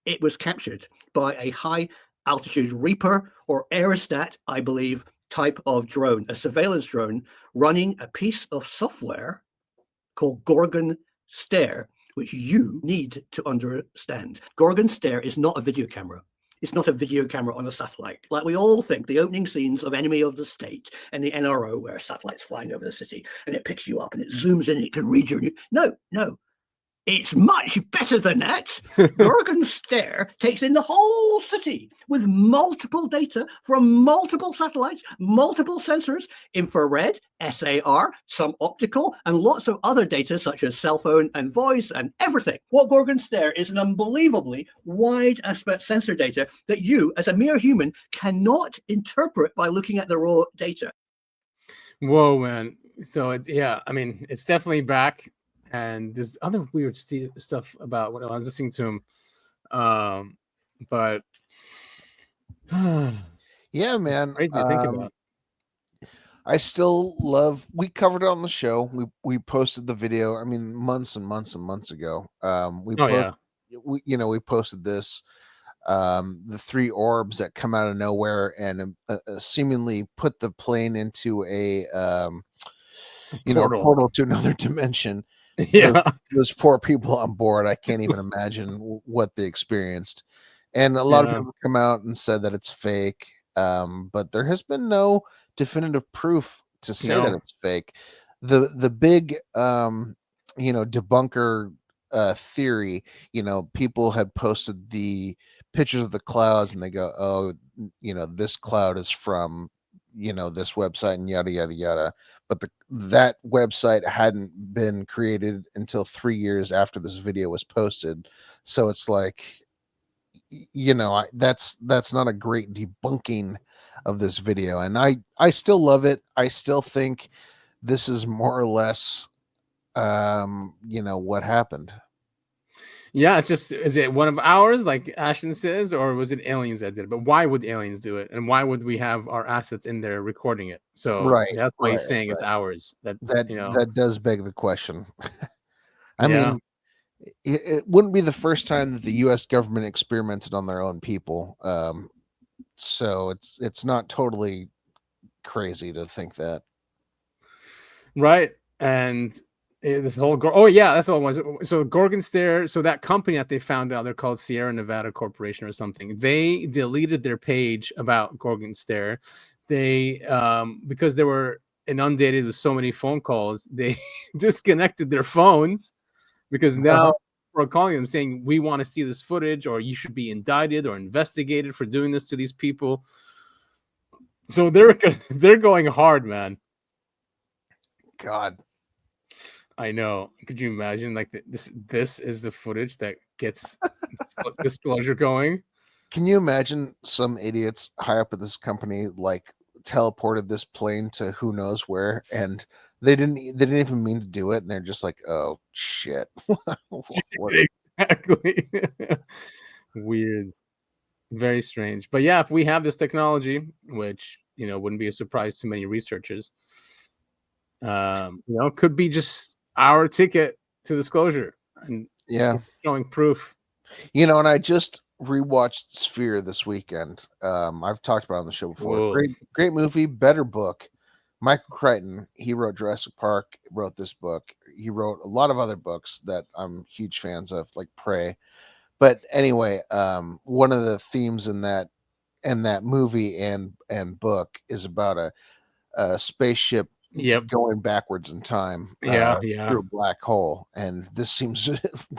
It was captured by a high altitude Reaper or aerostat, I believe, type of drone, a surveillance drone running a piece of software called Gorgon Stare, which you need to understand. Gorgon Stare is not a video camera. It's not a video camera on a satellite. Like we all think, the opening scenes of Enemy of the State and the NRO, where a satellite's flying over the city and it picks you up and it zooms in, it can read your... No. It's much better than that. Gorgon Stare takes in the whole city with multiple data from multiple satellites, multiple sensors, infrared, SAR, some optical, and lots of other data such as cell phone and voice and everything. What Gorgon Stare is an unbelievably wide aspect sensor data that you, as a mere human, cannot interpret by looking at the raw data. Whoa, man. So, it's definitely back. And there's other weird stuff about when I was listening to him. But yeah, man. Crazy to think about. I still love, we covered it on the show. We posted the video, months and months and months ago. We posted this, the 3 orbs that come out of nowhere and seemingly put the plane into a portal to another dimension. Yeah, those poor people on board, I can't even imagine what they experienced. And a lot of people come out and said that it's fake, but there has been no definitive proof to say that it's fake. The big debunker theory, people had posted the pictures of the clouds and they go, oh, this cloud is from this website and yada yada yada, but that website hadn't been created until 3 years after this video was posted. So it's like, that's not a great debunking of this video, and I still love it. I still think this is more or less what happened. Yeah, it's just, is it one of ours, like Ashton says, or was it aliens that did it? But why would aliens do it? And why would we have our assets in there recording it? So that's why he's saying it's ours. That does beg the question. I mean, it wouldn't be the first time that the U.S. government experimented on their own people. So it's not totally crazy to think that. Right. And this whole that's what it was. So Gorgon Stare, so that company that they found out, they're called Sierra Nevada Corporation or something. They deleted their page about Gorgon Stare. They because they were inundated with so many phone calls, they disconnected their phones, because now we're calling them saying we want to see this footage, or you should be indicted or investigated for doing this to these people. So they're going hard, man. God. I know. Could you imagine, like, this is the footage that gets disclosure going? Can you imagine some idiots high up at this company like teleported this plane to who knows where, and they didn't even mean to do it, and they're just like, oh shit. Exactly. Weird. Very strange. But yeah, if we have this technology, which wouldn't be a surprise to many researchers, could be just our ticket to disclosure, and showing proof. And I just rewatched Sphere this weekend. I've talked about it on the show before. Whoa. Great movie, better book. Michael Crichton, he wrote Jurassic Park, wrote this book. He wrote a lot of other books that I'm huge fans of, like Prey. But anyway, one of the themes in that movie and book is about a spaceship going backwards in time through a black hole, and this seems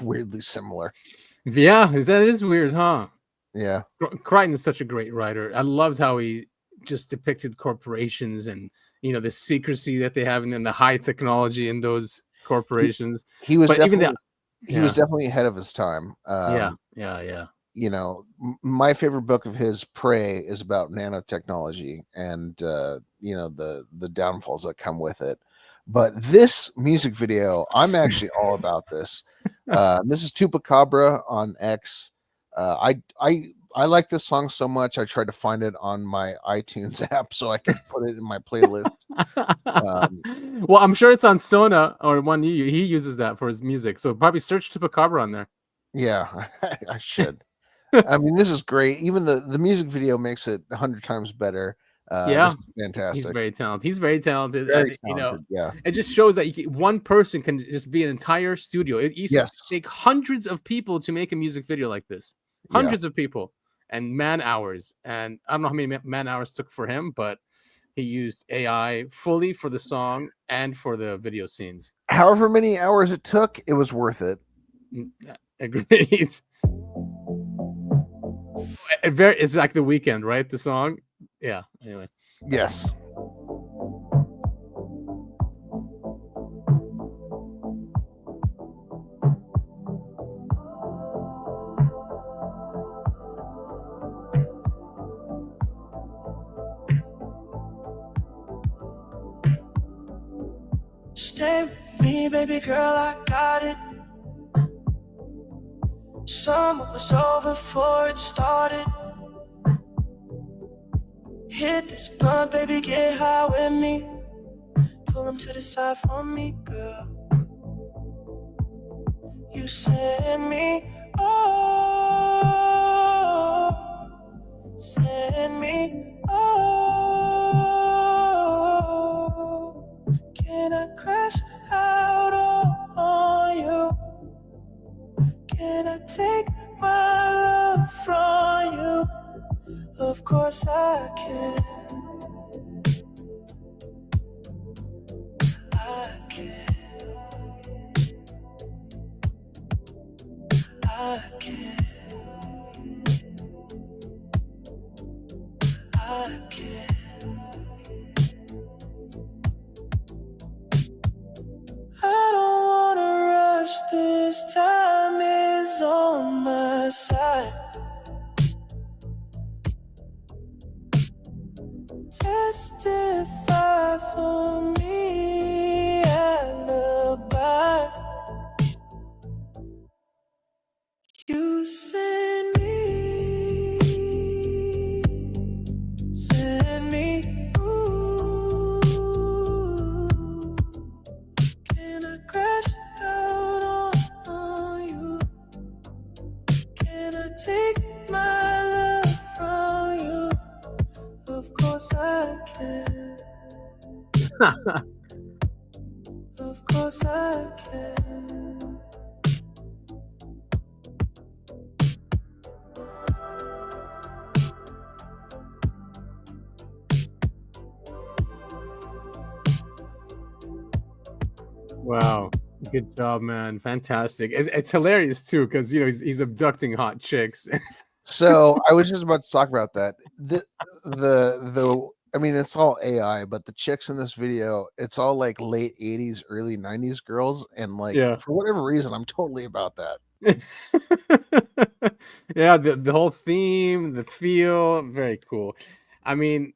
weirdly similar. That is weird, huh? Yeah. Crichton is such a great writer. I loved how he just depicted corporations and the secrecy that they have, and then the high technology in those corporations. He was definitely ahead of his time. My favorite book of his, Prey, is about nanotechnology and the downfalls that come with it. But this music video, I'm actually all about this. This is Chupacabra on X. I like this song so much, I tried to find it on my iTunes app so I could put it in my playlist. Well, I'm sure it's on Sona or one he uses that for his music. So probably search Chupacabra on there. Yeah, I should. I mean, this is great. Even the music video makes it 100 times better. Yeah, this is fantastic. he's very talented. He's very talented. Very and, you know, talented, yeah. it just shows that one person can just be an entire studio. It used Yes. to take hundreds of people to make a music video like this. Hundreds of people and man hours. And I don't know how many man hours took for him, but he used AI fully for the song and for the video scenes. However many hours it took, it was worth it. Agreed. It's like The Weeknd, right? The song. Yeah. Anyway. Yes. Stay with me, baby girl, I got it. Summer was over before it started. Hit this blunt, baby, get high with me. Pull them to the side for me, girl. You send me, oh, send me, oh. Can I crash out on you? Can I take my love from you? Of course I can. I can. I can. I can. I don't wanna rush, this time is on my side. Testify for me, alibi. You send me, ooh. Can I crash out on you? Can I take my love from you? Of course I can. Of course I can. Wow. Good job, man. Fantastic. It's hilarious too, because you know he's abducting hot chicks. So I was just about to talk about that. The I mean, it's all AI, but the chicks in this video, it's all like late 80s, early 90s girls. And like, for whatever reason, I'm totally about that. Yeah, the whole theme, the feel, very cool. I mean,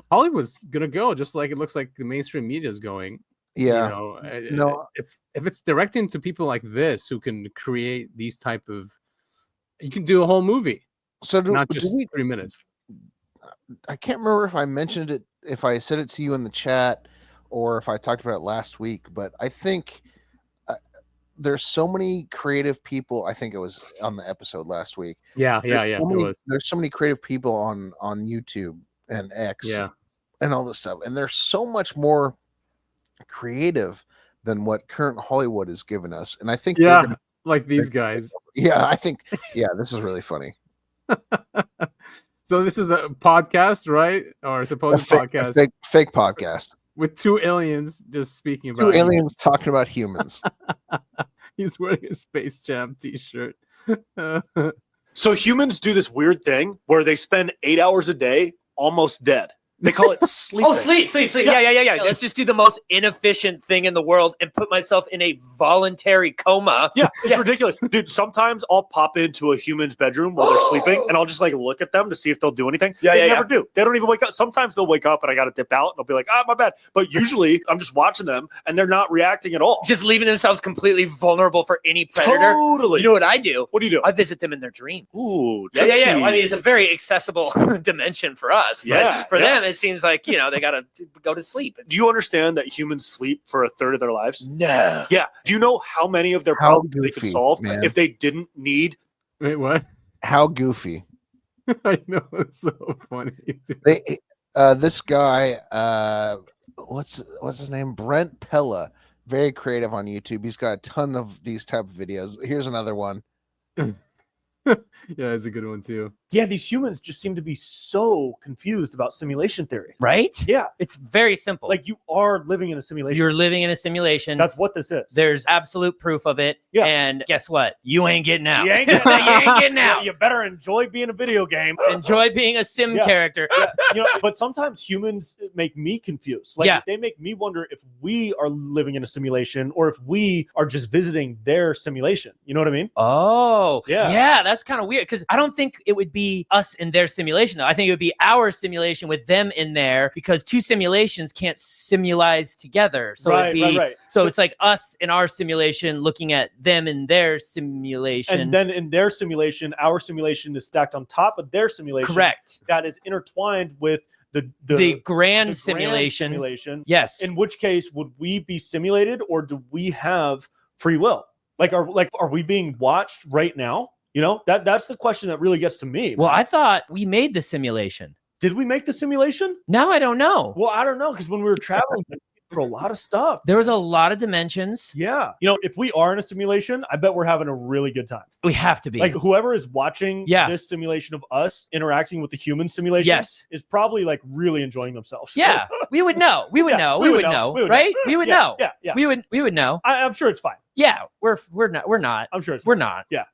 Hollywood's gonna go just like it looks like the mainstream media is going. Yeah. You know, No. if it's directing to people like this who can create these type of, you can do a whole movie. So not just 3 minutes. I can't remember if I mentioned it, if I said it to you in the chat, or if I talked about it last week. But I think there's so many creative people. I think it was on the episode last week. Yeah. There's so many creative people on YouTube and X, and all this stuff, and there's so much more creative than what current Hollywood has given us. And I think like these guys. Yeah, I think this is really funny. So this is a podcast, right? Or a supposed podcast? Fake podcast with two aliens just speaking about two aliens talking about humans. He's wearing a Space Jam t-shirt. So humans do this weird thing where they spend 8 hours a day almost dead. They call it sleeping. Oh, sleep. Yeah. Let's just do the most inefficient thing in the world and put myself in a voluntary coma. Yeah, it's ridiculous. Dude, sometimes I'll pop into a human's bedroom while they're sleeping and I'll just like look at them to see if they'll do anything. They never do. They don't even wake up. Sometimes they'll wake up and I got to dip out and I'll be like, my bad. But usually I'm just watching them and they're not reacting at all. Just leaving themselves completely vulnerable for any predator. Totally. You know what I do? What do you do? I visit them in their dreams. Ooh. Yeah. Well, I mean, it's a very accessible dimension for us. But for them, it seems like, you know, they got to go to sleep. Do you understand that humans sleep for a third of their lives? No. Yeah. Do you know how many of their problems they could solve if they didn't need? Wait, what? How goofy. I know, it's so funny. dude. They this guy what's his name? Brent Pella. Very creative on YouTube. He's got a ton of these type of videos. Here's another one. Yeah, it's a good one too. Yeah, these humans just seem to be so confused about simulation theory. Right? Yeah. It's very simple. Like you are living in a simulation. You're living in a simulation. That's what this is. There's absolute proof of it. Yeah. And guess what? You ain't getting out. You ain't getting out. You ain't getting out. You better enjoy being a video game. Enjoy being a sim character. Yeah. You know, but sometimes humans make me confused. Like they make me wonder if we are living in a simulation or if we are just visiting their simulation. You know what I mean? Oh, Yeah. Yeah, that's kind of weird because I don't think it would be us in their simulation, though. I think it would be our simulation with them in there because two simulations can't simulize together. So it'd be, So it's like us in our simulation looking at them in their simulation. And then in their simulation, our simulation is stacked on top of their simulation. Correct. That is intertwined with the grand simulation. Yes. In which case, would we be simulated or do we have free will? Are we being watched right now? You know, that's the question that really gets to me. Well, I thought we made the simulation. Did we make the simulation? Now I don't know. Well, I don't know because when we were traveling for a lot of stuff, there was a lot of dimensions. Yeah. You know, if we are in a simulation, I bet we're having a really good time. We have to be. Like whoever is watching this simulation of us interacting with the human simulation is probably like really enjoying themselves. Yeah. We would know. We would know. We would know. Right? We would know. Yeah. We would know. I'm sure it's fine. Yeah. We're not. I'm sure we're not. Yeah.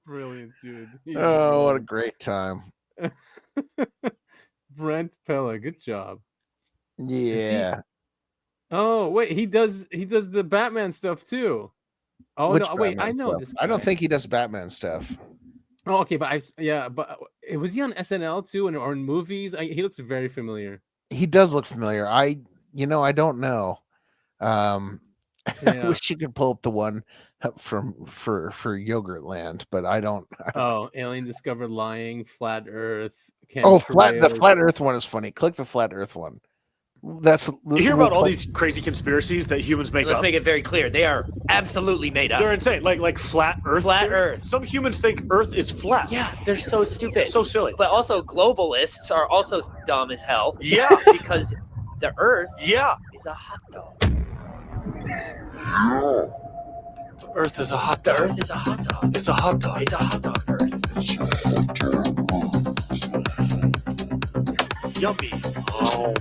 Brilliant, dude. Oh, what a great time. Brent Pella, good job. Yeah. Oh, wait, he does the Batman stuff too. Oh, Which no, wait, I Batman know stuff? this. I don't guy. think he does Batman stuff. Oh, okay, but was he on SNL too or in movies? He looks very familiar. He does look familiar. I don't know. I wish you could pull up the one for Yogurt Land, but I don't. Oh, alien discovered lying, flat Earth. The flat Earth one is funny. Click the flat Earth one. You hear about all these crazy conspiracies that humans make Let's up. make it very clear. They are absolutely made up. They're insane. Like flat Earth. Flat Earth. Some humans think Earth is flat. Yeah, they're so stupid. So silly. But also globalists are also dumb as hell. Yeah. Because the Earth is a hot dog. Earth is a hot dog. The Earth is a hot dog. It's a hot dog. It's a hot dog, Earth. Yummy. Oh.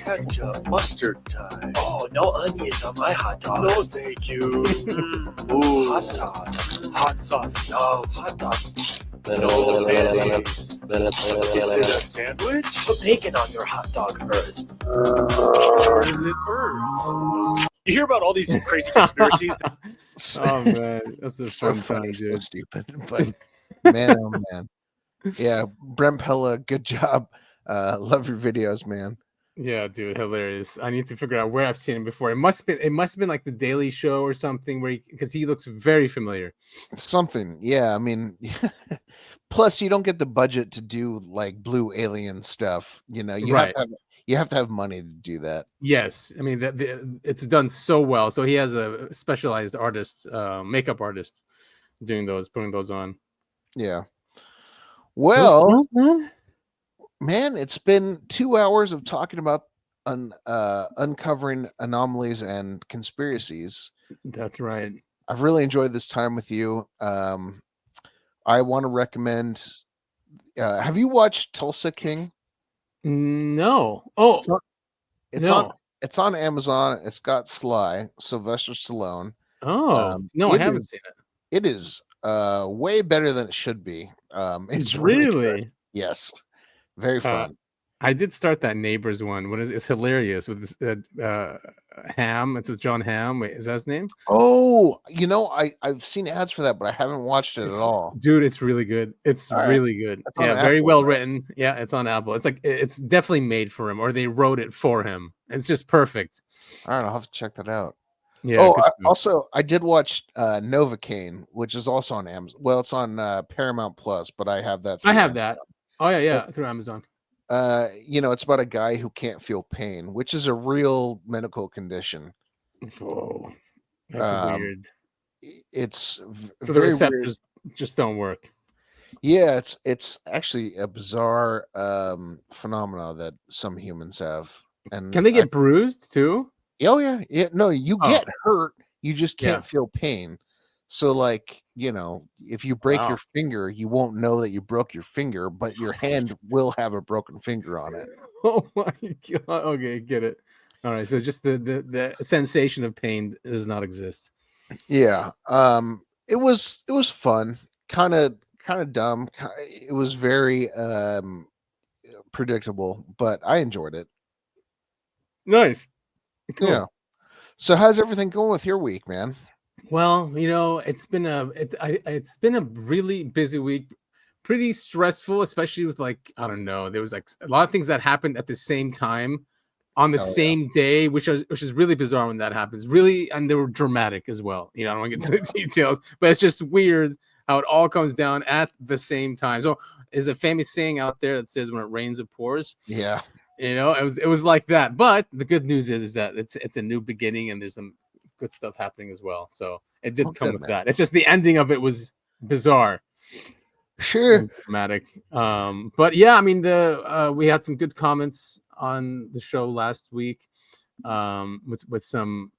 Ketchup, mustard time. Oh, no onions on my hot dog. No, thank you. Ooh. Hot sauce. Hot sauce. No, hot dog. No, mayonnaise. Is it a sandwich? Put bacon on your hot dog, Earth. Or is it Earth? You hear about all these crazy conspiracies? Oh man, that's a so fun funny, time, so dude. stupid. But man, oh man, yeah, Brent Pella, good job. Love your videos, man. Yeah, dude, hilarious. I need to figure out where I've seen him before. It must have been like the Daily Show or something because he looks very familiar. Something, yeah. I mean, plus you don't get the budget to do like blue alien stuff. You know, you have to have money to do that. Yes, I mean it's done so well. So he has a specialized artist, makeup artist, putting those on. Yeah. Well, man, it's been 2 hours of talking about uncovering anomalies and conspiracies. That's right. I've really enjoyed this time with you. I want to recommend. Have you watched Tulsa King? No. Oh, it's on Amazon. It's got Sylvester Stallone. Oh, no, I haven't seen it. It is way better than it should be. It's really good. Yes, very fun. I did start that Neighbors one. What is it? It's hilarious with this, Hamm. It's with John Hamm. Wait, is that his name? Oh, I've seen ads for that, but I haven't watched it at all. Dude, it's really good. It's really good. Yeah, very well written. Yeah, it's on Apple. It's like it's definitely made for him, or they wrote it for him. It's just perfect. All right, I'll have to check that out. Yeah. I did watch Novocaine, which is also on Amazon. Well, it's on Paramount Plus, but I have that. I have that. Oh yeah, through Amazon. it's about a guy who can't feel pain, which is a real medical condition. Whoa, that's weird. It's So the very weird. receptors just don't work. Yeah, it's actually a bizarre phenomena that some humans have. And Can they get bruised too? Oh yeah. No, you Oh. get hurt, you just Yeah. can't feel pain. So like, if you break Wow. your finger, you won't know that you broke your finger, but your hand will have a broken finger on it. Oh my god. Okay, get it. All right. So just the sensation of pain does not exist. Yeah. It was fun. Kind of dumb. It was very predictable, but I enjoyed it. Nice. Cool. Yeah. So how's everything going with your week, man? Well, it's been a really busy week, pretty stressful, especially with I don't know, there was a lot of things that happened at the same time on the same day, which is really bizarre when that happens. Really, and they were dramatic as well. I don't want to get into the details, but it's just weird how it all comes down at the same time. So there's a famous saying out there that says, "When it rains, it pours." Yeah. It was like that. But the good news is that it's a new beginning, and there's some good stuff happening as well. So it did come with that. It's just the ending of it was bizarre. Sure. Dramatic. But yeah, I mean we had some good comments on the show last week, with some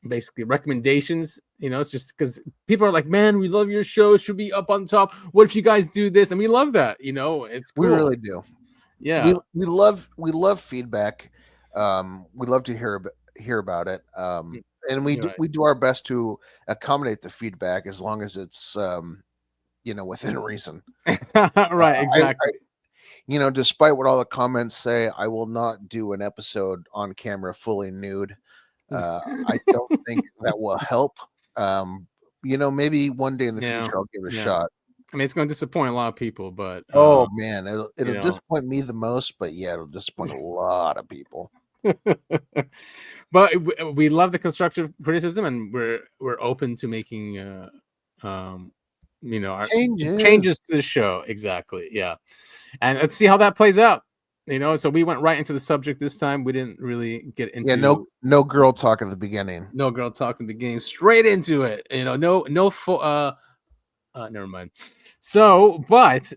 basically recommendations. It's just because people are like, man, we love your show, it should be up on top. What if you guys do this? And we love that. It's cool. We really do. Yeah. We love feedback. We love to hear about it. And we do our best to accommodate the feedback as long as it's within reason. Right, exactly. Despite what all the comments say, I will not do an episode on camera fully nude. I don't think that will help. Maybe one day in the future I'll give it a shot. I mean, it's going to disappoint a lot of people, but oh man, it'll disappoint me the most, but yeah, it'll disappoint a lot of people. But we love the constructive criticism, and we're open to making our changes to the show. Exactly. Yeah. And let's see how that plays out. So we went right into the subject this time. We didn't really get into no girl talk at the beginning. No girl talk in the beginning. Straight into it. Never mind. So, but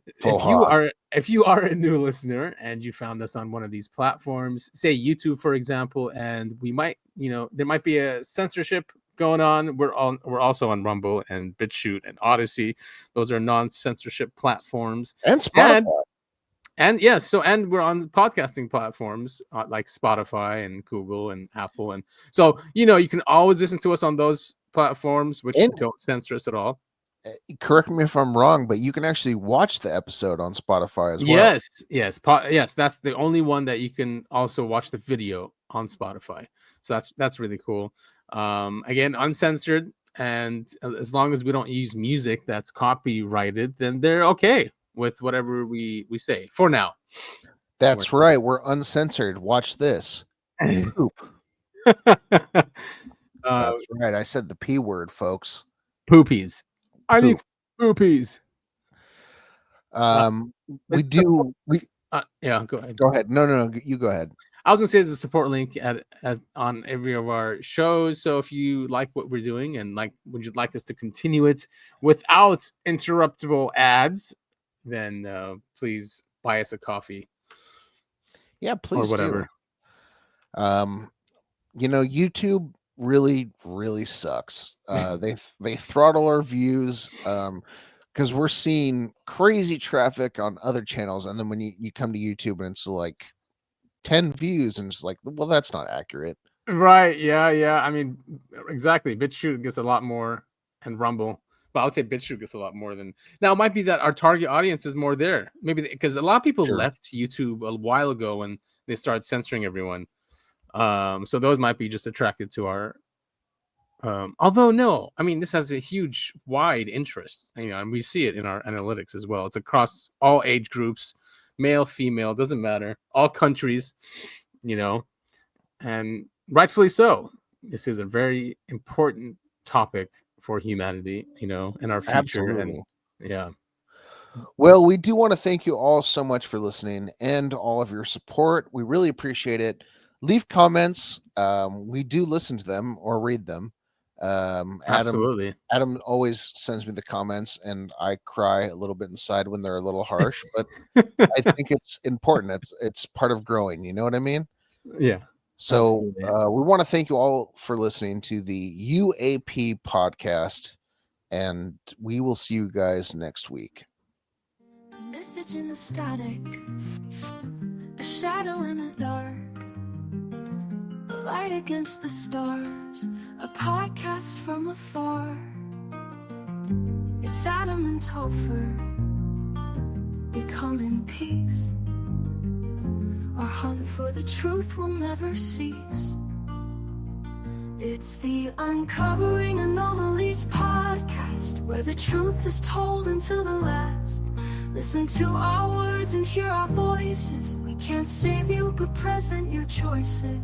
if you are a new listener and you found us on one of these platforms, say YouTube, for example, and we might, there might be a censorship going on. We're also on Rumble and BitChute and Odyssey. Those are non-censorship platforms. And Spotify. And yes, and we're on podcasting platforms like Spotify and Google and Apple. And so, you can always listen to us on those platforms, which don't censor us at all. Correct me if I'm wrong, but you can actually watch the episode on Spotify as well. Yes. That's the only one that you can also watch the video on Spotify. So that's really cool. Again, uncensored, and as long as we don't use music that's copyrighted, then they're okay with whatever we say for now. That's right. We're uncensored. Watch this. Poop. That's right. I said the P word, folks. Poopies. I need poopies. Yeah, go ahead. Go ahead. No, you go ahead. I was gonna say there's a support link on every of our shows. So if you like what we're doing and would you like us to continue it without interruptible ads, then please buy us a coffee. Yeah, please. Or whatever. YouTube really sucks. They throttle our views because we're seeing crazy traffic on other channels, and then when you come to YouTube and it's like 10 views, and it's like, well, that's not accurate. Right. Yeah. I mean, exactly. BitChute gets a lot more, and Rumble, but I would say BitChute gets a lot more than. Now, it might be that our target audience is more there. Maybe because a lot of people left YouTube a while ago when they started censoring everyone. So those might be just attracted to our. Although no, I mean, this has a huge wide interest, and we see it in our analytics as well. It's across all age groups, male, female, doesn't matter, all countries, and rightfully so. This is a very important topic for humanity, in our future. Absolutely. And yeah. Well, we do want to thank you all so much for listening and all of your support. We really appreciate it. Leave comments. We do listen to them or read them. Absolutely. Adam always sends me the comments, and I cry a little bit inside when they're a little harsh, but I think it's important. It's part of growing. You know what I mean? Yeah. So we want to thank you all for listening to the UAP podcast, and we will see you guys next week. Message in the static, a shadow in the dark, a light against the stars, a podcast from afar. It's Adam and Topher, becoming peace. Our hunt for the truth will never cease. It's the Uncovering Anomalies podcast, where the truth is told until the last. Listen to our words and hear our voices. We can't save you, but present your choices.